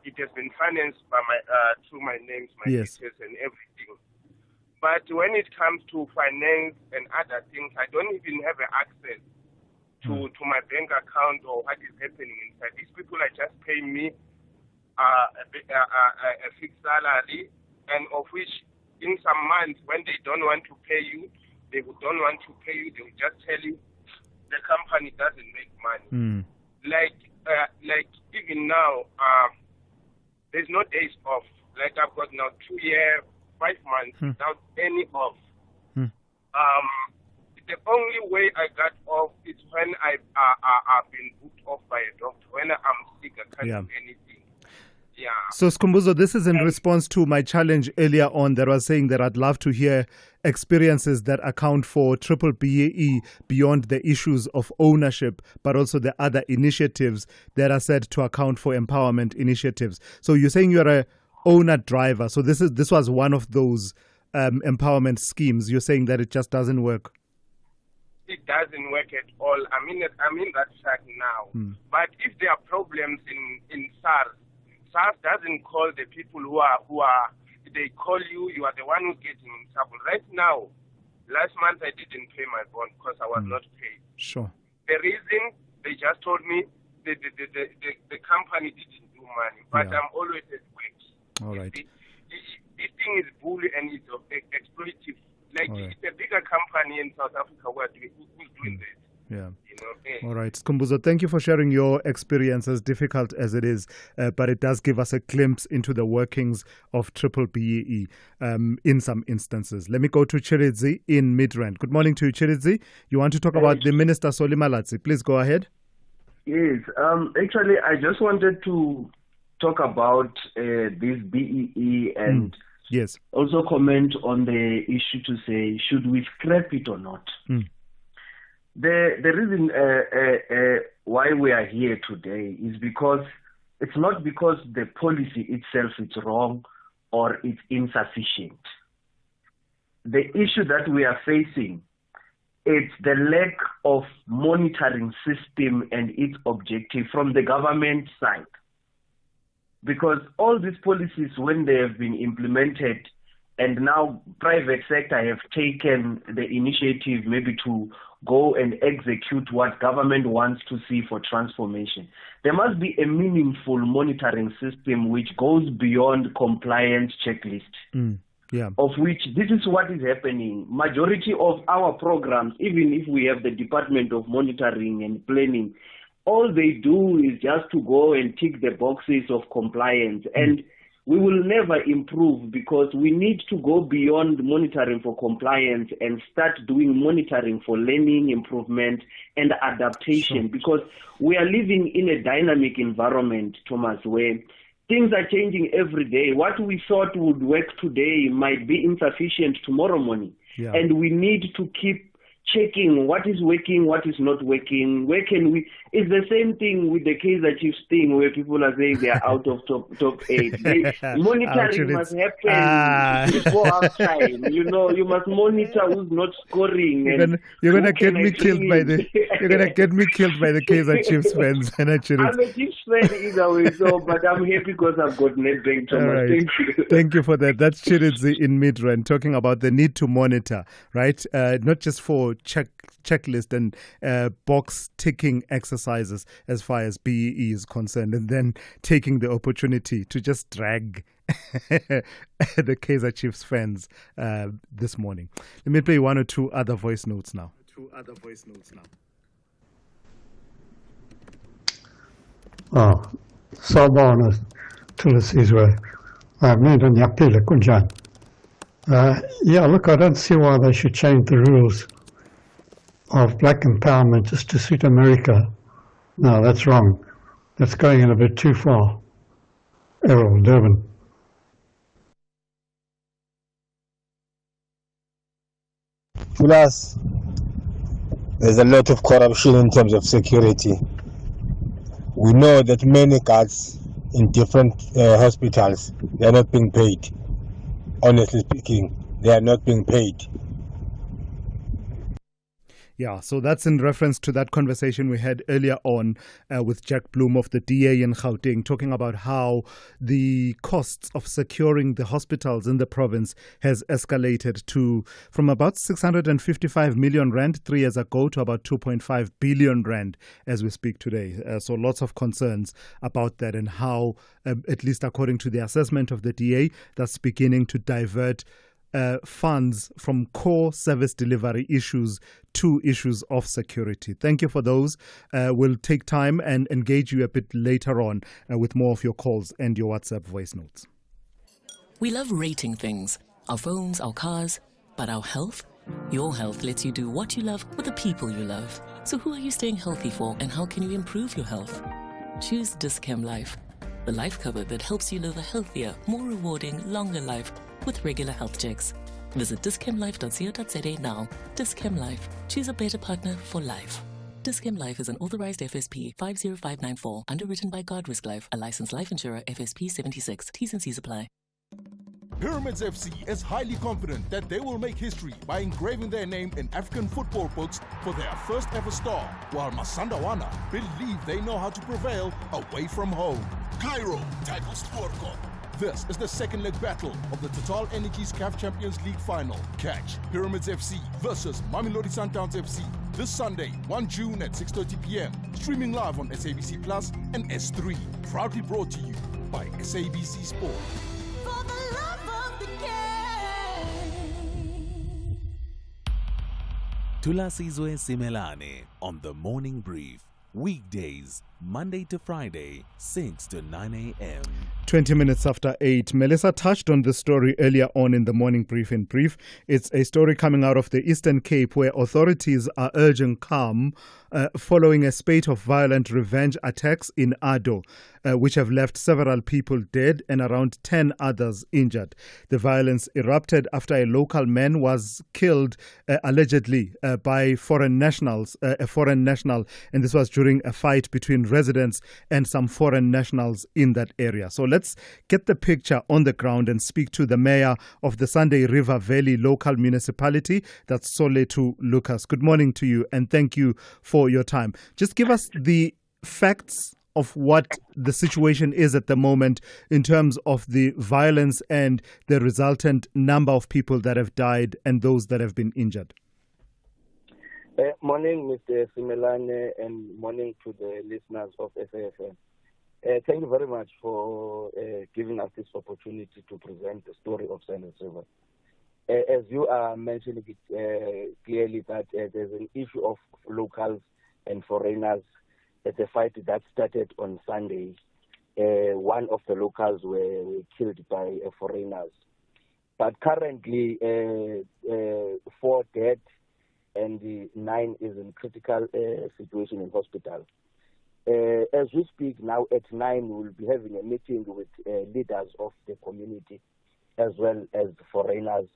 It has been financed by my through my names, my details and everything. But when it comes to finance and other things, I don't even have access to my bank account or what is happening inside. These people are just paying me a fixed salary, and of which in some months when they don't want to pay you, they don't want to pay you, they will just tell you the company doesn't make money. Mm. Like even now, there's no days off. Like I've got now 2 years, 5 months without any off. The only way I got off is when I've been booked off by a doctor. When I'm sick, I can't do anything. Yeah. So, Skhumbuzo, this is in response to my challenge earlier on that was saying that I'd love to hear experiences that account for triple BEE beyond the issues of ownership, but also the other initiatives that are said to account for empowerment initiatives. So you're saying you're a owner driver. So this was one of those empowerment schemes. You're saying that it just doesn't work. It doesn't work at all. I'm in that fact now. But if there are problems in SARS doesn't call the people who are they call you. You are the one who's getting in trouble. Right now, last month I didn't pay my bond because I was not paid. Sure. The reason, they just told me the company didn't do money, but I'm always at work. All right. This thing is bully and it's exploitative. Like it's a bigger company in South Africa who's doing this. Yeah. You know, All right, Skhumbuzo, thank you for sharing your experience, as difficult as it is, but it does give us a glimpse into the workings of triple BEE in some instances. Let me go to Chiridzi in Midrand. Good morning to you, Chiridzi. You want to talk about the Minister Solimalatsi. Please go ahead. Yes, actually, I just wanted to talk about this BEE and yes, also comment on the issue to say, should we scrap it or not? The reason why we are here today is because it's not because the policy itself is wrong or it's insufficient. The issue that we are facing, it's the lack of monitoring system and its objective from the government side. Because all these policies, when they have been implemented, and now private sector have taken the initiative maybe to go and execute what government wants to see for transformation. There must be a meaningful monitoring system which goes beyond compliance checklist. Of which this is what is happening. Majority of our programs, even if we have the Department of Monitoring and Planning, all they do is just to go and tick the boxes of compliance. And we will never improve because we need to go beyond monitoring for compliance and start doing monitoring for learning, improvement, and adaptation. Because we are living in a dynamic environment, Thomas, where things are changing every day. What we thought would work today might be insufficient tomorrow morning. And we need to keep checking what is working, what is not working, where can we... It's the same thing with the Kaizer Chiefs thing where people are saying they are out of top 8. Monitoring must happen before half time. You know, you must monitor who's not scoring. You're gonna get me killed by the Kaizer Chiefs fans. I'm a Chiefs fan either way, but I'm happy because I've got Nedbank, Thomas. Right. Thank you. Thank you for that. That's Chiridzi in Midrand talking about the need to monitor, right? Not just for checklist and box ticking exercises as far as BEE is concerned, and then taking the opportunity to just drag the Kaizer Chiefs fans this morning. Let me play one or two other voice notes now. Sawubona Thulasizwe. Mina ngiyaphila kunjani? Yeah, look, I don't see why they should change the rules of black empowerment just to suit America. No, that's wrong. That's going in a bit too far. Errol, Durban. Plus, there's a lot of corruption in terms of security. We know that many guards in different hospitals, they are not being paid. Honestly speaking, they are not being paid. Yeah, so that's in reference to that conversation we had earlier on with Jack Bloom of the DA in Gauteng, talking about how the costs of securing the hospitals in the province has escalated from about 655 million rand 3 years ago to about 2.5 billion rand as we speak today. So lots of concerns about that and how, at least according to the assessment of the DA, that's beginning to divert funds from core service delivery issues to issues of security. Thank you for those. We'll take time and engage you a bit later on with more of your calls and your WhatsApp voice notes. We love rating things, our phones, our cars, but our health? Your health lets you do what you love with the people you love. So who are you staying healthy for, and how can you improve your health? Choose Dis-Chem Life, the life cover that helps you live a healthier, more rewarding, longer life with regular health checks. Visit dischemlife.co.za now. Dis-Chem Life. Choose a better partner for life. Dis-Chem Life is an authorized FSP 50594, underwritten by Guardrisk Life, a licensed life insurer, FSP 76. T's and C's apply. Pyramids FC is highly confident that they will make history by engraving their name in African football books for their first ever star, while Masandawana believe they know how to prevail away from home. Cairo tackles Sportco. This is the second leg battle of the Total Energies CAF Champions League final. Catch Pyramids FC versus Mamelodi Sundowns FC this Sunday, 1 June at 6:30 p.m. Streaming live on SABC Plus and S3. Proudly brought to you by SABC Sport. Thulasizwe Simelane on the Morning Brief. Weekdays, Monday to Friday, 6 to 9 a.m. 20 minutes after 8. Melissa touched on the story earlier on in the Morning Brief in brief. It's a story coming out of the Eastern Cape where authorities are urging calm following a spate of violent revenge attacks in Ado, which have left several people dead and around 10 others injured. The violence erupted after a local man was killed allegedly by a foreign national, and this was during a fight between residents and some foreign nationals in that area. So let's get the picture on the ground and speak to the mayor of the Sunday River Valley local municipality, that's Soletu Lucas. Good morning to you and thank you for your time. Just give us the facts of what the situation is at the moment in terms of the violence and the resultant number of people that have died and those that have been injured. Morning, Mr. Simelane, and morning to the listeners of SAFM. Thank you very much for giving us this opportunity to present the story of Silent River. As you are mentioning it clearly that there's an issue of locals and foreigners. It's a fight that started on Sunday. One of the locals were killed by foreigners. But currently, 4 dead and 9 is in critical situation in hospital. As we speak now, at 9, we will be having a meeting with leaders of the community as well as foreigners.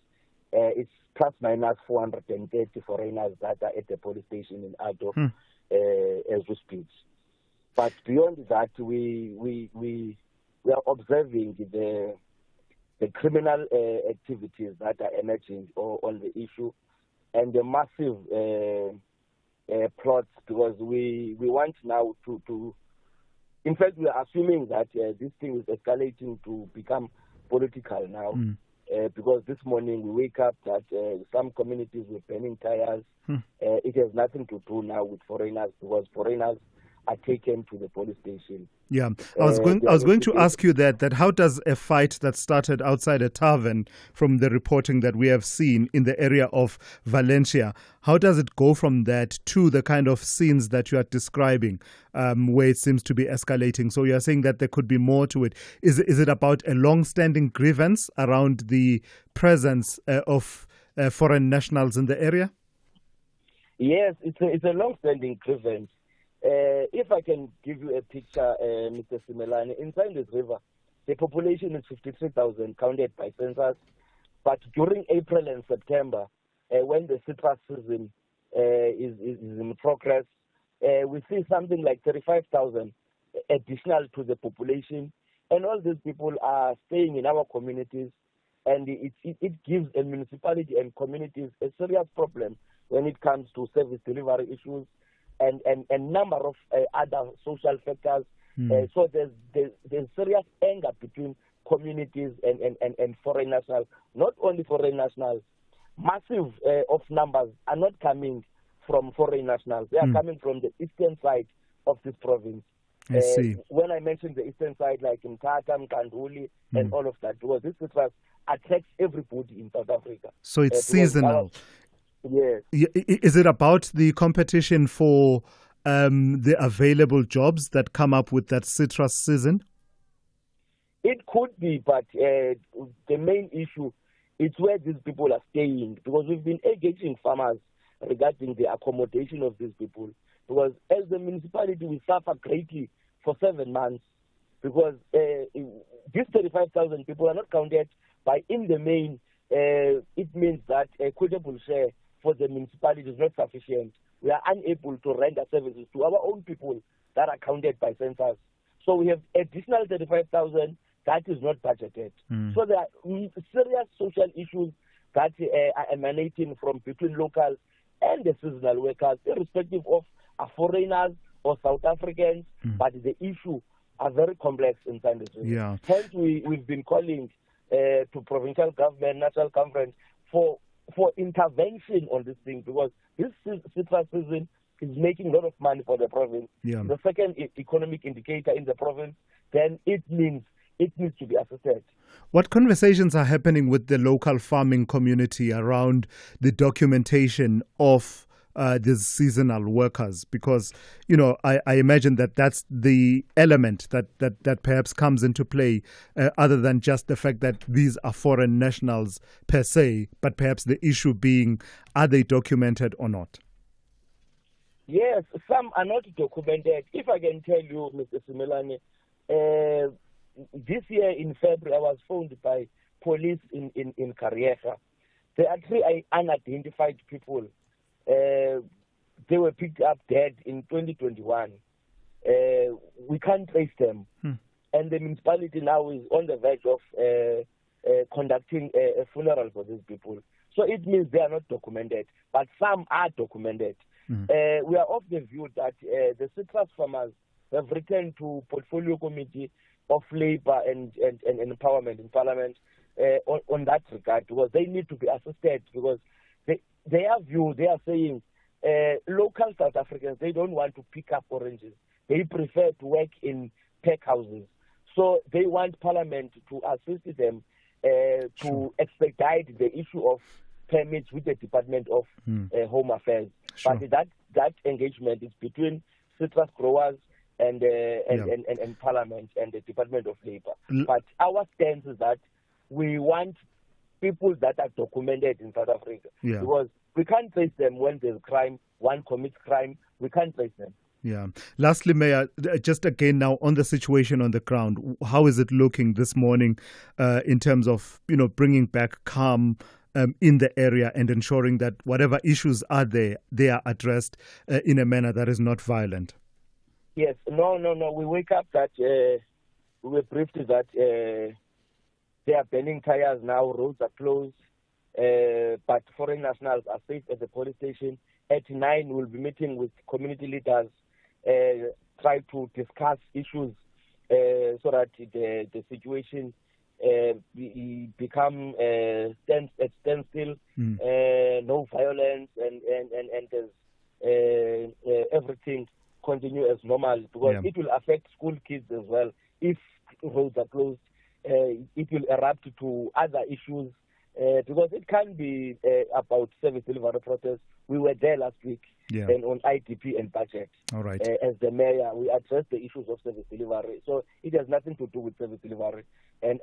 It's plus minus 430 foreigners that are at the police station in Ado as we speak. But beyond that, we are observing the criminal activities that are emerging on the issue and the massive plots, because we want now to in fact, we are assuming that this thing is escalating to become political now. Because this morning we wake up that some communities were burning tires. It has nothing to do now with foreigners, because foreigners are taken to the police station. Yeah, I was going to ask you that how does a fight that started outside a tavern, from the reporting that we have seen in the area of Valencia, how does it go from that to the kind of scenes that you are describing, where it seems to be escalating? So you are saying that there could be more to it. Is it about a long-standing grievance around the presence of foreign nationals in the area? Yes, it's a long-standing grievance. If I can give you a picture, Mr. Simelane, inside this river, the population is 53,000 counted by census. But during April and September, when the citrus season is in progress, we see something like 35,000 additional to the population. And all these people are staying in our communities. And it gives a municipality and communities a serious problem when it comes to service delivery issues and number of other social factors. So there's serious anger between communities and foreign nationals. Not only foreign nationals, massive of numbers are not coming from foreign nationals. They are coming from the eastern side of this province. I see. When I mentioned the eastern side, like in Tata, Mkanduli, and all of that, because this citrus attracts everybody in South Africa. So it's seasonal. Yes. Is it about the competition for the available jobs that come up with that citrus season? It could be, but the main issue is where these people are staying, because we've been engaging farmers regarding the accommodation of these people. Because as the municipality, we suffer greatly for 7 months, because these 35,000 people are not counted, but in the main, it means that equitable share for the municipality is not sufficient. We are unable to render services to our own people that are counted by census. So we have additional 35,000 that is not budgeted. So there are serious social issues that are emanating from between locals and the seasonal workers, irrespective of foreigners or South Africans, but the issue are very complex inside the system. Yeah. Hence, we've been calling to provincial government, national conference for intervention on this thing, because this citrus season is making a lot of money for the province. Yeah. The second economic indicator in the province, then it means it needs to be assisted. What conversations are happening with the local farming community around the documentation of these seasonal workers? Because, I imagine that's the element that perhaps comes into play, other than just the fact that these are foreign nationals per se, but perhaps the issue being, are they documented or not? Yes, some are not documented. If I can tell you, Mr. Simelane, this year in February, I was phoned by police in Kariega. There are 3 unidentified people. They were picked up dead in 2021. We can't trace them. And the municipality now is on the verge of conducting a funeral for these people. So it means they are not documented, but some are documented. We are of the view that the citrus farmers have written to Portfolio Committee of Labour and Empowerment in Parliament on that regard, because they need to be assisted, because their view, they are saying local South Africans, they don't want to pick up oranges. They prefer to work in pack houses. So they want Parliament to assist them to expedite the issue of permits with the Department of Home Affairs. But that engagement is between citrus growers and Parliament and the Department of Labour. But our stance is that we want people that are documented in South Africa, because we can't trace them when there's crime. One commits crime, we can't trace them. Yeah. Lastly, Mayor, just again now on the situation on the ground, how is it looking this morning in terms of bringing back calm in the area and ensuring that whatever issues are there, they are addressed in a manner that is not violent? Yes. No. We wake up that we were briefed that they are burning tires now, roads are closed, but foreign nationals are safe at the police station. At 9, we'll be meeting with community leaders, try to discuss issues so that the situation become standstill, no violence, and there's everything continue as normal, because it will affect school kids as well. If roads are closed, it will erupt to other issues, because it can be about service delivery process. We were there last week and on IDP and budget. All right. As the mayor, we addressed the issues of service delivery. So it has nothing to do with service delivery. And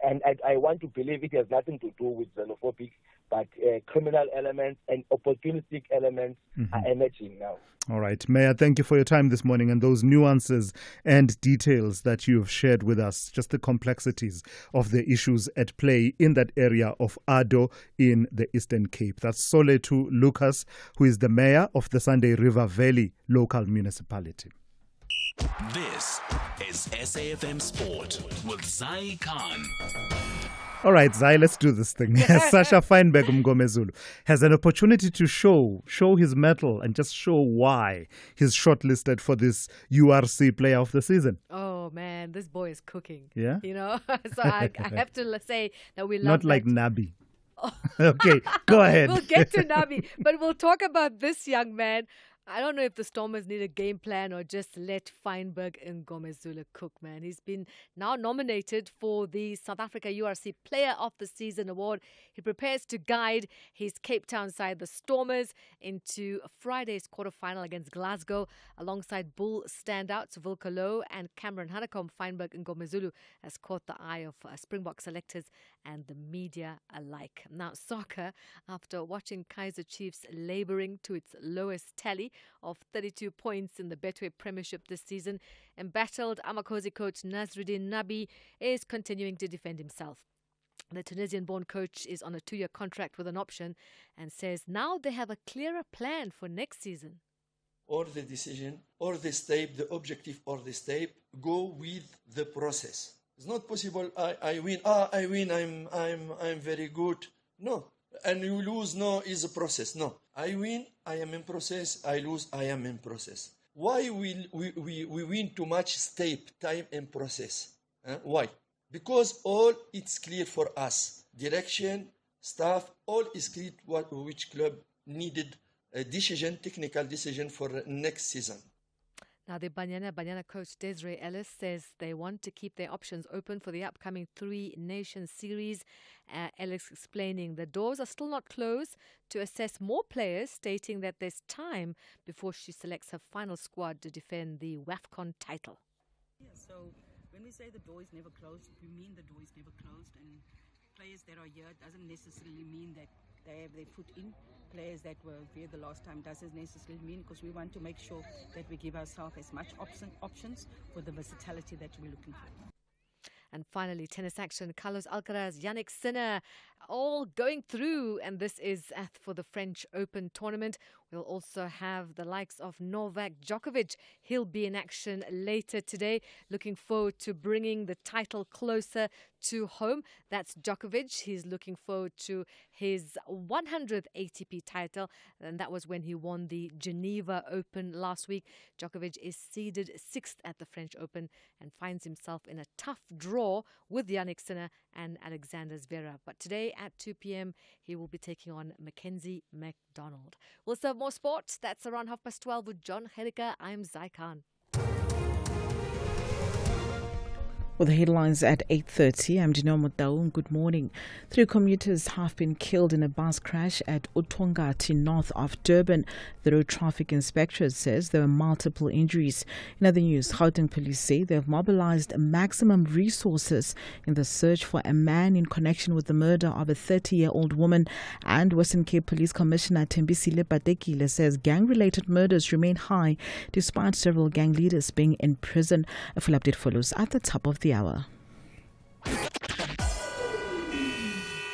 I want to believe it has nothing to do with xenophobic, but criminal elements and opportunistic elements are emerging now. All right. Mayor, thank you for your time this morning and those nuances and details that you have shared with us, just the complexities of the issues at play in that area of Ado in the Eastern Cape. That's Soletu Lucas, who is the mayor of the Sunday River Valley local municipality. This is SAFM Sport with Zai Khan. All right, Zai, let's do this thing. Sasha Feinberg Mgomezulu has an opportunity to show his mettle and just show why he's shortlisted for this URC Player of the Season. Oh, man, this boy is cooking. Yeah? So I have to say that we love Not that. like Nabi. Okay, go ahead. We'll get to Nabi, but we'll talk about this young man. I don't know if the Stormers need a game plan or just let Feinberg and Ngomezulu cook, man. He's been now nominated for the South Africa URC Player of the Season award. He prepares to guide his Cape Town side, the Stormers, into Friday's quarterfinal against Glasgow, alongside Bull standouts Volkolo and Cameron Honeycomb. Feinberg and Ngomezulu has caught the eye of Springbok selectors and the media alike. Now, soccer, after watching Kaizer Chiefs labouring to its lowest tally of 32 points in the Betway Premiership this season, embattled Amakhosi coach Nasruddin Nabi is continuing to defend himself. The Tunisian-born coach is on a 2-year contract with an option and says now they have a clearer plan for next season. Or the decision, or the step, the objective or the step, go with the process. It's not possible. I win. I win. I'm very good. No, and you lose. No, is a process. No, I win. I am in process. I lose. I am in process. Why we win too much step, time and process? Why? Because all it's clear for us. Direction, staff, all is clear. Which club needed a decision, technical decision for next season. Now, the Banyana coach Desiree Ellis says they want to keep their options open for the upcoming 3 Nations series. Ellis explaining the doors are still not closed to assess more players, stating that there's time before she selects her final squad to defend the WAFCON title. Yeah, so when we say the door is never closed, we mean the door is never closed, and players that are here doesn't necessarily mean that they have their foot in. Players that were here the last time doesn't necessarily mean, because we want to make sure that we give ourselves as much options for the versatility that we're looking for. And finally, tennis action. Carlos Alcaraz, Yannick Sinner, all going through, and this is for the French Open tournament. We'll also have the likes of Novak Djokovic. He'll be in action later today. Looking forward to bringing the title closer to home. That's Djokovic. He's looking forward to his 100th ATP title, and that was when he won the Geneva Open last week. Djokovic is seeded 6th at the French Open and finds himself in a tough draw with Yannick Sinner and Alexander Zverev. But today at 2 p.m, he will be taking on Mackenzie McDonald. We'll serve more sports. That's around 12:30 with John Herica. I'm Zai Khan. With the headlines at 8:30, I'm Dino Mutau. Good morning. 3 commuters have been killed in a bus crash at Utongati, north of Durban. The road traffic inspector says there were multiple injuries. In other news, Gauteng police say they have mobilized maximum resources in the search for a man in connection with the murder of a 30-year-old woman. And Western Cape Police Commissioner Thembisile Patekile says gang-related murders remain high despite several gang leaders being in prison. A full update follows at the top of the hour.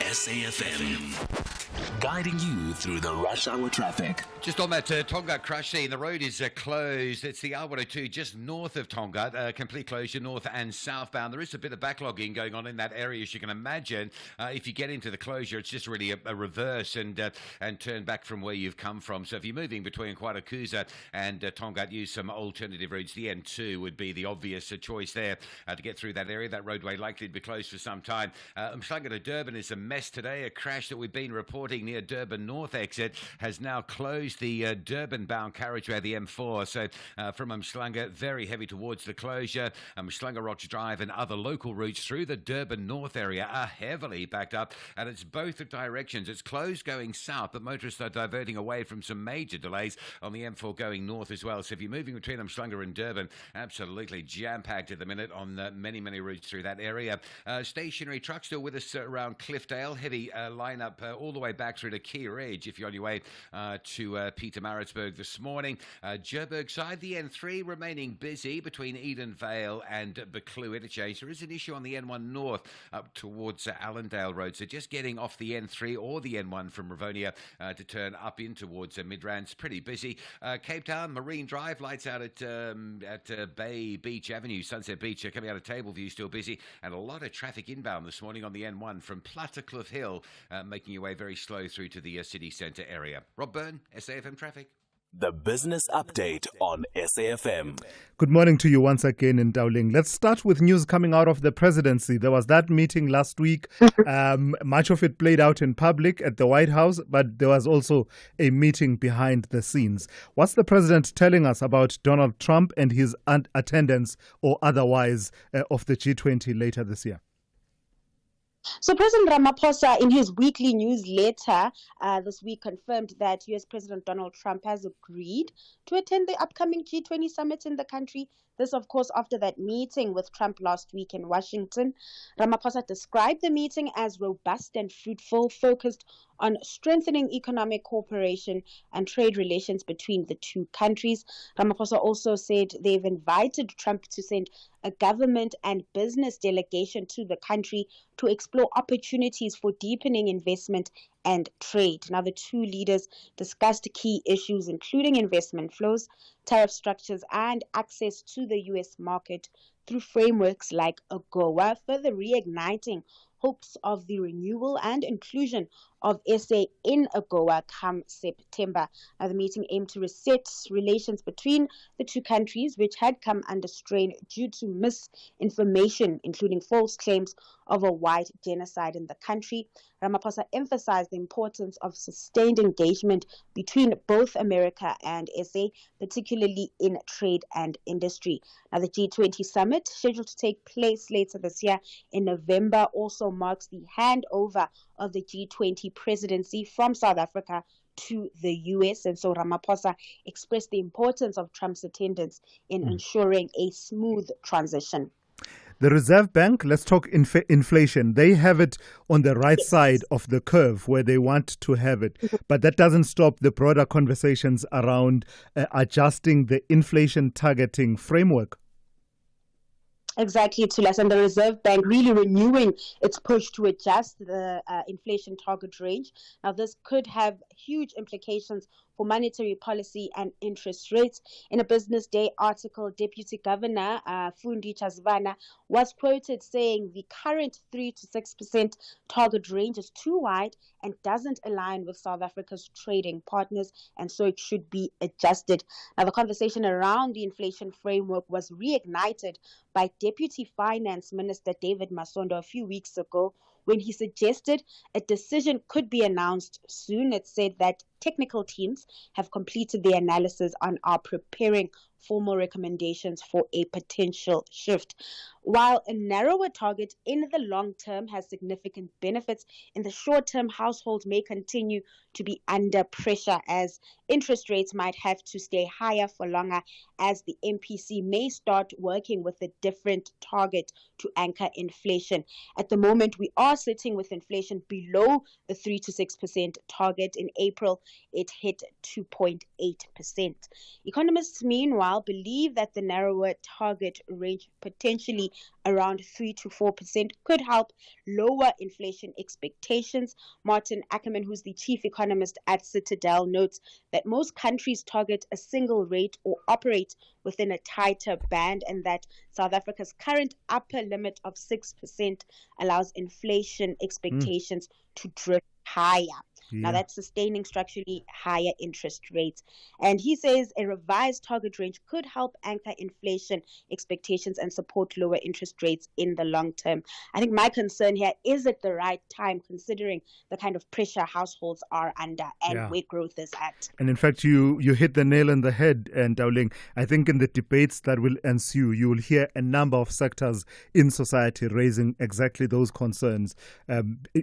SAFM, guiding you through the rush hour traffic. Just on that Tonga crash scene, the road is closed. It's the R102 just north of Tonga, complete closure north and southbound. There is a bit of backlogging going on in that area, as you can imagine. If you get into the closure, it's just really a reverse and turn back from where you've come from. So if you're moving between Kwarakuza and Tonga, use some alternative routes. The N2 would be the obvious choice there to get through that area. That roadway likely to be closed for some time. Umhlanga to Durban is a mess today. A crash that we've been reporting near Durban North exit has now closed the Durban-bound carriageway, the M4. So from Umhlanga, very heavy towards the closure. Umhlanga Rocks Drive and other local routes through the Durban North area are heavily backed up, and it's both directions. It's closed going south, but motorists are diverting away from some major delays on the M4 going north as well. So if you're moving between Umhlanga and Durban, absolutely jam-packed at the minute on many routes through that area. Stationary trucks still with us around Cliffdale. Heavy lineup all the way back through to Key Ridge if you're on your way to Pietermaritzburg this morning. Joburg side, the N3 remaining busy between Edenvale and Beclue interchange. There is an issue on the N1 North up towards Allendale Road. So just getting off the N3 or the N1 from Rivonia to turn up in towards Midrand's pretty busy. Cape Town, Marine Drive, lights out at Bay Beach Avenue, Sunset Beach, coming out of Tableview, still busy. And a lot of traffic inbound this morning on the N1 from Plattercliff Hill, making your way very slow through to the city centre area. Rob Byrne, SAFM Traffic. The Business Update on SAFM. Good morning to you once again in Dowling. Let's start with news coming out of the presidency. There was that meeting last week. Much of it played out in public at the White House, but there was also a meeting behind the scenes. What's the president telling us about Donald Trump and his attendance or otherwise of the G20 later this year? So President Ramaphosa, in his weekly newsletter this week, confirmed that U.S. President Donald Trump has agreed to attend the upcoming G20 summit in the country. This, of course, after that meeting with Trump last week in Washington. Ramaphosa described the meeting as robust and fruitful, focused on strengthening economic cooperation and trade relations between the two countries. Ramaphosa also said they've invited Trump to send a government and business delegation to the country to explore opportunities for deepening investment and trade. Now, the two leaders discussed key issues, including investment flows, tariff structures, and access to the U.S. market through frameworks like AGOA, further reigniting hopes of the renewal and inclusion of SA in AGOA come September. Now, the meeting aimed to reset relations between the two countries, which had come under strain due to misinformation, including false claims of a white genocide in the country. Ramaphosa emphasized the importance of sustained engagement between both America and SA, particularly in trade and industry. Now, the G20 summit, scheduled to take place later this year in November, also marks the handover of the G20 presidency from South Africa to the U.S. And so Ramaphosa expressed the importance of Trump's attendance in ensuring a smooth transition. The Reserve Bank, let's talk inflation. They have it on the right side of the curve where they want to have it. But that doesn't stop the broader conversations around adjusting the inflation targeting framework. Exactly, Thulas, and the Reserve Bank really renewing its push to adjust the inflation target range. Now, this could have huge implications for monetary policy and interest rates. In a Business Day article, Deputy Governor Fundi Chazivana was quoted saying the current 3 to 6% target range is too wide and doesn't align with South Africa's trading partners, and so it should be adjusted. Now, the conversation around the inflation framework was reignited by Deputy Finance Minister David Masondo a few weeks ago, when he suggested a decision could be announced soon. It said that technical teams have completed the analysis and are preparing formal recommendations for a potential shift. While a narrower target in the long term has significant benefits, in the short term, households may continue to be under pressure as interest rates might have to stay higher for longer, as the MPC may start working with a different target to anchor inflation. At the moment, we are sitting with inflation below the 3 to 6% target. In April, it hit 2.8%. Economists, meanwhile, believe that the narrower target range, potentially around 3 to 4%, could help lower inflation expectations. Martin Ackerman, who's the chief economist at Citadel, notes that most countries target a single rate or operate within a tighter band, and that South Africa's current upper limit of 6% allows inflation expectations to drift higher. Now, that's sustaining structurally higher interest rates. And he says a revised target range could help anchor inflation expectations and support lower interest rates in the long term. I think my concern here is at the right time, considering the kind of pressure households are under and where growth is at. And in fact, you hit the nail on the head, and Dowling. I think in the debates that will ensue, you will hear a number of sectors in society raising exactly those concerns.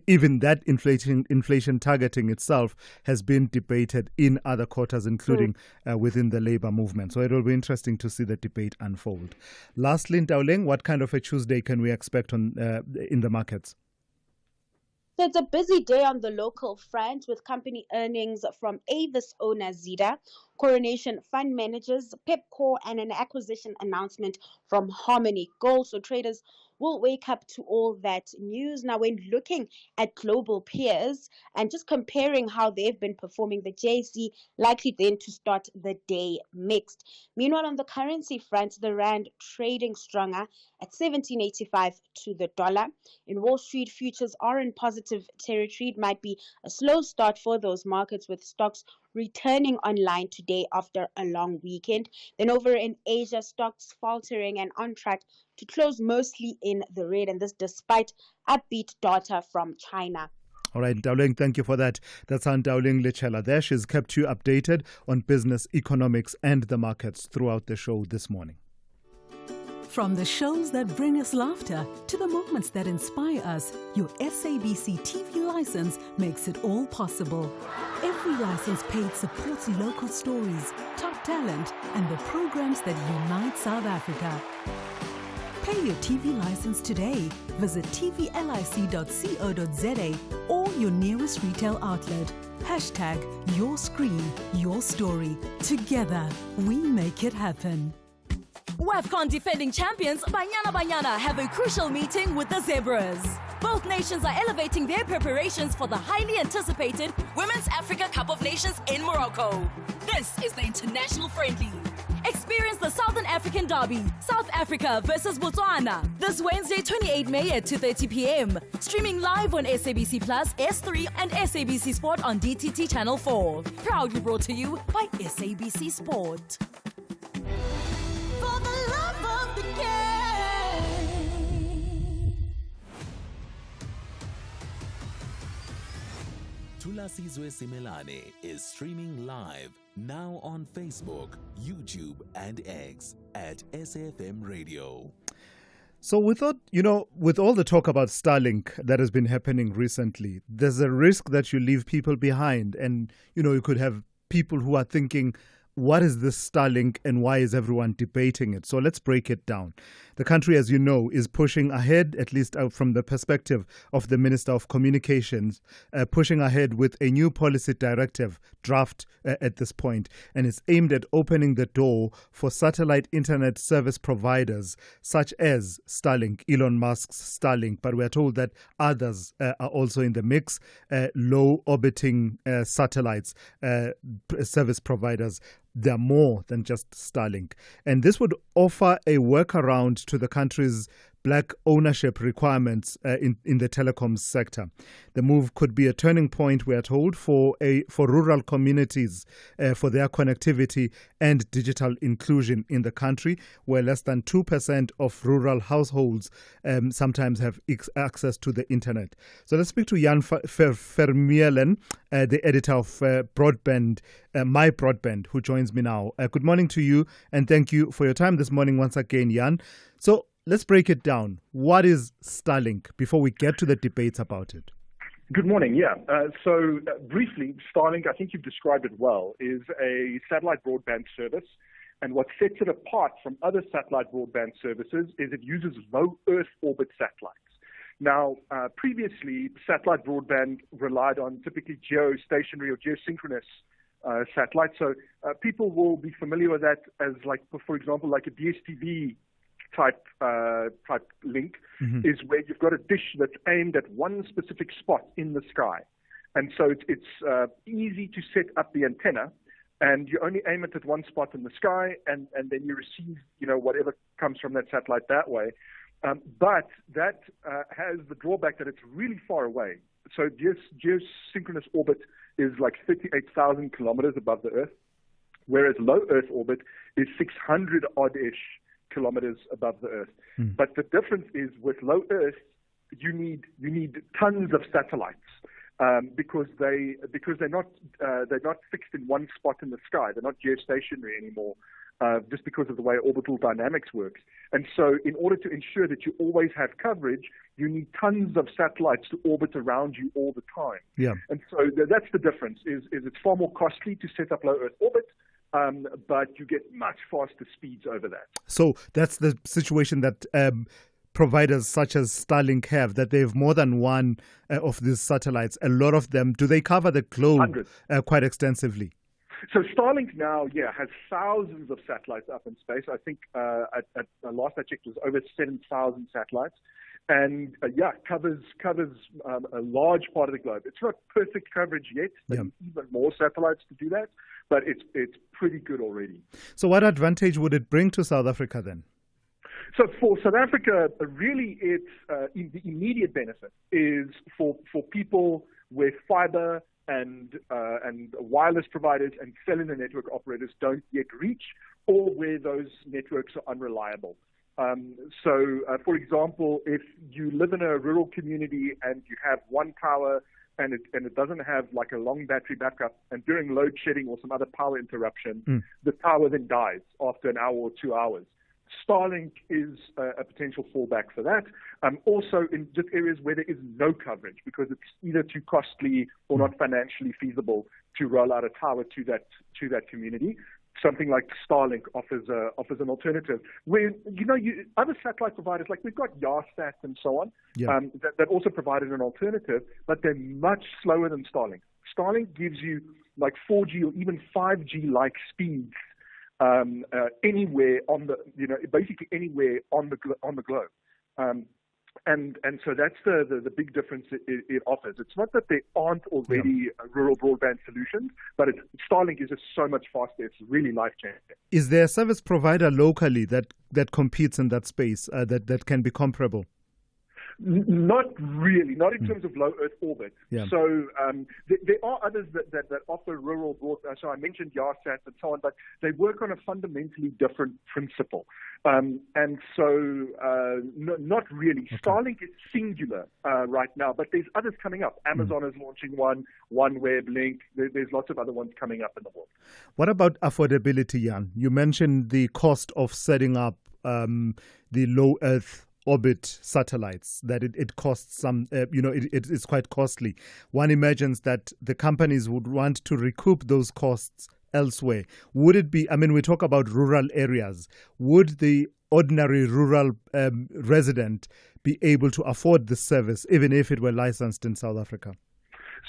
Even that inflation targeting itself has been debated in other quarters, including within the labor movement. So it will be interesting to see the debate unfold. Lastly, Dowling, what kind of a Tuesday can we expect in the markets? So it's a busy day on the local front with company earnings from Avis owner Zeda, Coronation Fund Managers, Pepcore, and an acquisition announcement from Harmony Gold. So traders will wake up to all that news. Now, when looking at global peers and just comparing how they've been performing, the JSE likely then to start the day mixed. Meanwhile, on the currency front, the rand trading stronger at 17.85 to the dollar. In Wall Street, futures are in positive territory. It might be a slow start for those markets, with stocks returning online today after a long weekend. Then over in Asia, stocks faltering and on track to close mostly in the red, and this despite upbeat data from China. All right, Dowling, thank you for that. That's Aunt Dowling Lechela there. She's kept you updated on business, economics, and the markets throughout the show this morning. From the shows that bring us laughter to the moments that inspire us, your SABC TV license makes it all possible. Every license paid supports local stories, top talent, and the programs that unite South Africa. Pay your TV license today. Visit tvlic.co.za or your nearest retail outlet. Hashtag your screen, your story. Together, we make it happen. WAFCON defending champions Banyana Banyana have a crucial meeting with the Zebras. Both nations are elevating their preparations for the highly anticipated Women's Africa Cup of Nations in Morocco. This is the international friendly. Experience the Southern African Derby, South Africa versus Botswana, this Wednesday 28 May at 2:30 p.m. Streaming live on SABC Plus, S3 and SABC Sport on DTT Channel 4. Proudly brought to you by SABC Sport. For the love of the game. Thulasizwe Simelane is streaming live now on Facebook, YouTube, and X at SAFM Radio. So we thought, with all the talk about Starlink that has been happening recently, there's a risk that you leave people behind. And, you could have people who are thinking, what is this Starlink and why is everyone debating it? So let's break it down. The country, as you know, is pushing ahead, at least from the perspective of the Minister of Communications, pushing ahead with a new policy directive draft at this point, and it's aimed at opening the door for satellite internet service providers such as Starlink, Elon Musk's Starlink, but we're told that others are also in the mix, low orbiting satellites, service providers. They're more than just Starlink. And this would offer a workaround to the country's black ownership requirements in the telecoms sector. The move could be a turning point, we are told, for rural communities, for their connectivity and digital inclusion in the country, where less than 2% of rural households sometimes have access to the internet. So let's speak to Jan Vermeulen, the editor of Broadband, My Broadband, who joins me now. Good morning to you, and thank you for your time this morning once again, Jan. So let's break it down. What is Starlink before we get to the debates about it? Good morning. Yeah. So briefly, Starlink, I think you've described it well, is a satellite broadband service. And what sets it apart from other satellite broadband services is it uses low Earth orbit satellites. Now, previously, satellite broadband relied on typically geostationary or geosynchronous satellites. So people will be familiar with that as, like, for example, like a DSTV type link, is where you've got a dish that's aimed at one specific spot in the sky. And so it's easy to set up the antenna, and you only aim it at one spot in the sky, and then you receive, whatever comes from that satellite that way. But that has the drawback that it's really far away. So geosynchronous orbit is like 38,000 kilometers above the Earth, whereas low Earth orbit is 600-odd-ish kilometers above the Earth. But the difference is with low Earth, you need tons of satellites because they're not fixed in one spot in the sky. They're not geostationary anymore, just because of the way orbital dynamics works. And so, in order to ensure that you always have coverage, you need tons of satellites to orbit around you all the time. Yeah. And so that's the difference. Is it's far more costly to set up low Earth orbit. But you get much faster speeds over that. So that's the situation that providers such as Starlink have, that they have more than one of these satellites. A lot of them, do they cover the globe quite extensively? So Starlink now, has thousands of satellites up in space. I think at last I checked, it was over 7,000 satellites. And covers a large part of the globe. It's not perfect coverage yet. They need even more satellites to do that, but it's pretty good already. So what advantage would it bring to South Africa then? So for South Africa, really, it's the immediate benefit is for people with fiber and wireless providers and cellular network operators don't yet reach, or where those networks are unreliable. For example, if you live in a rural community and you have one tower and it doesn't have like a long battery backup, and during load shedding or some other power interruption, the tower then dies after an hour or 2 hours. Starlink is a potential fallback for that. Also in just areas where there is no coverage because it's either too costly or not financially feasible to roll out a tower to that community. Something like Starlink offers an alternative. Where other satellite providers, like we've got Yarsat and so on, that also provided an alternative, but they're much slower than Starlink. Starlink gives you like 4G or even 5G-like speeds anywhere basically anywhere on the globe. And so that's the big difference it offers. It's not that there aren't already rural broadband solutions, but Starlink is just so much faster. It's really life-changing. Is there a service provider locally that competes in that space that can be comparable? Not really, not in terms of low Earth orbit. So there are others that offer rural broadband. So I mentioned Yarsat and so on, but they work on a fundamentally different principle. And so not really. Starlink is singular right now, but there's others coming up. Amazon is launching one, OneWeb, Link. There's lots of other ones coming up in the world. What about affordability, Jan? You mentioned the cost of setting up the low Earth orbit satellites, that it costs some, it's quite costly. One imagines that the companies would want to recoup those costs elsewhere. Would it be, we talk about rural areas, would the ordinary rural resident be able to afford this service, even if it were licensed in South Africa?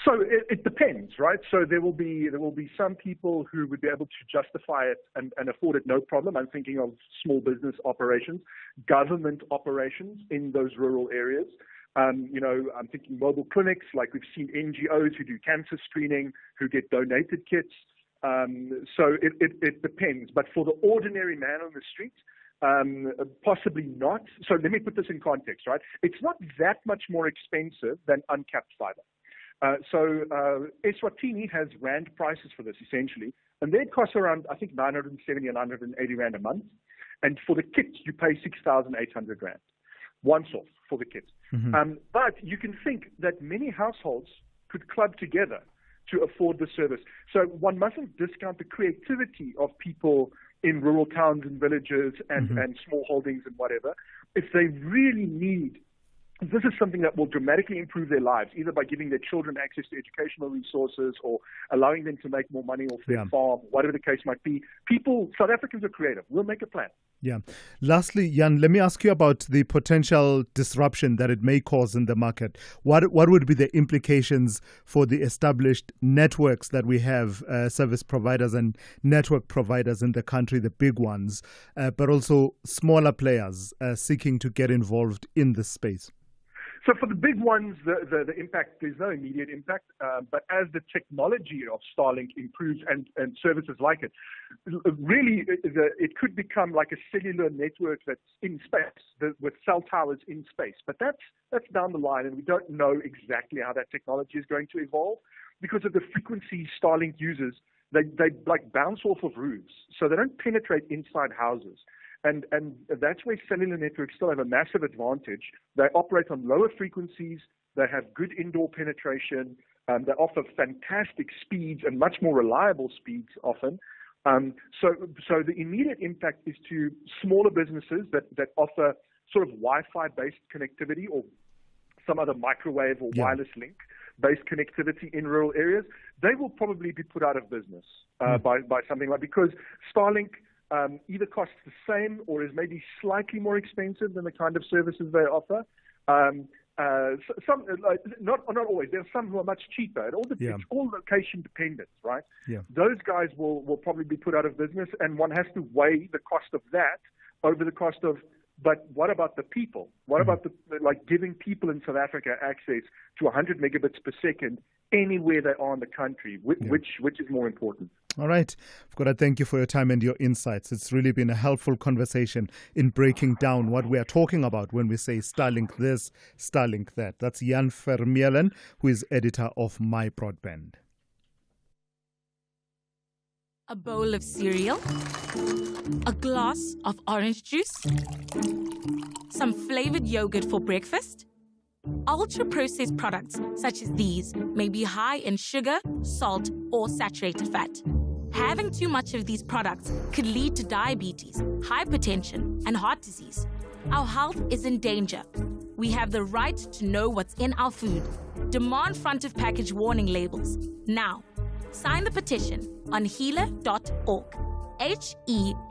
So it depends, right? So there will be some people who would be able to justify it and afford it no problem. I'm thinking of small business operations, government operations in those rural areas. I'm thinking mobile clinics, like we've seen NGOs who do cancer screening, who get donated kits. So it depends. But for the ordinary man on the street, possibly not. So let me put this in context, right? It's not that much more expensive than uncapped fiber. So Eswatini has rand prices for this, essentially, and they cost around, I think, 970 and 980 rand a month. And for the kit, you pay 6,800 rand, once off for the kit. But you can think that many households could club together to afford the service. So one mustn't discount the creativity of people in rural towns and villages and small holdings and whatever. If they really need, this is something that will dramatically improve their lives, either by giving their children access to educational resources or allowing them to make more money off their farm, whatever the case might be. South Africans are creative. We'll make a plan. Yeah. Lastly, Jan, let me ask you about the potential disruption that it may cause in the market. What would be the implications for the established networks that we have, service providers and network providers in the country, the big ones, but also smaller players seeking to get involved in this space? So for the big ones, the impact, there's no immediate impact, but as the technology of Starlink improves and services like it, really it could become like a cellular network that's in space, with cell towers in space. But that's down the line, and we don't know exactly how that technology is going to evolve because of the frequency Starlink uses. They like bounce off of roofs, so they don't penetrate inside houses. And that's where cellular networks still have a massive advantage. They operate on lower frequencies. They have good indoor penetration. They offer fantastic speeds and much more reliable speeds often. So the immediate impact is to smaller businesses that offer sort of Wi-Fi based connectivity or some other microwave or wireless link based connectivity in rural areas. They will probably be put out of business by something like, because Starlink either costs the same or is maybe slightly more expensive than the kind of services they offer. Some, not always. There are some who are much cheaper. It's all location dependent, right? Yeah. Those guys will probably be put out of business, and one has to weigh the cost of that over the cost of. But what about the people? What about giving people in South Africa access to 100 megabits per second anywhere they are in the country. Which is more important? All right. I've got to thank you for your time and your insights. It's really been a helpful conversation in breaking down what we are talking about when we say Starlink this, Starlink that. That's Jan Vermeulen, who is editor of My Broadband. A bowl of cereal, a glass of orange juice, some flavored yogurt for breakfast. Ultra-processed products such as these may be high in sugar, salt, or saturated fat. Having too much of these products could lead to diabetes, hypertension, and heart disease. Our health is in danger. We have the right to know what's in our food. Demand front-of-package warning labels now. Sign the petition on heala.org. HEALA.org.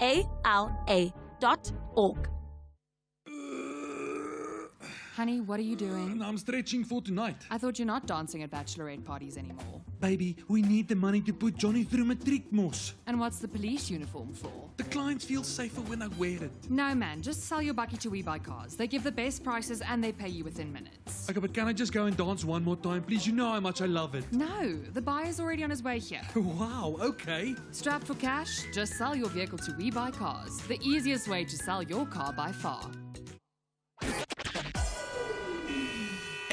Honey, what are you doing? I'm stretching for tonight. I thought you're not dancing at bachelorette parties anymore. Baby, we need the money to put Johnny through matric mos. And what's the police uniform for? The clients feel safer when I wear it. No, man, just sell your bakkie to We Buy Cars. They give the best prices and they pay you within minutes. Okay, but can I just go and dance one more time, please? You know how much I love it. No, the buyer's already on his way here. Wow, okay. Strapped for cash? Just sell your vehicle to We Buy Cars. The easiest way to sell your car by far.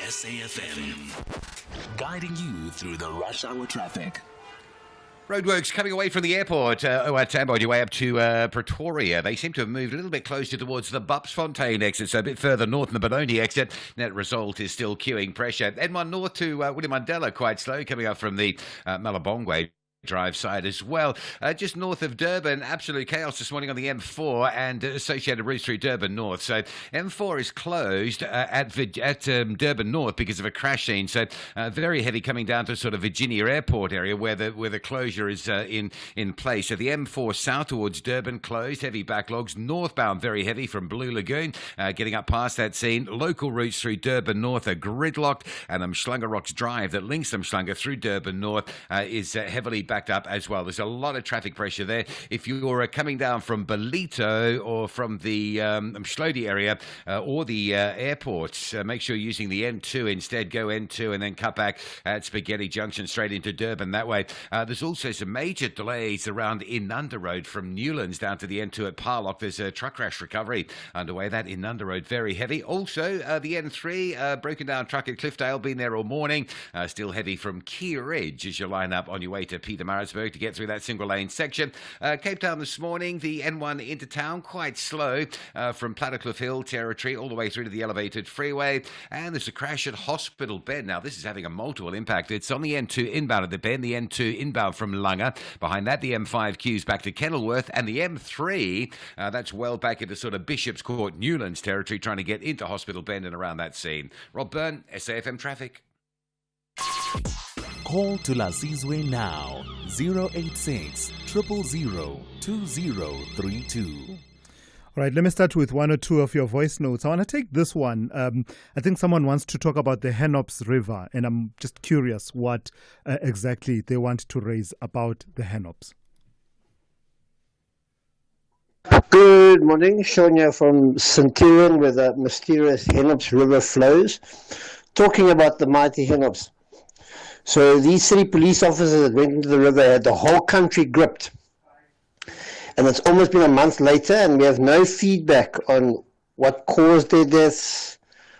SAFM, guiding you through the rush hour traffic. Roadworks coming away from the airport, Tambo, your way up to Pretoria. They seem to have moved a little bit closer towards the Bupsfontein exit, so a bit further north than the Benoni exit. Net result is still queuing pressure. N1 north to William Mandela, quite slow, coming up from the Malabongwe Drive side as well. Just north of Durban, absolute chaos this morning on the M4 and associated routes through Durban North. So M4 is closed at Durban North because of a crash scene. So very heavy coming down to sort of Virginia Airport area where the closure is in place. So the M4 south towards Durban closed, heavy backlogs. Northbound very heavy from Blue Lagoon, getting up past that scene. Local routes through Durban North are gridlocked, and Umhlanga Rocks Drive that links Umhlanga through Durban North is heavily backed up as well. There's a lot of traffic pressure there. If you're coming down from Belito or from the Mshlodi area or the airports, make sure you're using the N2 instead. Go N2 and then cut back at Spaghetti Junction straight into Durban that way. There's also some major delays around Inanda Road from Newlands down to the N2 at Parlock. There's a truck crash recovery underway. That Inanda Road very heavy. Also the N3 broken down truck at Cliffdale, been there all morning. Still heavy from Key Ridge as you line up on your way to Pietermaritzburg to get through that single lane section. Cape Town this morning, the N1 into town quite slow from Plattercliff Hill territory all the way through to the elevated freeway. And there's a crash at Hospital Bend. Now this is having a multiple impact. It's on the N2 inbound at the Bend, the N2 inbound from Langa. Behind that the M5 queues back to Kenilworth, and the M3 that's well back into sort of Bishop's Court Newlands territory trying to get into Hospital Bend and around that scene. Rob Byrne, SAFM Traffic. Call Thulasizwe now, 086 000 2032. All right, let me start with one or two of your voice notes. I want to take this one. I think someone wants to talk about the Henops River, and I'm just curious what exactly they want to raise about the Henops. Good morning, Sonia from Centurion, where the mysterious Henops River flows. Talking about the mighty Henops. So these 3 police officers that went into the river had the whole country gripped. And it's almost been a month later, and we have no feedback on what caused their deaths,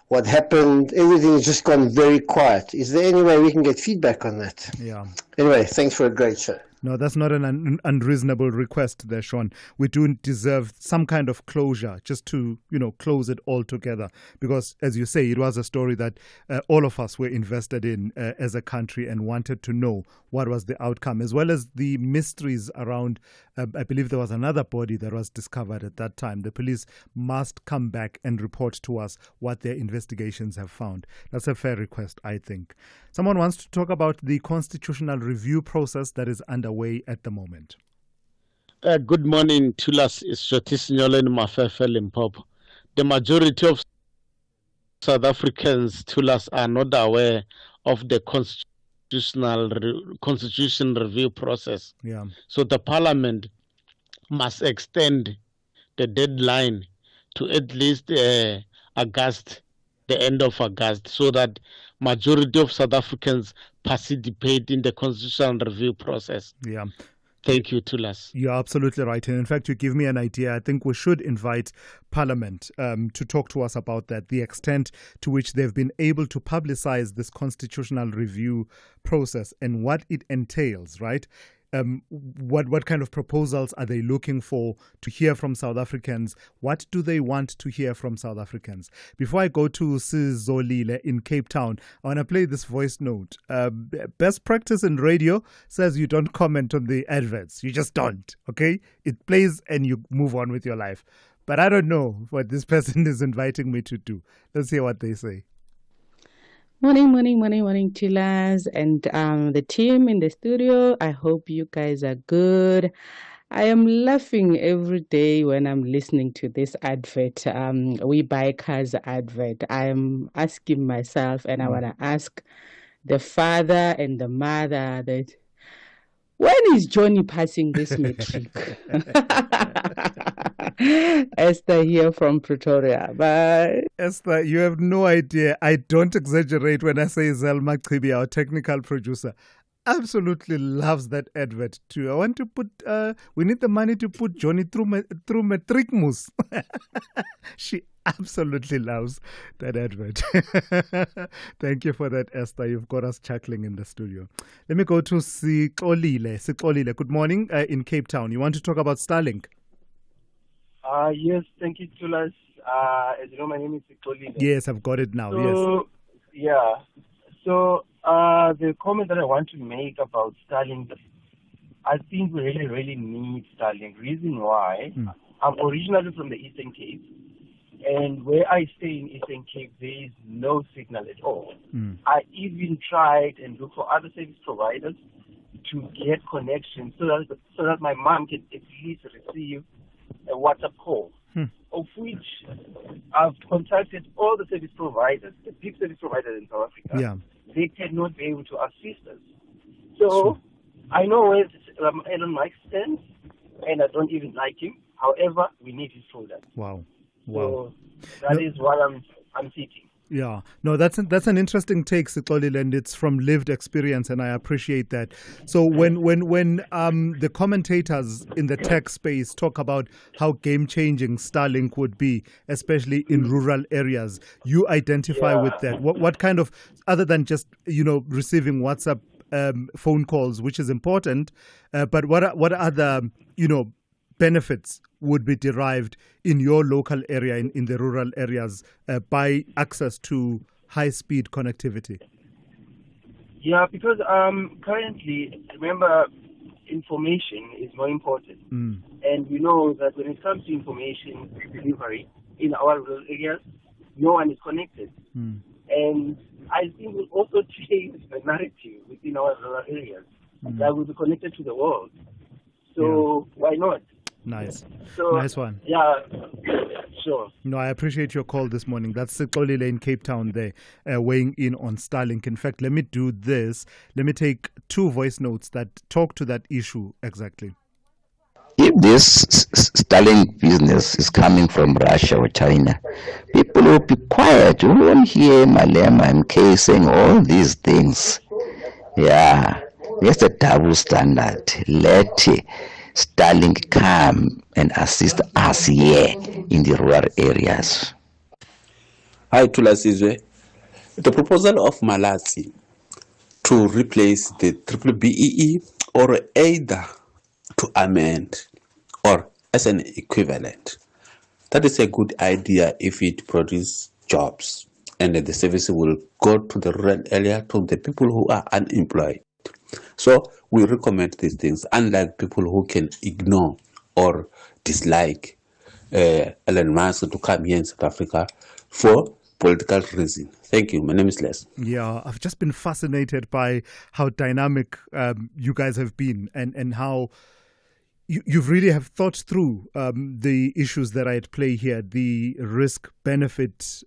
what happened. Everything's just gone very quiet. Is there any way we can get feedback on that? Yeah. Anyway, thanks for a great show. No, that's not an unreasonable request there, Sean. We do deserve some kind of closure just to, close it all together. Because, as you say, it was a story that all of us were invested in as a country and wanted to know what was the outcome, as well as the mysteries around, I believe there was another body that was discovered at that time. The police must come back and report to us what their investigations have found. That's a fair request, I think. Someone wants to talk about the constitutional review process that is underway at the moment. Good morning, Thulasizwe Simelane, Mafefe, Limpopo. The majority of South Africans, Thulas, are not aware of the constitution review process. Yeah. So the parliament must extend the deadline to at least August, the end of August, so that majority of South Africans participate in the constitutional review process. Yeah. Thank you, Thulas. You're absolutely right. And in fact, you give me an idea. I think we should invite Parliament to talk to us about that, the extent to which they've been able to publicize this constitutional review process and what it entails, right? What kind of proposals are they looking for to hear from South Africans? What do they want to hear from South Africans? Before I go to Sizolile in Cape Town, I want to play this voice note. Best practice in radio says you don't comment on the adverts. You just don't, okay? It plays and you move on with your life. But I don't know what this person is inviting me to do. Let's hear what they say. Morning, chillers, and the team in the studio. I hope you guys are good. I am laughing every day when I'm listening to this advert, We Buy Cars advert. I am asking myself, and I want to ask the father and the mother that, when is Johnny passing this matric? Esther here from Pretoria. Bye. Esther, you have no idea. I don't exaggerate when I say Zelma Chibi, our technical producer, absolutely loves that advert too. I want to put, we need the money to put Johnny through Matricmus. She absolutely loves that advert. Thank you for that, Esther. You've got us chuckling in the studio. Let me go to Sikolile. Good morning in Cape Town. You want to talk about Starlink? Yes, thank you, Thulas. As you know, my name is Sikolile. Yes, I've got it now. The comment that I want to make about Starlink, I think we really need Starlink. Reason why, I'm originally from the Eastern Cape, and where I stay in Eastern Cape, there is no signal at all. I even tried and looked for other service providers to get connection so that my mom can at least receive a WhatsApp call, of which I've contacted all the service providers, the big service providers in South Africa. Yeah. They cannot be able to assist us. So I know where Elon Musk stands, and I don't even like him. However, we need his product. Wow. So that is what I'm seeking. Yeah, no, that's an interesting take, Sikolile, and it's from lived experience, and I appreciate that. So when the commentators in the tech space talk about how game-changing Starlink would be, especially in rural areas, you identify with that. What kind of, other than just receiving WhatsApp phone calls, which is important, but what other benefits would be derived in your local area, in the rural areas, by access to high-speed connectivity? Yeah, because currently, remember, information is more important. And we know that when it comes to information delivery in our rural areas, no one is connected. And I think we'll also change the narrative within our rural areas that will be connected to the world. So why not? Nice. So, nice one. Yeah, sure. No, I appreciate your call this morning. That's Sikolile in Cape Town there, weighing in on Starlink. In fact, let me do this. Let me take 2 voice notes that talk to that issue exactly. If this Starlink business is coming from Russia or China, people will be quiet. You won't hear Malema MK saying all these things. Yeah, that's a double standard. Let Starlink come and assist us here in the rural areas. Hi, Thulasizwe. The proposal of Malatsi to replace the BBEE or either to amend or as an equivalent, that is a good idea if it produces jobs and the service will go to the rural area, to the people who are unemployed. So we recommend these things, unlike people who can ignore or dislike Elon Musk to come here in South Africa for political reasons. Thank you. My name is Les. Yeah, I've just been fascinated by how dynamic you guys have been and how you really have thought through the issues that are at play here, the risk-benefit,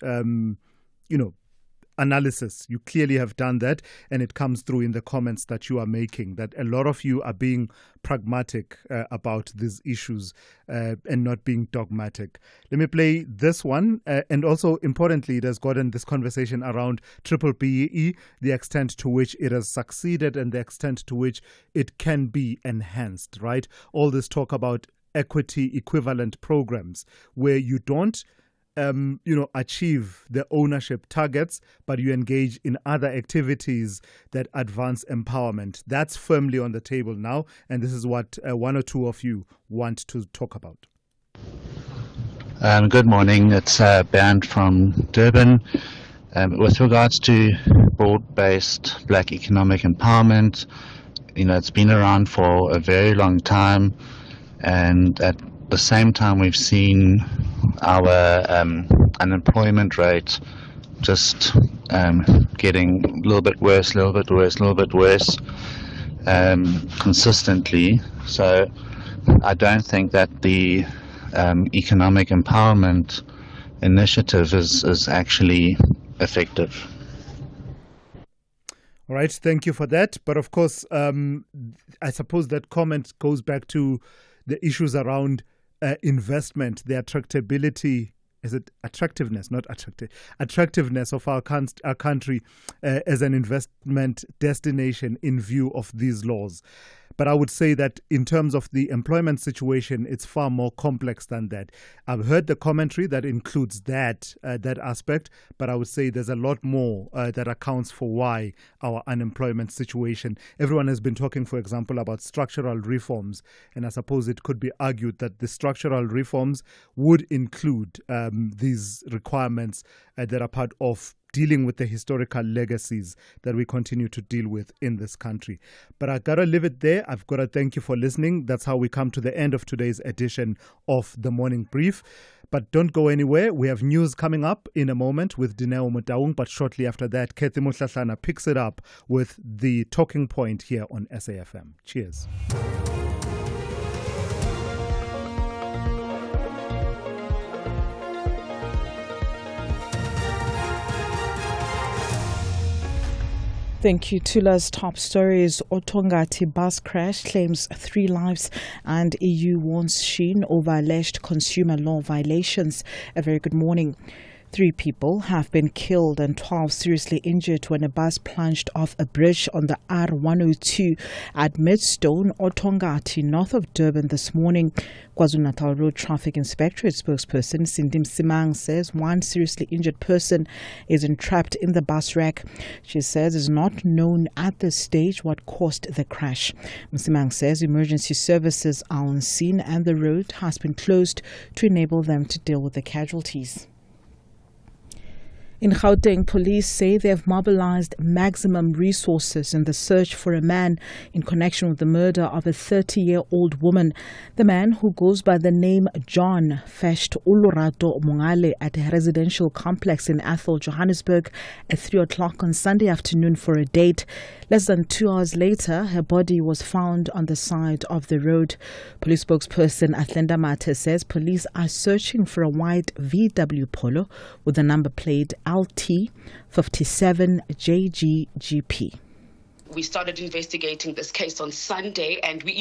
analysis. You clearly have done that, and it comes through in the comments that you are making, that a lot of you are being pragmatic about these issues and not being dogmatic. Let me play this one, and also importantly, it has gotten this conversation around triple BEE, the extent to which it has succeeded and the extent to which it can be enhanced, right? All this talk about equity equivalent programs where you don't achieve the ownership targets, but you engage in other activities that advance empowerment. That's firmly on the table now, and this is what one or two of you want to talk about. Good morning. It's Bernd from Durban. With regards to broad-based black economic empowerment, it's been around for a very long time, and at the same time we've seen our unemployment rate just getting a little bit worse consistently. So I don't think that the economic empowerment initiative is actually effective. All right, thank you for that. But of course, I suppose that comment goes back to the issues around investment, the attractability, is it attractiveness, not attractive, attractiveness of our country as an investment destination in view of these laws. But I would say that in terms of the employment situation, it's far more complex than that. I've heard the commentary that includes that aspect, but I would say there's a lot more that accounts for why our unemployment situation. Everyone has been talking, for example, about structural reforms, and I suppose it could be argued that the structural reforms would include these requirements that are part of dealing with the historical legacies that we continue to deal with in this country. But I gotta leave it there. I've gotta thank you for listening. That's how we come to the end of today's edition of the Morning Brief. But don't go anywhere. We have news coming up in a moment with Dineo Motaung, but shortly after that, Kathy Mutlahlana picks it up with the talking point here on SAFM. Cheers. Thank you. Tula's top stories. Otongati bus crash claims 3 lives and EU warns Sheen over alleged consumer law violations. A very good morning. 3 people have been killed and 12 seriously injured when a bus plunged off a bridge on the R102 at Midstone, Otongati, north of Durban this morning. KwaZulu-Natal Road Traffic Inspectorate spokesperson Sindim Simang says 1 seriously injured person is entrapped in the bus wreck. She says it's not known at this stage what caused the crash. Simang says emergency services are on scene and the road has been closed to enable them to deal with the casualties. In Gauteng, police say they have mobilized maximum resources in the search for a man in connection with the murder of a 30-year-old woman. The man, who goes by the name John, fetched Uluratho Mongale at a residential complex in Athol, Johannesburg at 3 o'clock on Sunday afternoon for a date. Less than 2 hours later, her body was found on the side of the road. Police spokesperson Atlenda Mate says police are searching for a white VW Polo with the number plate LT 57 JGGP. We started investigating this case on Sunday and we